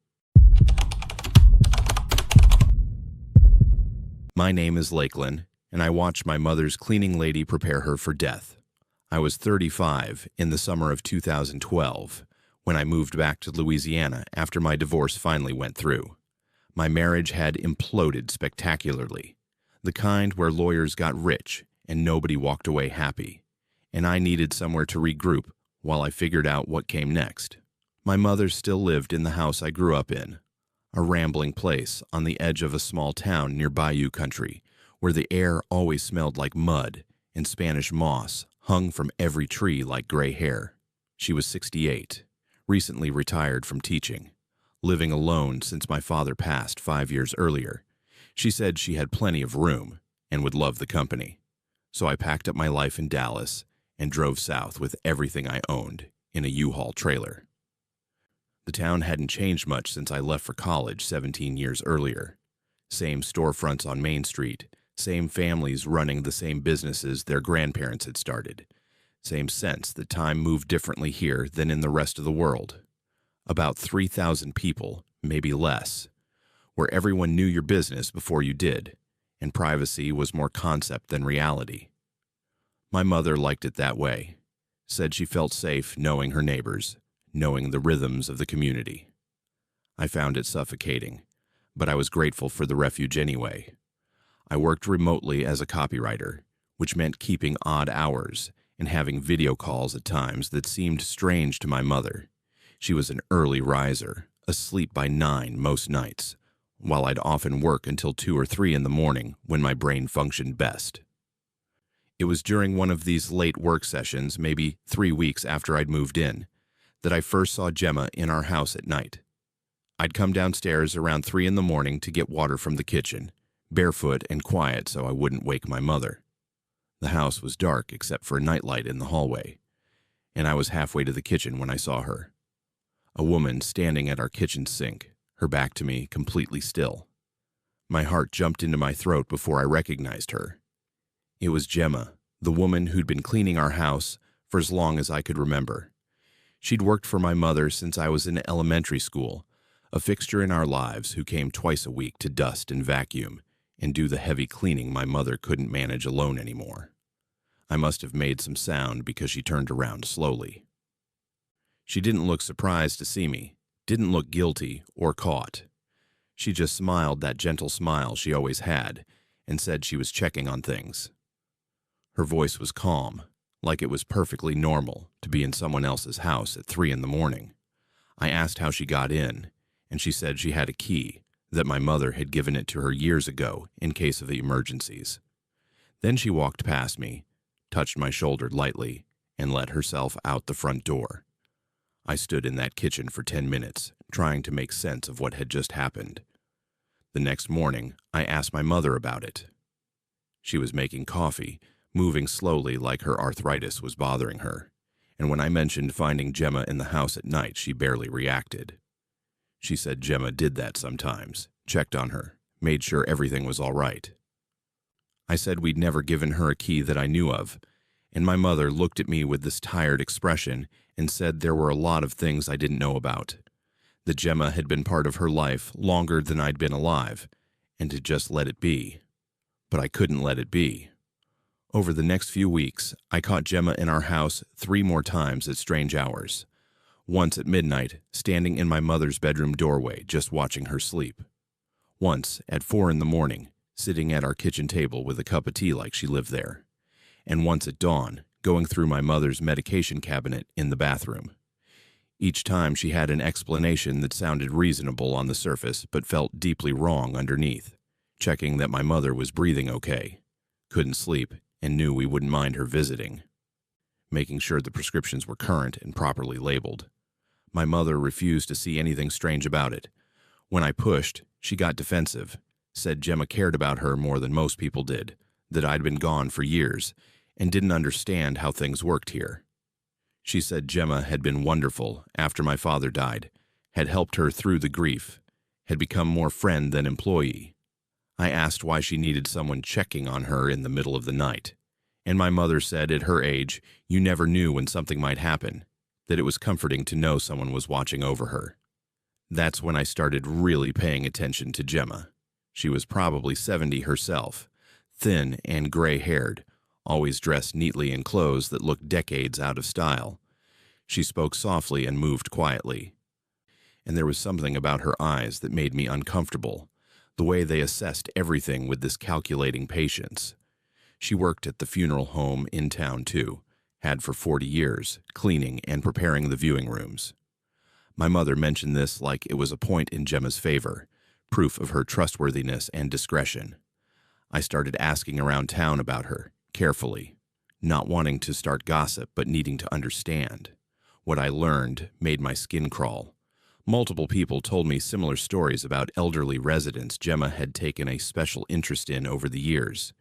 My name is Lakeland, and I watched my mother's cleaning lady prepare her for death. I was 35 in the summer of 2012 when I moved back to Louisiana after my divorce finally went through. My marriage had imploded spectacularly, the kind where lawyers got rich and nobody walked away happy, and I needed somewhere to regroup while I figured out what came next. My mother still lived in the house I grew up in, a rambling place on the edge of a small town near Bayou country, where the air always smelled like mud and Spanish moss hung from every tree like gray hair. She was 68, recently retired from teaching, living alone since my father passed 5 years earlier. She said she had plenty of room and would love the company. So I packed up my life in Dallas and drove south with everything I owned in a U-Haul trailer. The town hadn't changed much since I left for college 17 years earlier. Same storefronts on Main Street, same families running the same businesses their grandparents had started. Same sense that time moved differently here than in the rest of the world. About 3,000 people, maybe less, where everyone knew your business before you did, and privacy was more concept than reality. My mother liked it that way, said she felt safe knowing her neighbors, knowing the rhythms of the community. I found it suffocating, but I was grateful for the refuge anyway. I worked remotely as a copywriter, which meant keeping odd hours and having video calls at times that seemed strange to my mother. She was an early riser, asleep by 9 most nights, while I'd often work until 2 or 3 in the morning when my brain functioned best. It was during one of these late work sessions, maybe 3 weeks after I'd moved in, that I first saw Gemma in our house at night. I'd come downstairs around 3 in the morning to get water from the kitchen, barefoot and quiet so I wouldn't wake my mother. The house was dark except for a nightlight in the hallway, and I was halfway to the kitchen when I saw her. A woman standing at our kitchen sink, her back to me, completely still. My heart jumped into my throat before I recognized her. It was Gemma, the woman who'd been cleaning our house for as long as I could remember. She'd worked for my mother since I was in elementary school, a fixture in our lives who came twice a week to dust and vacuum and do the heavy cleaning my mother couldn't manage alone anymore. I must have made some sound because she turned around slowly. She didn't look surprised to see me, didn't look guilty or caught. She just smiled that gentle smile she always had and said she was checking on things. Her voice was calm, like it was perfectly normal to be in someone else's house at 3 in the morning. I asked how she got in, and she said she had a key, that my mother had given it to her years ago in case of emergencies. Then she walked past me, touched my shoulder lightly, and let herself out the front door. I stood in that kitchen for 10 minutes, trying to make sense of what had just happened. The next morning, I asked my mother about it. She was making coffee, moving slowly like her arthritis was bothering her, and when I mentioned finding Gemma in the house at night, she barely reacted. She said Gemma did that sometimes, checked on her, made sure everything was all right. I said we'd never given her a key that I knew of, and my mother looked at me with this tired expression and said there were a lot of things I didn't know about, that Gemma had been part of her life longer than I'd been alive, and to just let it be. But I couldn't let it be. Over the next few weeks, I caught Gemma in our house 3 more times at strange hours. Once at midnight, standing in my mother's bedroom doorway, just watching her sleep. Once at 4 in the morning, sitting at our kitchen table with a cup of tea like she lived there. And once at dawn, going through my mother's medication cabinet in the bathroom. Each time she had an explanation that sounded reasonable on the surface but felt deeply wrong underneath, checking that my mother was breathing okay, couldn't sleep, and knew we wouldn't mind her visiting, making sure the prescriptions were current and properly labeled. My mother refused to see anything strange about it. When I pushed, she got defensive, said Gemma cared about her more than most people did, that I'd been gone for years, and didn't understand how things worked here. She said Gemma had been wonderful after my father died, had helped her through the grief, had become more friend than employee. I asked why she needed someone checking on her in the middle of the night, and my mother said at her age, you never knew when something might happen, that it was comforting to know someone was watching over her. That's when I started really paying attention to Gemma. She was probably 70 herself, thin and gray-haired, always dressed neatly in clothes that looked decades out of style. She spoke softly and moved quietly. And there was something about her eyes that made me uncomfortable, the way they assessed everything with this calculating patience. She worked at the funeral home in town too, had for 40 years, cleaning and preparing the viewing rooms. My mother mentioned this like it was a point in Gemma's favor, proof of her trustworthiness and discretion. I started asking around town about her, carefully, not wanting to start gossip but needing to understand. What I learned made my skin crawl. Multiple people told me similar stories about elderly residents Gemma had taken a special interest in over the years.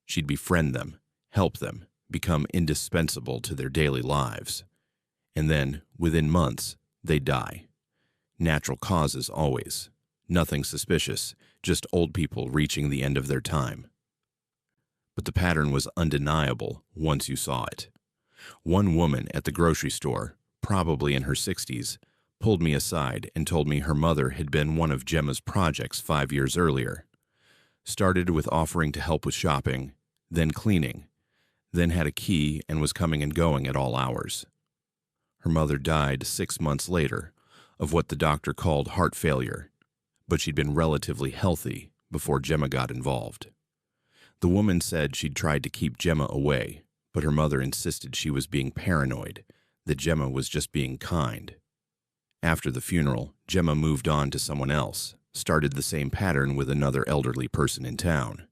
She'd befriend them, help them, become indispensable to their daily lives. And then, within months, they'd die. Natural causes always. Nothing suspicious, just old people reaching the end of their time. But the pattern was undeniable once you saw it. One woman at the grocery store, probably in her 60s, pulled me aside and told me her mother had been one of Gemma's projects 5 years earlier. Started with offering to help with shopping, then cleaning, then had a key and was coming and going at all hours. Her mother died 6 months later of what the doctor called heart failure, but she'd been relatively healthy before Gemma got involved. The woman said she'd tried to keep Gemma away, but her mother insisted she was being paranoid, that Gemma was just being kind. After the funeral, Gemma moved on to someone else, started the same pattern with another elderly person in town.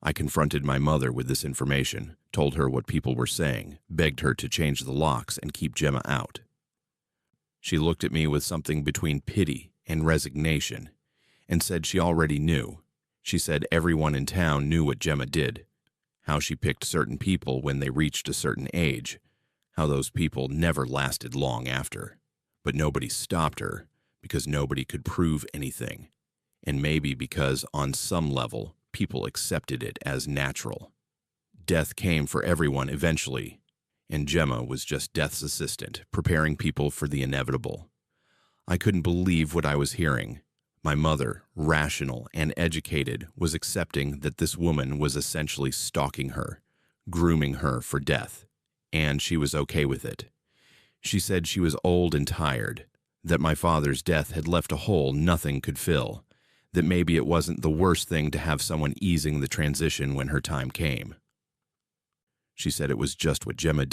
I confronted my mother with this information, told her what people were saying, begged her to change the locks and keep Gemma out. She looked at me with something between pity and resignation and said she already knew. She said everyone in town knew what Gemma did, how she picked certain people when they reached a certain age, how those people never lasted long after. But nobody stopped her because nobody could prove anything, and maybe because on some level people accepted it as natural. Death came for everyone eventually, and Gemma was just death's assistant, preparing people for the inevitable. I couldn't believe what I was hearing. My mother, rational and educated, was accepting that this woman was essentially stalking her, grooming her for death, and she was okay with it. She said she was old and tired, that my father's death had left a hole nothing could fill, that maybe it wasn't the worst thing to have someone easing the transition when her time came. She said it was just what Gemma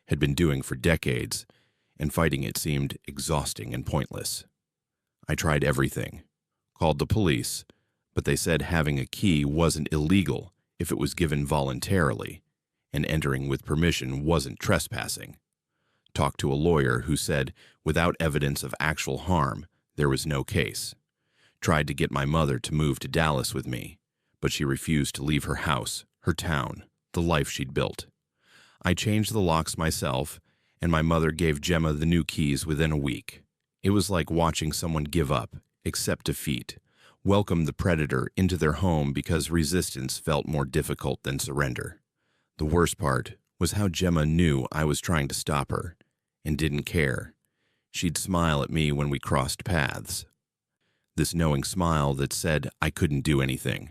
had been doing for decades, and fighting it seemed exhausting and pointless. I tried everything, called the police, but they said having a key wasn't illegal if it was given voluntarily, and entering with permission wasn't trespassing. Talked to a lawyer who said, without evidence of actual harm, there was no case. Tried to get my mother to move to Dallas with me, but she refused to leave her house, her town, the life she'd built. I changed the locks myself, and my mother gave Gemma the new keys within a week. It was like watching someone give up, accept defeat, welcome the predator into their home because resistance felt more difficult than surrender. The worst part was how Gemma knew I was trying to stop her, and didn't care. She'd smile at me when we crossed paths. This knowing smile that said I couldn't do anything,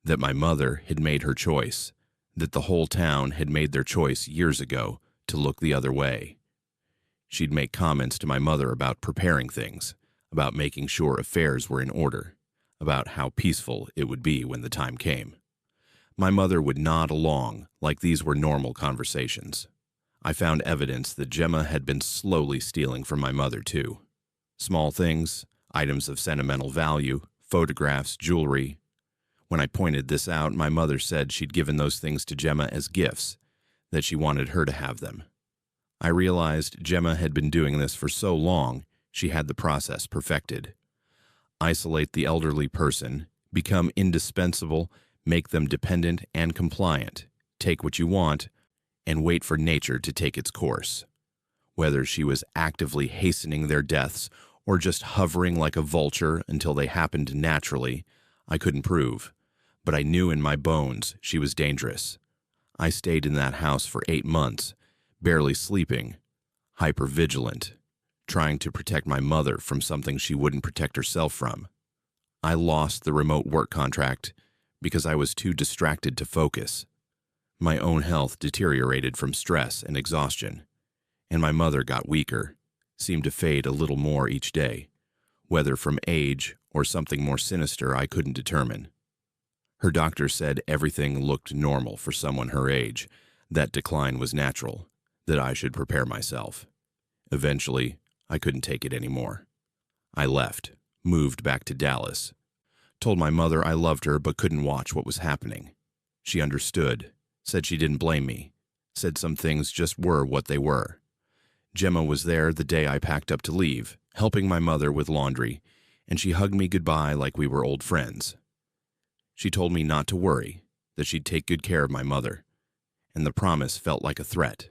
that my mother had made her choice, that the whole town had made their choice years ago to look the other way. She'd make comments to my mother about preparing things, about making sure affairs were in order, about how peaceful it would be when the time came. My mother would nod along like these were normal conversations. I found evidence that Gemma had been slowly stealing from my mother, too. Small things, items of sentimental value, photographs, jewelry. When I pointed this out, my mother said she'd given those things to Gemma as gifts, that she wanted her to have them. I realized Gemma had been doing this for so long, she had the process perfected. Isolate the elderly person, become indispensable, make them dependent and compliant, take what you want, and wait for nature to take its course. Whether she was actively hastening their deaths or just hovering like a vulture until they happened naturally, I couldn't prove, but I knew in my bones she was dangerous. I stayed in that house for 8 months, barely sleeping, hypervigilant, trying to protect my mother from something she wouldn't protect herself from. I lost the remote work contract because I was too distracted to focus. My own health deteriorated from stress and exhaustion, and my mother got weaker, seemed to fade a little more each day, whether from age or something more sinister I couldn't determine. Her doctor said everything looked normal for someone her age, that decline was natural, that I should prepare myself. Eventually, I couldn't take it anymore. I left, moved back to Dallas, told my mother I loved her but couldn't watch what was happening. She understood, said she didn't blame me, said some things just were what they were. Gemma was there the day I packed up to leave, helping my mother with laundry, and she hugged me goodbye like we were old friends. She told me not to worry, that she'd take good care of my mother, and the promise felt like a threat.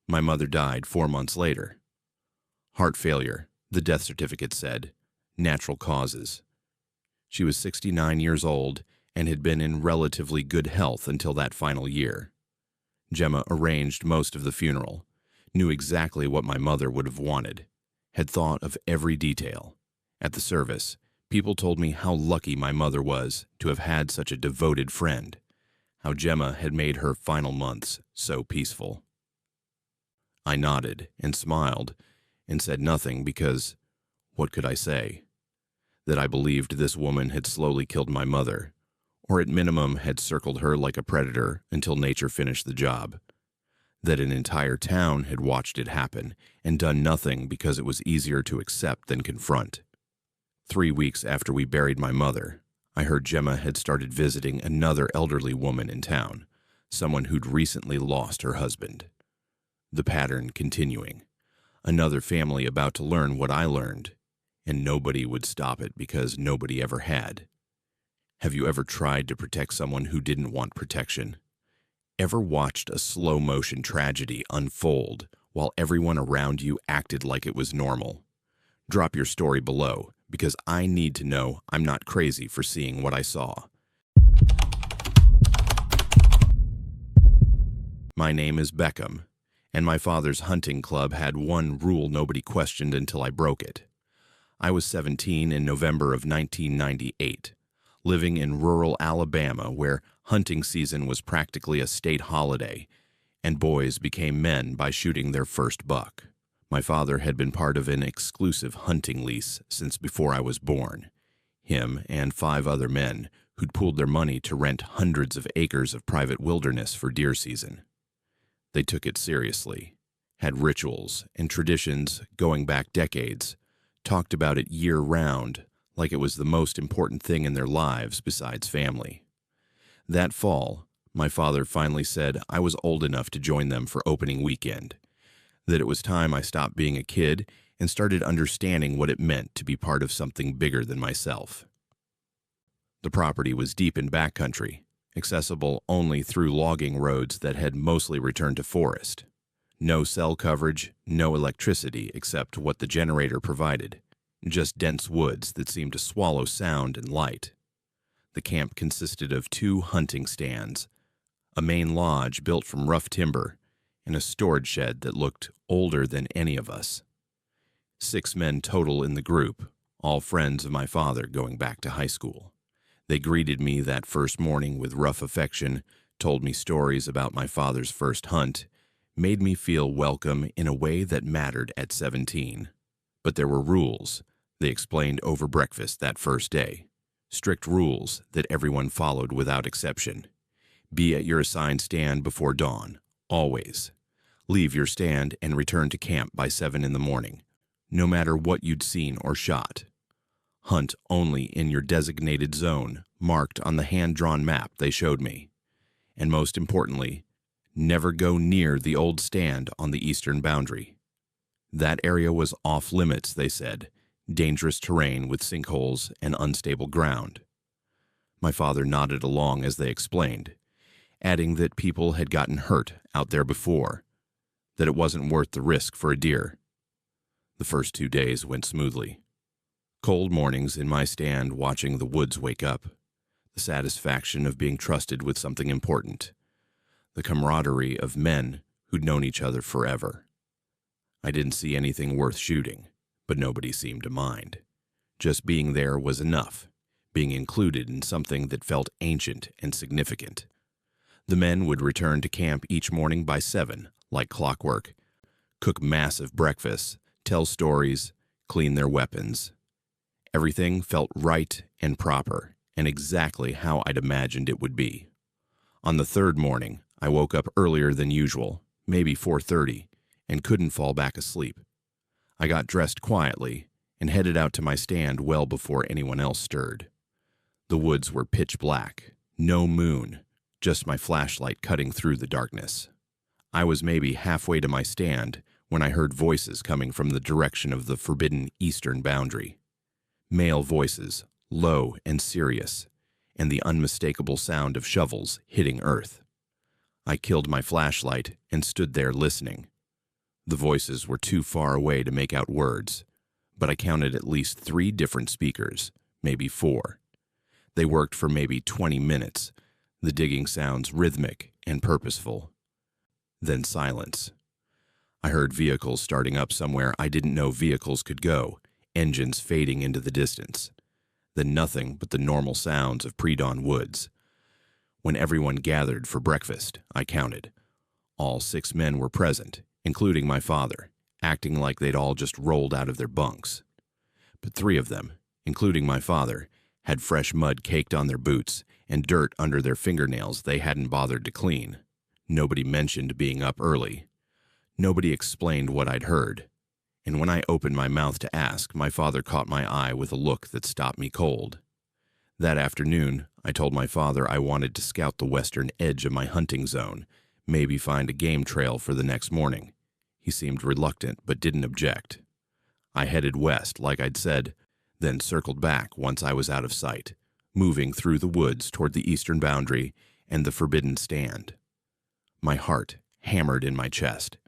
My mother died 4 months later. Heart failure, the death certificate said, natural causes. She was 69 years old and had been in relatively good health until that final year. Gemma arranged most of the funeral, knew exactly what my mother would have wanted, had thought of every detail. At the service, people told me how lucky my mother was to have had such a devoted friend, how Gemma had made her final months so peaceful. I nodded and smiled and said nothing because, what could I say? That I believed this woman had slowly killed my mother, or at minimum had circled her like a predator until nature finished the job. That an entire town had watched it happen and done nothing because it was easier to accept than confront. 3 weeks after we buried my mother, I heard Gemma had started visiting another elderly woman in town, someone who'd recently lost her husband. The pattern continuing. Another family about to learn what I learned, and nobody would stop it because nobody ever had. Have you ever tried to protect someone who didn't want protection? Ever watched a slow-motion tragedy unfold while everyone around you acted like it was normal? Drop your story below, because I need to know I'm not crazy for seeing what I saw. My name is Beckham, and my father's hunting club had one rule nobody questioned until I broke it. I was 17 in November of 1998, living in rural Alabama where hunting season was practically a state holiday, and boys became men by shooting their first buck. My father had been part of an exclusive hunting lease since before I was born. Him and 5 other men who'd pooled their money to rent hundreds of acres of private wilderness for deer season. They took it seriously, had rituals and traditions going back decades, talked about it year-round like it was the most important thing in their lives besides family. That fall, my father finally said I was old enough to join them for opening weekend, that it was time I stopped being a kid and started understanding what it meant to be part of something bigger than myself. The property was deep in backcountry, accessible only through logging roads that had mostly returned to forest. No cell coverage, no electricity except what the generator provided, just dense woods that seemed to swallow sound and light. The camp consisted of 2 hunting stands, a main lodge built from rough timber, and a storage shed that looked older than any of us. 6 men total in the group, all friends of my father going back to high school. They greeted me that first morning with rough affection, told me stories about my father's first hunt, made me feel welcome in a way that mattered at 17. But there were rules, they explained over breakfast that first day. Strict rules that everyone followed without exception. Be at your assigned stand before dawn, always. Leave your stand and return to camp by 7 in the morning, no matter what you'd seen or shot. Hunt only in your designated zone, marked on the hand-drawn map they showed me. And most importantly, never go near the old stand on the eastern boundary. That area was off-limits, they said, dangerous terrain with sinkholes and unstable ground. My father nodded along as they explained, adding that people had gotten hurt out there before, that it wasn't worth the risk for a deer. The first 2 days went smoothly. Cold mornings in my stand watching the woods wake up, the satisfaction of being trusted with something important, the camaraderie of men who'd known each other forever. I didn't see anything worth shooting, but nobody seemed to mind. Just being there was enough, being included in something that felt ancient and significant. The men would return to camp each morning by 7, like clockwork, cook massive breakfasts, tell stories, clean their weapons. Everything felt right and proper, and exactly how I'd imagined it would be. On the third morning, I woke up earlier than usual, maybe 4:30, and couldn't fall back asleep. I got dressed quietly and headed out to my stand well before anyone else stirred. The woods were pitch black, no moon, just my flashlight cutting through the darkness. I was maybe halfway to my stand when I heard voices coming from the direction of the forbidden eastern boundary. Male voices, low and serious, and the unmistakable sound of shovels hitting earth. I killed my flashlight and stood there listening. The voices were too far away to make out words, but I counted at least 3 different speakers, maybe 4. They worked for maybe 20 minutes, the digging sounds rhythmic and purposeful. Then silence. I heard vehicles starting up somewhere I didn't know vehicles could go, engines fading into the distance. Then nothing but the normal sounds of pre-dawn woods. When everyone gathered for breakfast, I counted. All 6 men were present, including my father, acting like they'd all just rolled out of their bunks. But 3 of them, including my father, had fresh mud caked on their boots and dirt under their fingernails they hadn't bothered to clean. Nobody mentioned being up early. Nobody explained what I'd heard. And when I opened my mouth to ask, my father caught my eye with a look that stopped me cold. That afternoon, I told my father I wanted to scout the western edge of my hunting zone, maybe find a game trail for the next morning. He seemed reluctant but didn't object. I headed west, like I'd said, then circled back once I was out of sight, moving through the woods toward the eastern boundary and the forbidden stand. My heart hammered in my chest,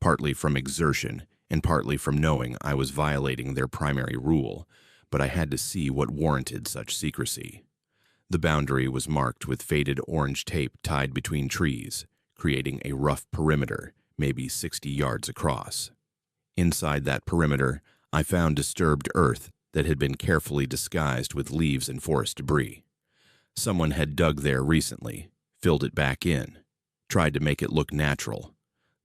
partly from exertion and partly from knowing I was violating their primary rule, but I had to see what warranted such secrecy. The boundary was marked with faded orange tape tied between trees, creating a rough perimeter, maybe 60 yards across. Inside that perimeter, I found disturbed earth that had been carefully disguised with leaves and forest debris. Someone had dug there recently, filled it back in, tried to make it look natural.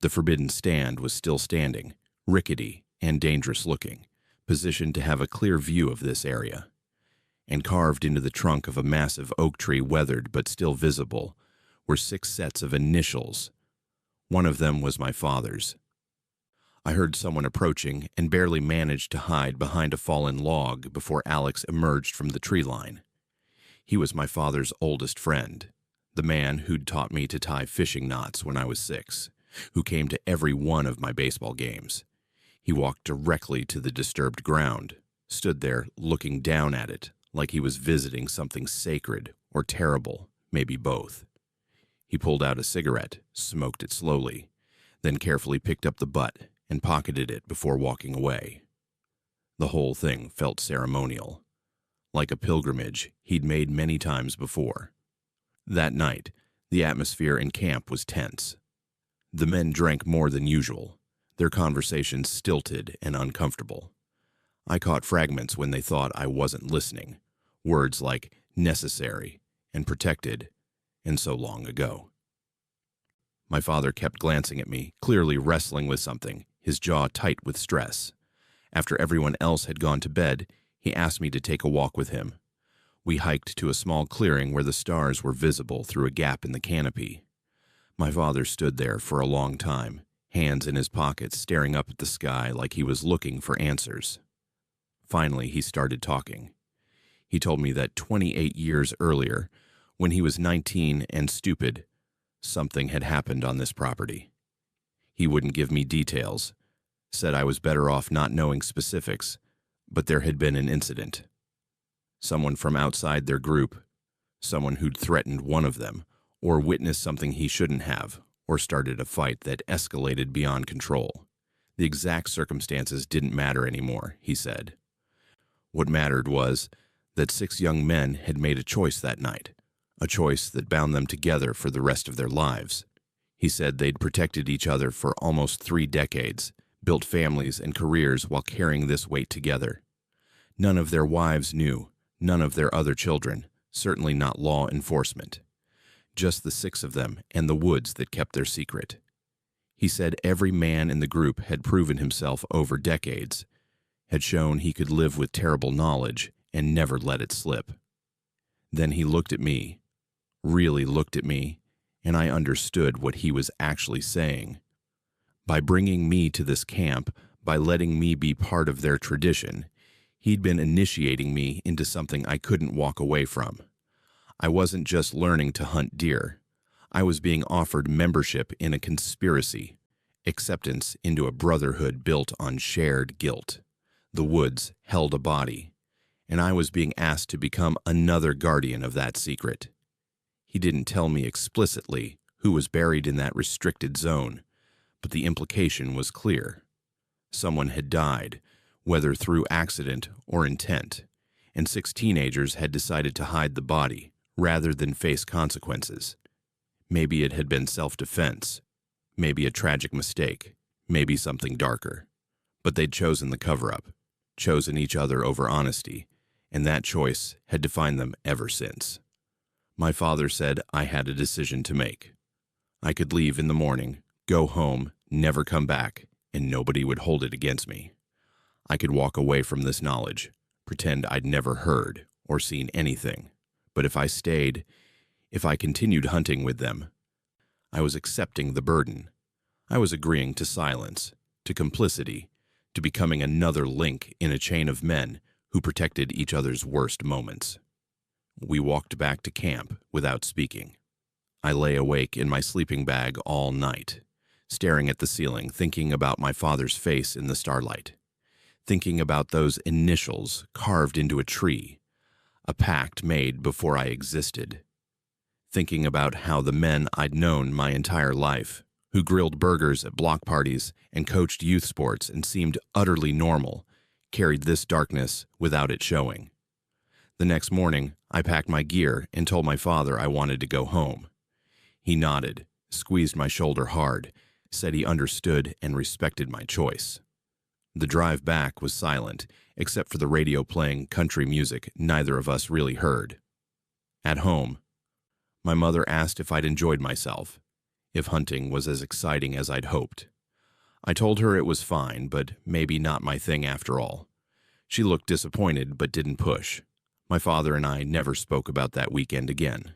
The forbidden stand was still standing, rickety and dangerous looking, positioned to have a clear view of this area. And carved into the trunk of a massive oak tree, weathered but still visible, were 6 sets of initials. One of them was my father's. I heard someone approaching and barely managed to hide behind a fallen log before Alex emerged from the tree line. He was my father's oldest friend, the man who'd taught me to tie fishing knots when I was 6, who came to every one of my baseball games. He walked directly to the disturbed ground, stood there looking down at it like he was visiting something sacred or terrible, maybe both. He pulled out a cigarette, smoked it slowly, then carefully picked up the butt and pocketed it before walking away. The whole thing felt ceremonial, like a pilgrimage he'd made many times before. That night, the atmosphere in camp was tense. The men drank more than usual, their conversations stilted and uncomfortable. I caught fragments when they thought I wasn't listening, words like necessary and protected and so long ago. My father kept glancing at me, clearly wrestling with something, his jaw tight with stress. After everyone else had gone to bed, he asked me to take a walk with him. We hiked to a small clearing where the stars were visible through a gap in the canopy. My father stood there for a long time, hands in his pockets, staring up at the sky like he was looking for answers. Finally, he started talking. He told me that 28 years earlier, when he was 19 and stupid, something had happened on this property. He wouldn't give me details, said I was better off not knowing specifics, but there had been an incident. Someone from outside their group, someone who'd threatened one of them, or witnessed something he shouldn't have, or started a fight that escalated beyond control. The exact circumstances didn't matter anymore, he said. What mattered was that 6 young men had made a choice that night, a choice that bound them together for the rest of their lives. He said they'd protected each other for almost 3 decades, built families and careers while carrying this weight together. None of their wives knew, none of their other children, certainly not law enforcement. just the 6 of them and the woods that kept their secret. He said every man in the group had proven himself over decades, had shown he could live with terrible knowledge and never let it slip. Then he looked at me, really looked at me, and I understood what he was actually saying. By bringing me to this camp, by letting me be part of their tradition, he'd been initiating me into something I couldn't walk away from. I wasn't just learning to hunt deer. I was being offered membership in a conspiracy, acceptance into a brotherhood built on shared guilt. The woods held a body, and I was being asked to become another guardian of that secret. He didn't tell me explicitly who was buried in that restricted zone, but the implication was clear. Someone had died, whether through accident or intent, and 6 teenagers had decided to hide the body rather than face consequences. Maybe it had been self-defense, maybe a tragic mistake, maybe something darker. But they'd chosen the cover-up, chosen each other over honesty, and that choice had defined them ever since. My father said I had a decision to make. I could leave in the morning, go home, never come back, and nobody would hold it against me. I could walk away from this knowledge, pretend I'd never heard or seen anything. But if I stayed, if I continued hunting with them, I was accepting the burden. I was agreeing to silence, to complicity, to becoming another link in a chain of men who protected each other's worst moments. We walked back to camp without speaking. I lay awake in my sleeping bag all night, staring at the ceiling, thinking about my father's face in the starlight, thinking about those initials carved into a tree, a pact made before I existed, thinking about how the men I'd known my entire life, who grilled burgers at block parties and coached youth sports and seemed utterly normal, carried this darkness without it showing. The next morning, I packed my gear and told my father I wanted to go home. He nodded, squeezed my shoulder hard, said he understood and respected my choice. The drive back was silent, except for the radio playing country music neither of us really heard. At home, my mother asked if I'd enjoyed myself, if hunting was as exciting as I'd hoped. I told her it was fine, but maybe not my thing after all. She looked disappointed but didn't push. My father and I never spoke about that weekend again.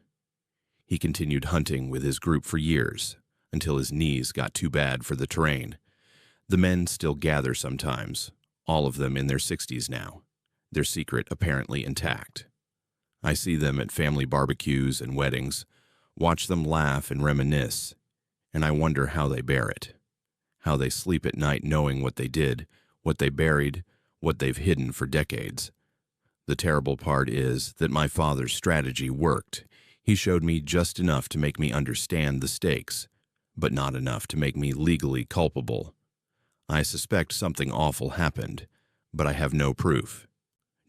He continued hunting with his group for years, until his knees got too bad for the terrain. The men still gather sometimes, all of them in their 60s now, their secret apparently intact. I see them at family barbecues and weddings, watch them laugh and reminisce, and I wonder how they bear it, how they sleep at night knowing what they did, what they buried, what they've hidden for decades. The terrible part is that my father's strategy worked. He showed me just enough to make me understand the stakes, but not enough to make me legally culpable. I suspect something awful happened, but I have no proof.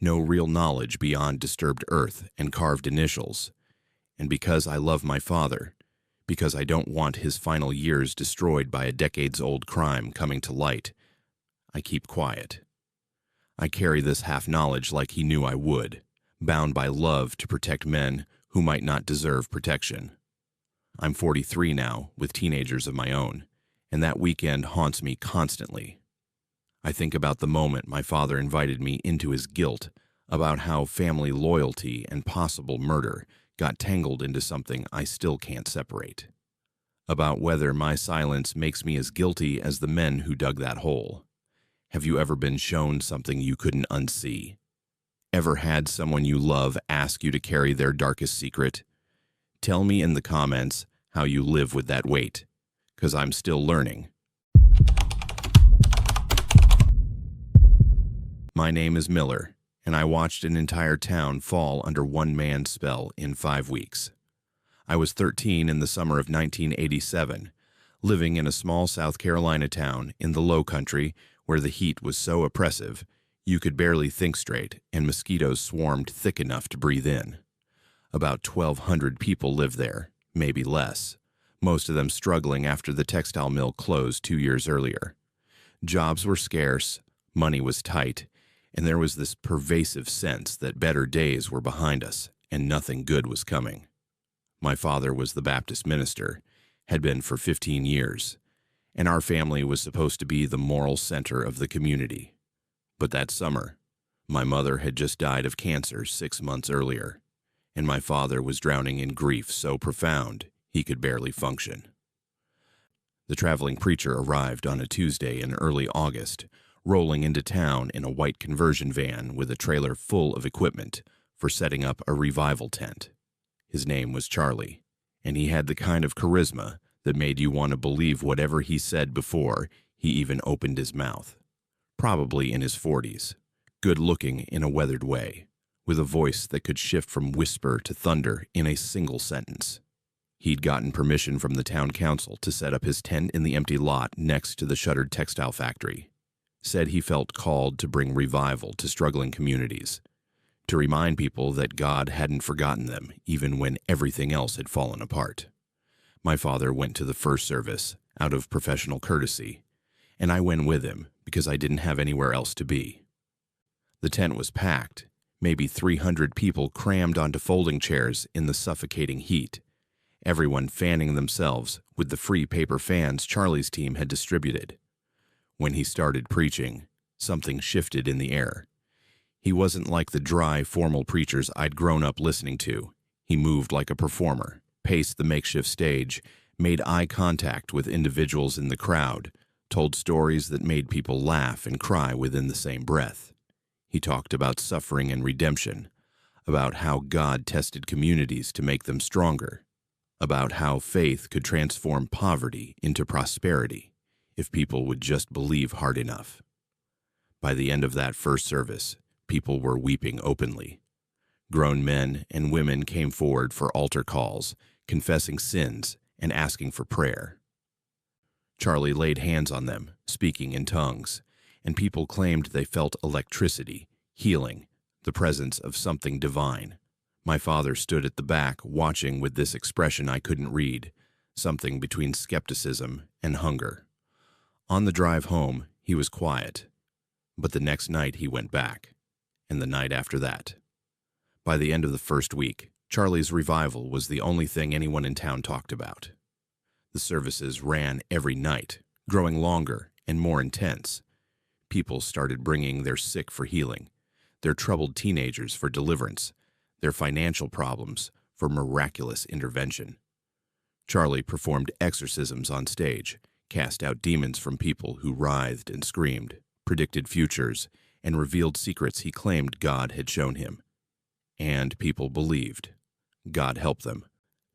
No real knowledge beyond disturbed earth and carved initials. And because I love my father, because I don't want his final years destroyed by a decades-old crime coming to light, I keep quiet. I carry this half-knowledge like he knew I would, bound by love to protect men who might not deserve protection. I'm 43 now, with teenagers of my own, and that weekend haunts me constantly. I think about the moment my father invited me into his guilt, about how family loyalty and possible murder got tangled into something I still can't separate. About whether my silence makes me as guilty as the men who dug that hole. Have you ever been shown something you couldn't unsee? Ever had someone you love ask you to carry their darkest secret? Tell me in the comments how you live with that weight, 'cause I'm still learning. My name is Miller, and I watched an entire town fall under one man's spell in 5 weeks. I was 13 in the summer of 1987, living in a small South Carolina town in the Low Country where the heat was so oppressive you could barely think straight and mosquitoes swarmed thick enough to breathe in. About 1,200 people lived there, maybe less, most of them struggling after the textile mill closed 2 years earlier. Jobs were scarce, money was tight, and there was this pervasive sense that better days were behind us and nothing good was coming. My father was the Baptist minister, had been for 15 years, and our family was supposed to be the moral center of the community. But that summer, my mother had just died of cancer 6 months earlier, and my father was drowning in grief so profound he could barely function. The traveling preacher arrived on a Tuesday in early August, rolling into town in a white conversion van with a trailer full of equipment for setting up a revival tent. His name was Charlie, and he had the kind of charisma that made you want to believe whatever he said before he even opened his mouth. Probably in his 40s, good-looking in a weathered way, with a voice that could shift from whisper to thunder in a single sentence. He'd gotten permission from the town council to set up his tent in the empty lot next to the shuttered textile factory. Said he felt called to bring revival to struggling communities, to remind people that God hadn't forgotten them even when everything else had fallen apart. My father went to the first service out of professional courtesy, and I went with him because I didn't have anywhere else to be. The tent was packed, maybe 300 people crammed onto folding chairs in the suffocating heat, everyone fanning themselves with the free paper fans Charlie's team had distributed. When he started preaching, something shifted in the air. He wasn't like the dry, formal preachers I'd grown up listening to. He moved like a performer, paced the makeshift stage, made eye contact with individuals in the crowd, told stories that made people laugh and cry within the same breath. He talked about suffering and redemption, about how God tested communities to make them stronger, about how faith could transform poverty into prosperity if people would just believe hard enough. By the end of that first service, people were weeping openly. Grown men and women came forward for altar calls, confessing sins and asking for prayer. Charlie laid hands on them, speaking in tongues, and people claimed they felt electricity, healing, the presence of something divine. My father stood at the back, watching with this expression I couldn't read, something between skepticism and hunger. On the drive home, he was quiet, but the next night he went back, and the night after that. By the end of the first week, Charlie's revival was the only thing anyone in town talked about. The services ran every night, growing longer and more intense. People started bringing their sick for healing, their troubled teenagers for deliverance, their financial problems for miraculous intervention. Charlie performed exorcisms on stage, cast out demons from people who writhed and screamed, predicted futures, and revealed secrets he claimed God had shown him. And people believed. God helped them.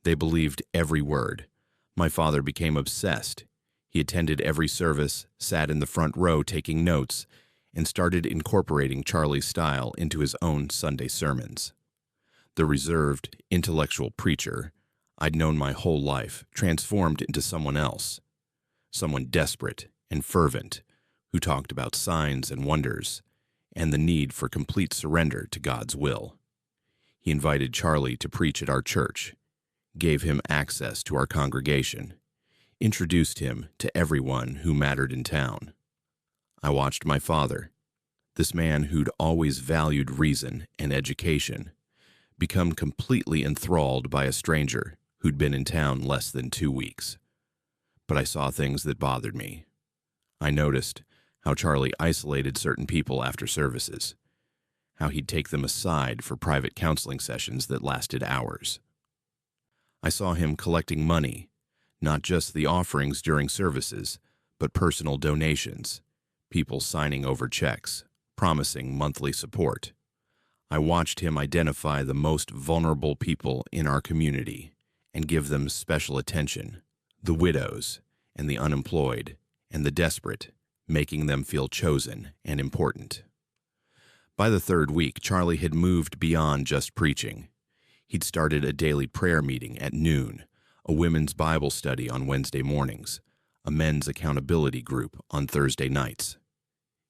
They believed every word. My father became obsessed. He attended every service, sat in the front row taking notes, and started incorporating Charlie's style into his own Sunday sermons. The reserved, intellectual preacher I'd known my whole life transformed into someone else, someone desperate and fervent, who talked about signs and wonders and the need for complete surrender to God's will. He invited Charlie to preach at our church, gave him access to our congregation, introduced him to everyone who mattered in town. I watched my father, this man who'd always valued reason and education, become completely enthralled by a stranger who'd been in town less than 2 weeks. But I saw things that bothered me. I noticed how Charlie isolated certain people after services, how he'd take them aside for private counseling sessions that lasted hours. I saw him collecting money, not just the offerings during services, but personal donations, people signing over checks, promising monthly support. I watched him identify the most vulnerable people in our community and give them special attention, the widows and the unemployed and the desperate, making them feel chosen and important. By the third week, Charlie had moved beyond just preaching. He'd started a daily prayer meeting at noon, a women's Bible study on Wednesday mornings, a men's accountability group on Thursday nights.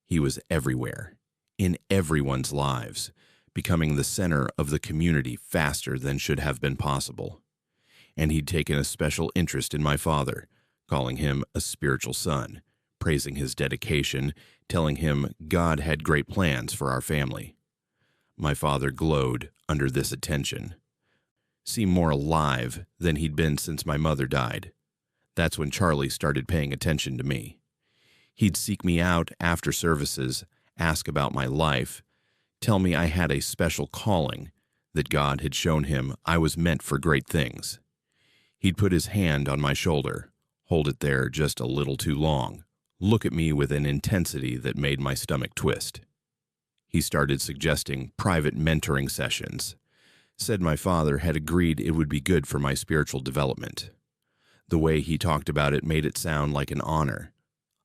He was everywhere, in everyone's lives, becoming the center of the community faster than should have been possible. And he'd taken a special interest in my father, calling him a spiritual son, praising his dedication, telling him God had great plans for our family. My father glowed under this attention. seemed more alive than he'd been since my mother died. That's when Charlie started paying attention to me. He'd seek me out after services, ask about my life, tell me I had a special calling, that God had shown him I was meant for great things. He'd put his hand on my shoulder, hold it there just a little too long, look at me with an intensity that made my stomach twist. He started suggesting private mentoring sessions, said my father had agreed it would be good for my spiritual development. The way he talked about it made it sound like an honor,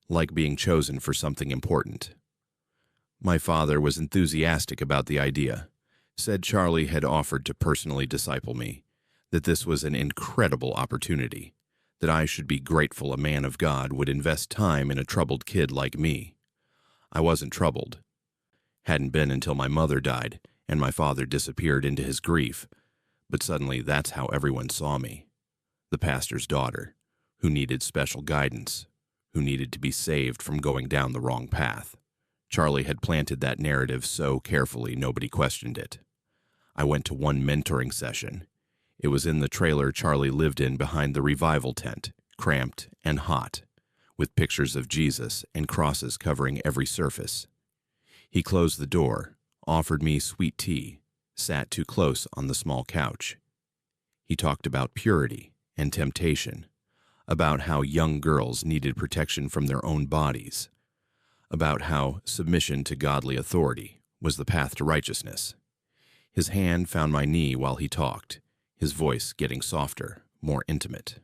like being chosen for something important. My father was enthusiastic about the idea, said Charlie had offered to personally disciple me, that this was an incredible opportunity, that I should be grateful a man of God would invest time in a troubled kid like me. I wasn't troubled. Hadn't been until my mother died and my father disappeared into his grief, but suddenly that's how everyone saw me. The pastor's daughter, who needed special guidance, who needed to be saved from going down the wrong path. Charlie had planted that narrative so carefully nobody questioned it. I went to one mentoring session. It was in the trailer Charlie lived in behind the revival tent, cramped and hot, with pictures of Jesus and crosses covering every surface. He closed the door, offered me sweet tea, sat too close on the small couch. He talked about purity and temptation, about how young girls needed protection from their own bodies, about how submission to godly authority was the path to righteousness. His hand found my knee while he talked, his voice getting softer, more intimate.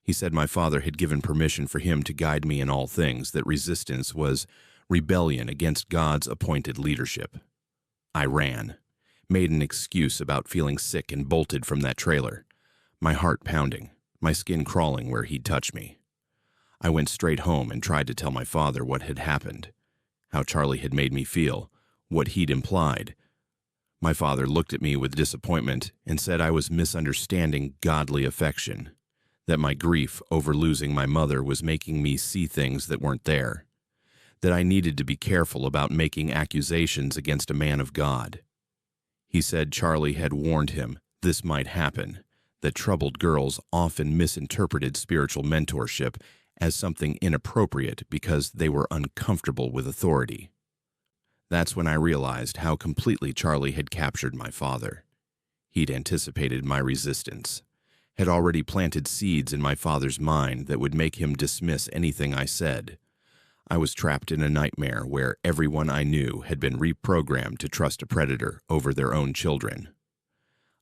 He said my father had given permission for him to guide me in all things, that resistance was rebellion against God's appointed leadership. I ran, made an excuse about feeling sick and bolted from that trailer, my heart pounding, my skin crawling where he'd touched me. I went straight home and tried to tell my father what had happened, how Charlie had made me feel, what he'd implied. My father looked at me with disappointment and said I was misunderstanding godly affection, that my grief over losing my mother was making me see things that weren't there, that I needed to be careful about making accusations against a man of God. He said Charlie had warned him this might happen, that troubled girls often misinterpreted spiritual mentorship as something inappropriate because they were uncomfortable with authority. That's when I realized how completely Charlie had captured my father. He'd anticipated my resistance, had already planted seeds in my father's mind that would make him dismiss anything I said. I was trapped in a nightmare where everyone I knew had been reprogrammed to trust a predator over their own children.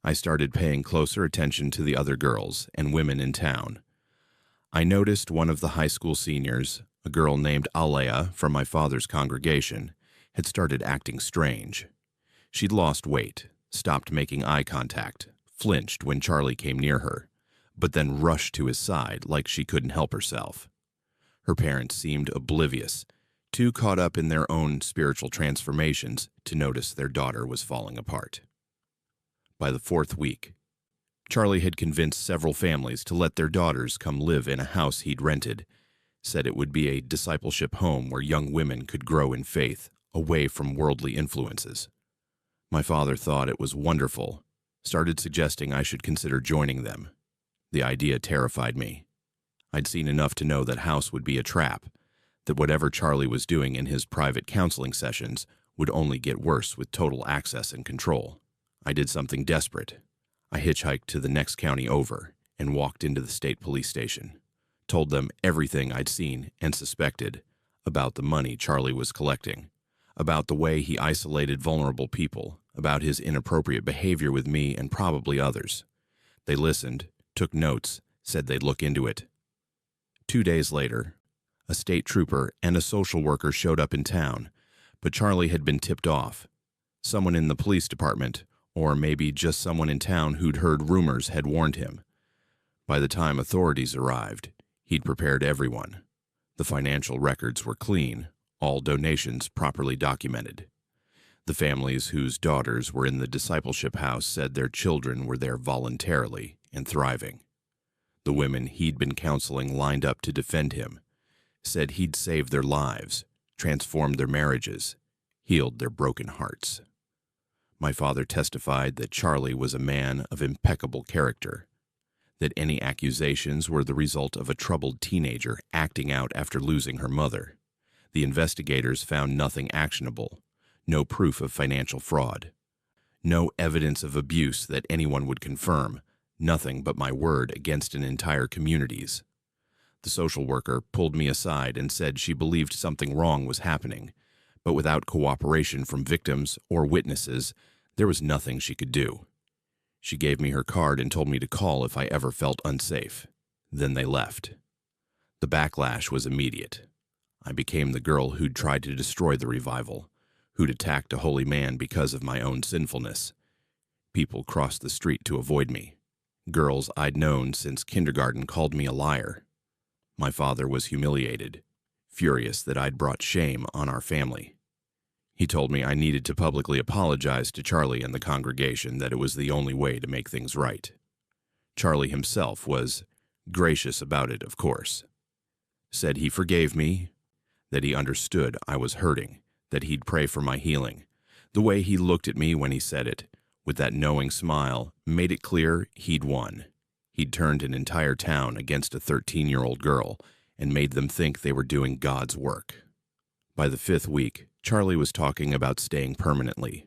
I started paying closer attention to the other girls and women in town. I noticed one of the high school seniors, a girl named Alea from my father's congregation, had started acting strange. She'd lost weight, stopped making eye contact, flinched when Charlie came near her, but then rushed to his side like she couldn't help herself. Her parents seemed oblivious, too caught up in their own spiritual transformations to notice their daughter was falling apart. By the fourth week, Charlie had convinced several families to let their daughters come live in a house he'd rented, said it would be a discipleship home where young women could grow in faith, away from worldly influences. My father thought it was wonderful, started suggesting I should consider joining them. The idea terrified me. I'd seen enough to know that house would be a trap, that whatever Charlie was doing in his private counseling sessions would only get worse with total access and control. I did something desperate. I hitchhiked to the next county over and walked into the state police station, told them everything I'd seen and suspected about the money Charlie was collecting, about the way he isolated vulnerable people, about his inappropriate behavior with me and probably others. They listened, took notes, said they'd look into it. 2 days later, a state trooper and a social worker showed up in town, but Charlie had been tipped off. Someone in the police department, or maybe just someone in town who'd heard rumors, had warned him. By the time authorities arrived, he'd prepared everyone. The financial records were clean, all donations properly documented. The families whose daughters were in the discipleship house said their children were there voluntarily and thriving. The women he'd been counseling lined up to defend him, said he'd saved their lives, transformed their marriages, healed their broken hearts. My father testified that Charlie was a man of impeccable character, that any accusations were the result of a troubled teenager acting out after losing her mother. The investigators found nothing actionable, no proof of financial fraud, no evidence of abuse that anyone would confirm, nothing but my word against an entire community's. The social worker pulled me aside and said she believed something wrong was happening, but without cooperation from victims or witnesses, there was nothing she could do. She gave me her card and told me to call if I ever felt unsafe. Then they left. The backlash was immediate. I became the girl who'd tried to destroy the revival, who'd attacked a holy man because of my own sinfulness. People crossed the street to avoid me. Girls I'd known since kindergarten called me a liar. My father was humiliated, furious that I'd brought shame on our family. He told me I needed to publicly apologize to Charlie and the congregation, that it was the only way to make things right. Charlie himself was gracious about it, of course. Said he forgave me, that he understood I was hurting, that he'd pray for my healing. The way he looked at me when he said it, with that knowing smile, made it clear he'd won. He'd turned an entire town against a 13-year-old girl and made them think they were doing God's work. By the 5th week, Charlie was talking about staying permanently,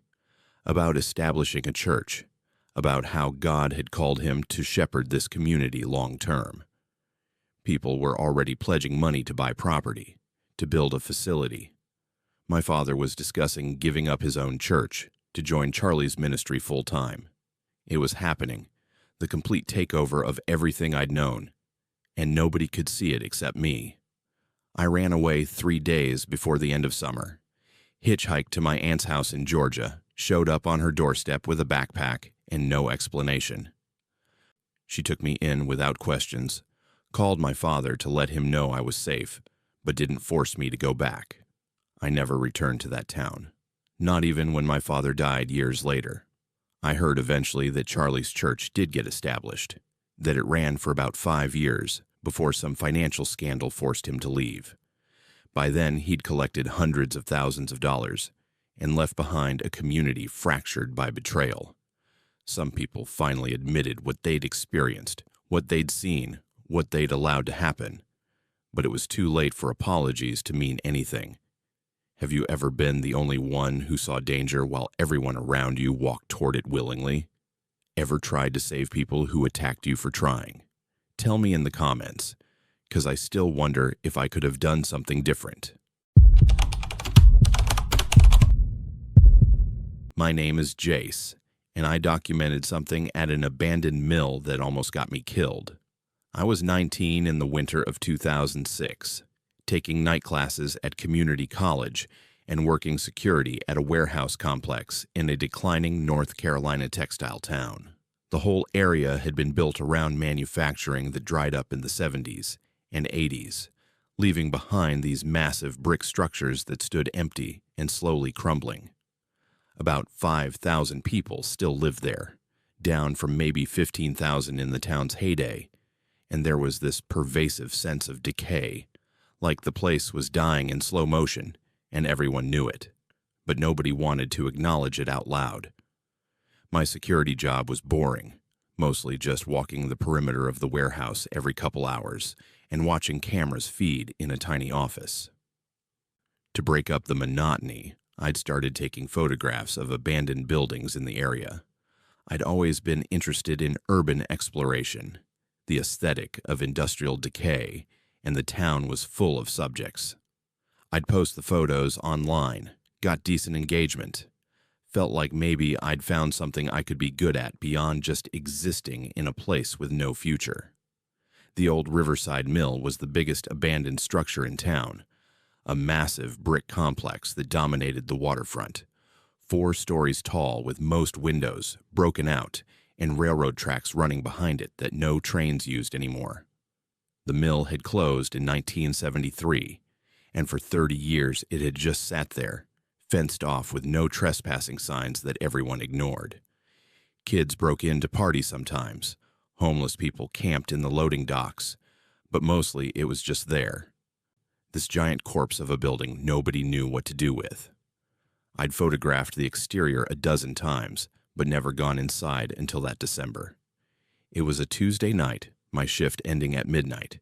about establishing a church, about how God had called him to shepherd this community long term. People were already pledging money to buy property, to build a facility. My father was discussing giving up his own church to join Charlie's ministry full time. It was happening, the complete takeover of everything I'd known, and nobody could see it except me. I ran away 3 days before the end of summer, hitchhiked to my aunt's house in Georgia, showed up on her doorstep with a backpack and no explanation. She took me in without questions, called my father to let him know I was safe, but didn't force me to go back. I never returned to that town, not even when my father died years later. I heard eventually that Charlie's church did get established, that it ran for about 5 years before some financial scandal forced him to leave. By then, he'd collected hundreds of thousands of dollars and left behind a community fractured by betrayal. Some people finally admitted what they'd experienced, what they'd seen, what they'd allowed to happen. But it was too late for apologies to mean anything. Have you ever been the only one who saw danger while everyone around you walked toward it willingly? Ever tried to save people who attacked you for trying? Tell me in the comments, because I still wonder if I could have done something different. My name is Jace, and I documented something at an abandoned mill that almost got me killed. I was 19 in the winter of 2006, taking night classes at community college and working security at a warehouse complex in a declining North Carolina textile town. The whole area had been built around manufacturing that dried up in the 70s and 80s, leaving behind these massive brick structures that stood empty and slowly crumbling. About 5,000 people still lived there, down from maybe 15,000 in the town's heyday, and there was this pervasive sense of decay, like the place was dying in slow motion, and everyone knew it, but nobody wanted to acknowledge it out loud. My security job was boring, mostly just walking the perimeter of the warehouse every couple hours and watching cameras feed in a tiny office. To break up the monotony, I'd started taking photographs of abandoned buildings in the area. I'd always been interested in urban exploration, the aesthetic of industrial decay, and the town was full of subjects. I'd post the photos online, got decent engagement, felt like maybe I'd found something I could be good at beyond just existing in a place with no future. The old Riverside Mill was the biggest abandoned structure in town, a massive brick complex that dominated the waterfront, 4 stories tall with most windows broken out and railroad tracks running behind it that no trains used anymore. The mill had closed in 1973, and for 30 years it had just sat there, fenced off with no trespassing signs that everyone ignored. Kids broke in to party sometimes. Homeless people camped in the loading docks, but mostly it was just there. This giant corpse of a building nobody knew what to do with. I'd photographed the exterior a dozen times, but never gone inside until that December. It was a Tuesday night, my shift ending at midnight,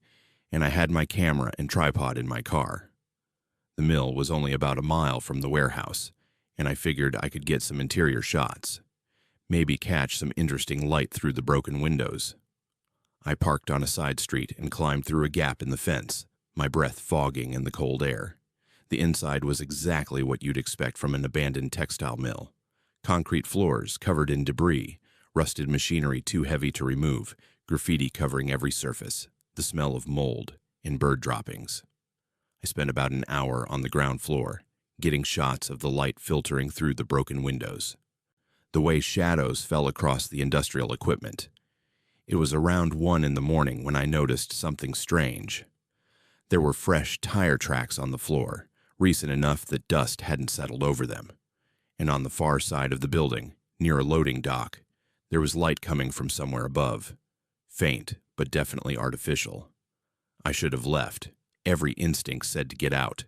and I had my camera and tripod in my car. The mill was only about a mile from the warehouse, and I figured I could get some interior shots, maybe catch some interesting light through the broken windows. I parked on a side street and climbed through a gap in the fence, my breath fogging in the cold air. The inside was exactly what you'd expect from an abandoned textile mill. Concrete floors covered in debris, rusted machinery too heavy to remove, graffiti covering every surface, the smell of mold and bird droppings. I spent about an hour on the ground floor, getting shots of the light filtering through the broken windows. The way shadows fell across the industrial equipment. It was around 1 in the morning when I noticed something strange. There were fresh tire tracks on the floor, recent enough that dust hadn't settled over them. And on the far side of the building, near a loading dock, there was light coming from somewhere above. Faint, but definitely artificial. I should have left. Every instinct said to get out.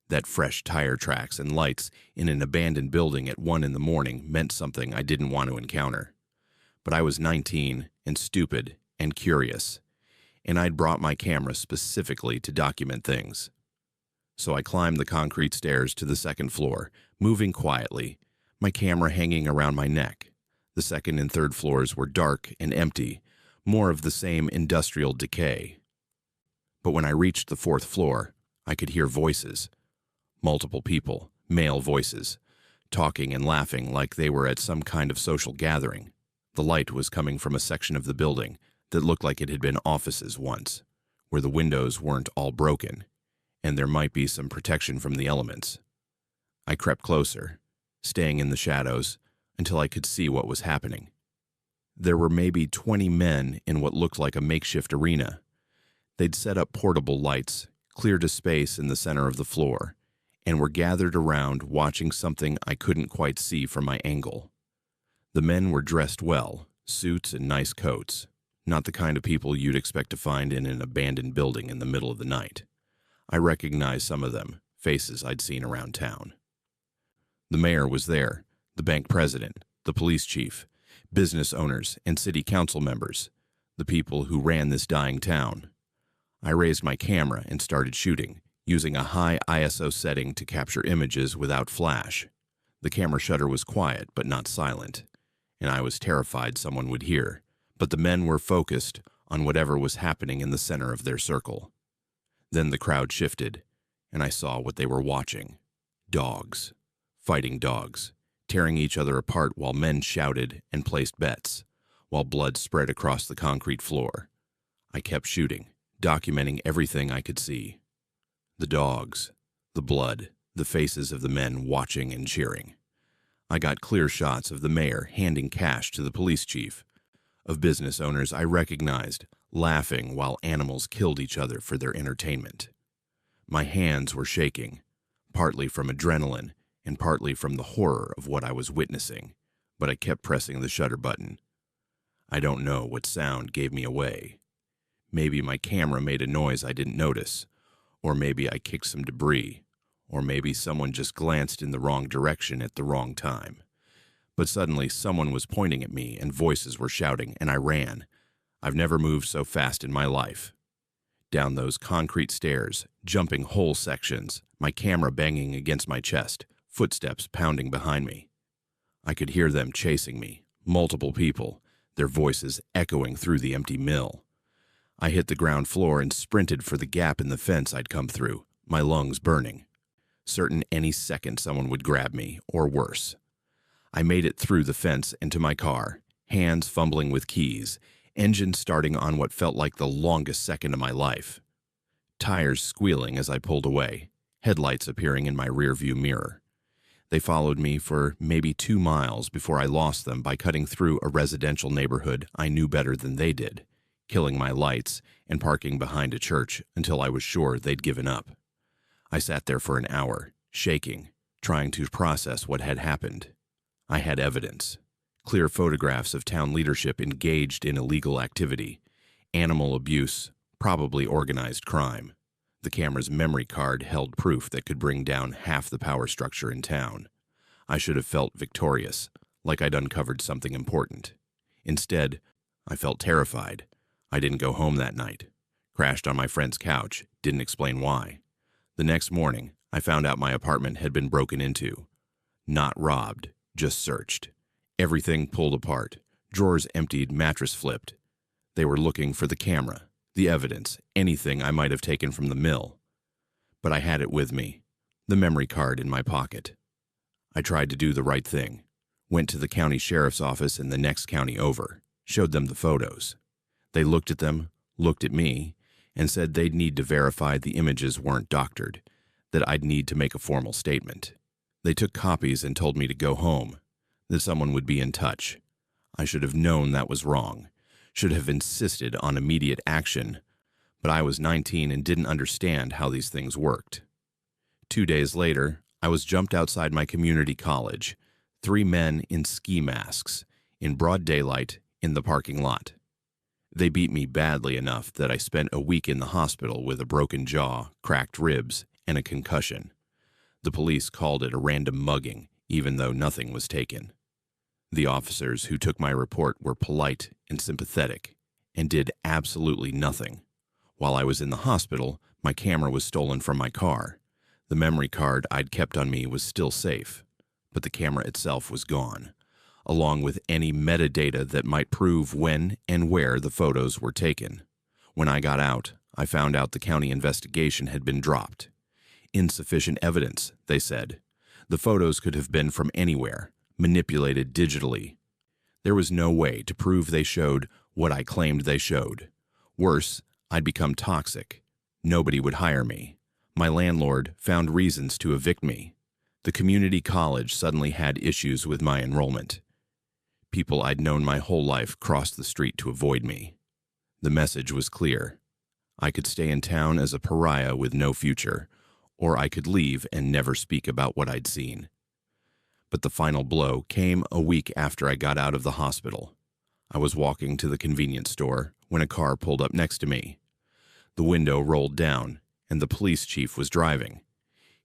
That fresh tire tracks and lights in an abandoned building at 1 in the morning meant something I didn't want to encounter. But I was 19 and stupid and curious, and I'd brought my camera specifically to document things. So I climbed the concrete stairs to the second floor, moving quietly, my camera hanging around my neck. The second and third floors were dark and empty, more of the same industrial decay. But when I reached the fourth floor, I could hear voices. Multiple people, male voices, talking and laughing like they were at some kind of social gathering. The light was coming from a section of the building that looked like it had been offices once, where the windows weren't all broken, and there might be some protection from the elements. I crept closer, staying in the shadows, until I could see what was happening. There were maybe 20 men in what looked like a makeshift arena. They'd set up portable lights, cleared a space in the center of the floor, and were gathered around watching something I couldn't quite see from my angle. The men were dressed well, suits and nice coats, not the kind of people you'd expect to find in an abandoned building in the middle of the night. I recognized some of them, faces I'd seen around town. The mayor was there, the bank president, the police chief, business owners and city council members, the people who ran this dying town. I raised my camera and started shooting, using a high ISO setting to capture images without flash. The camera shutter was quiet but not silent, and I was terrified someone would hear, but the men were focused on whatever was happening in the center of their circle. Then the crowd shifted, and I saw what they were watching. Dogs. Fighting dogs, tearing each other apart while men shouted and placed bets, while blood spread across the concrete floor. I kept shooting, documenting everything I could see. The dogs, the blood, the faces of the men watching and cheering. I got clear shots of the mayor handing cash to the police chief, of business owners I recognized laughing while animals killed each other for their entertainment. My hands were shaking, partly from adrenaline and partly from the horror of what I was witnessing, but I kept pressing the shutter button. I don't know what sound gave me away. Maybe my camera made a noise I didn't notice, or maybe I kicked some debris, or maybe someone just glanced in the wrong direction at the wrong time. But suddenly someone was pointing at me and voices were shouting, and I ran. I've never moved so fast in my life. Down those concrete stairs, jumping whole sections, my camera banging against my chest, footsteps pounding behind me. I could hear them chasing me, multiple people, their voices echoing through the empty mill. I hit the ground floor and sprinted for the gap in the fence I'd come through, my lungs burning, certain any second someone would grab me, or worse. I made it through the fence into my car, hands fumbling with keys, engine starting on what felt like the longest second of my life. Tires squealing as I pulled away, headlights appearing in my rearview mirror. They followed me for maybe 2 miles before I lost them by cutting through a residential neighborhood I knew better than they did, killing my lights and parking behind a church until I was sure they'd given up. I sat there for an hour, shaking, trying to process what had happened. I had evidence, clear photographs of town leadership engaged in illegal activity, animal abuse, probably organized crime. The camera's memory card held proof that could bring down half the power structure in town. I should have felt victorious, like I'd uncovered something important. Instead, I felt terrified. I didn't go home that night. Crashed on my friend's couch, didn't explain why. The next morning, I found out my apartment had been broken into. Not robbed, just searched. Everything pulled apart, drawers emptied, mattress flipped. They were looking for the camera, the evidence, anything I might have taken from the mill. But I had it with me, the memory card in my pocket. I tried to do the right thing. Went to the county sheriff's office in the next county over, showed them the photos. They looked at them, looked at me, and said they'd need to verify the images weren't doctored, that I'd need to make a formal statement. They took copies and told me to go home, that someone would be in touch. I should have known that was wrong, should have insisted on immediate action, but I was 19 and didn't understand how these things worked. 2 days later, I was jumped outside my community college, 3 men in ski masks, in broad daylight, in the parking lot. They beat me badly enough that I spent a week in the hospital with a broken jaw, cracked ribs, and a concussion. The police called it a random mugging, even though nothing was taken. The officers who took my report were polite and sympathetic, and did absolutely nothing. While I was in the hospital, my camera was stolen from my car. The memory card I'd kept on me was still safe, but the camera itself was gone, along with any metadata that might prove when and where the photos were taken. When I got out, I found out the county investigation had been dropped. Insufficient evidence, they said. The photos could have been from anywhere, manipulated digitally. There was no way to prove they showed what I claimed they showed. Worse, I'd become toxic. Nobody would hire me. My landlord found reasons to evict me. The community college suddenly had issues with my enrollment. People I'd known my whole life crossed the street to avoid me. The message was clear. I could stay in town as a pariah with no future, or I could leave and never speak about what I'd seen. But the final blow came a week after I got out of the hospital. I was walking to the convenience store when a car pulled up next to me. The window rolled down, and the police chief was driving.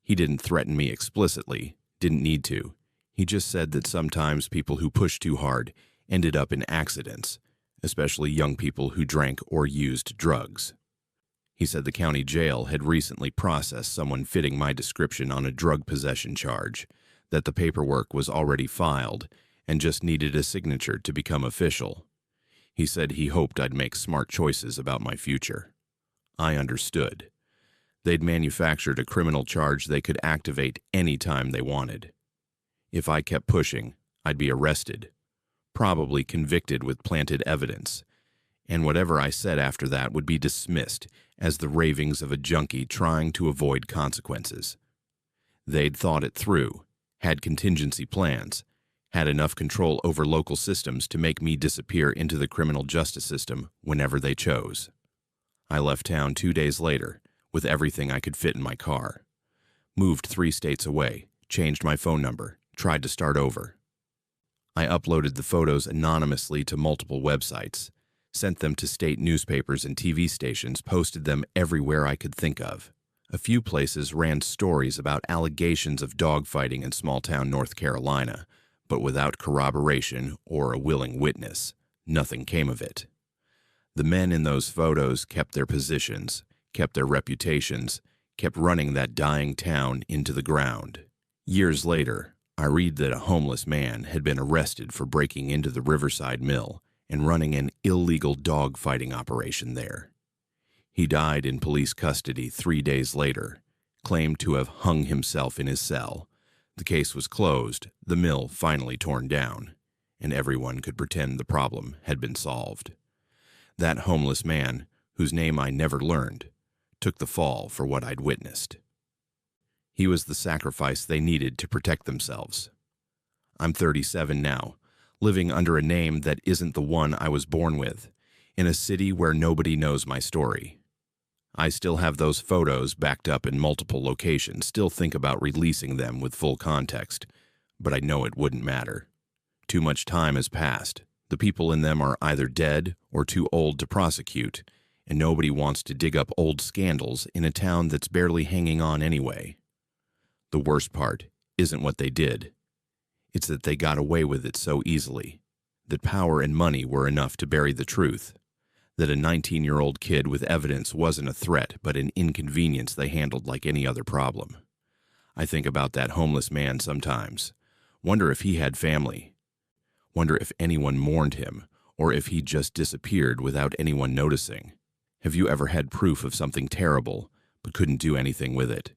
He didn't threaten me explicitly, didn't need to. He just said that sometimes people who pushed too hard ended up in accidents, especially young people who drank or used drugs. He said the county jail had recently processed someone fitting my description on a drug possession charge, that the paperwork was already filed and just needed a signature to become official. He said he hoped I'd make smart choices about my future. I understood. They'd manufactured a criminal charge they could activate any time they wanted. If I kept pushing, I'd be arrested, probably convicted with planted evidence, and whatever I said after that would be dismissed as the ravings of a junkie trying to avoid consequences. They'd thought it through, had contingency plans, had enough control over local systems to make me disappear into the criminal justice system whenever they chose. I left town 2 days later with everything I could fit in my car. Moved 3 states away, changed my phone number, tried to start over. I uploaded the photos anonymously to multiple websites, sent them to state newspapers and TV stations, posted them everywhere I could think of. A few places ran stories about allegations of dogfighting in small-town North Carolina, but without corroboration or a willing witness. Nothing came of it. The men in those photos kept their positions, kept their reputations, kept running that dying town into the ground. Years later, I read that a homeless man had been arrested for breaking into the Riverside Mill and running an illegal dog-fighting operation there. He died in police custody 3 days later, claimed to have hung himself in his cell. The case was closed, the mill finally torn down, and everyone could pretend the problem had been solved. That homeless man, whose name I never learned, took the fall for what I'd witnessed. He was the sacrifice they needed to protect themselves. I'm 37 now, living under a name that isn't the one I was born with, in a city where nobody knows my story. I still have those photos backed up in multiple locations, still think about releasing them with full context, but I know it wouldn't matter. Too much time has passed. The people in them are either dead or too old to prosecute, and nobody wants to dig up old scandals in a town that's barely hanging on anyway. The worst part isn't what they did. It's that they got away with it so easily, that power and money were enough to bury the truth, that a 19-year-old kid with evidence wasn't a threat but an inconvenience they handled like any other problem. I think about that homeless man sometimes. Wonder if he had family. Wonder if anyone mourned him, or if he just disappeared without anyone noticing. Have you ever had proof of something terrible, but couldn't do anything with it?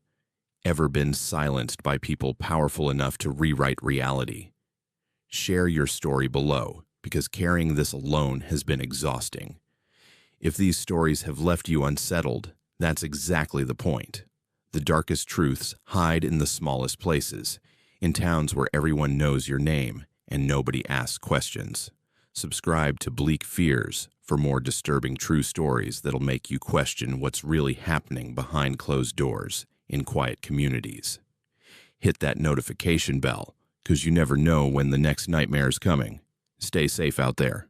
Ever been silenced by people powerful enough to rewrite reality? Share your story below, because carrying this alone has been exhausting. If these stories have left you unsettled, that's exactly the point. The darkest truths hide in the smallest places, in towns where everyone knows your name and nobody asks questions. Subscribe to Bleak Fears for more disturbing true stories that'll make you question what's really happening behind closed doors in quiet communities. Hit that notification bell, because you never know when the next nightmare is coming. Stay safe out there.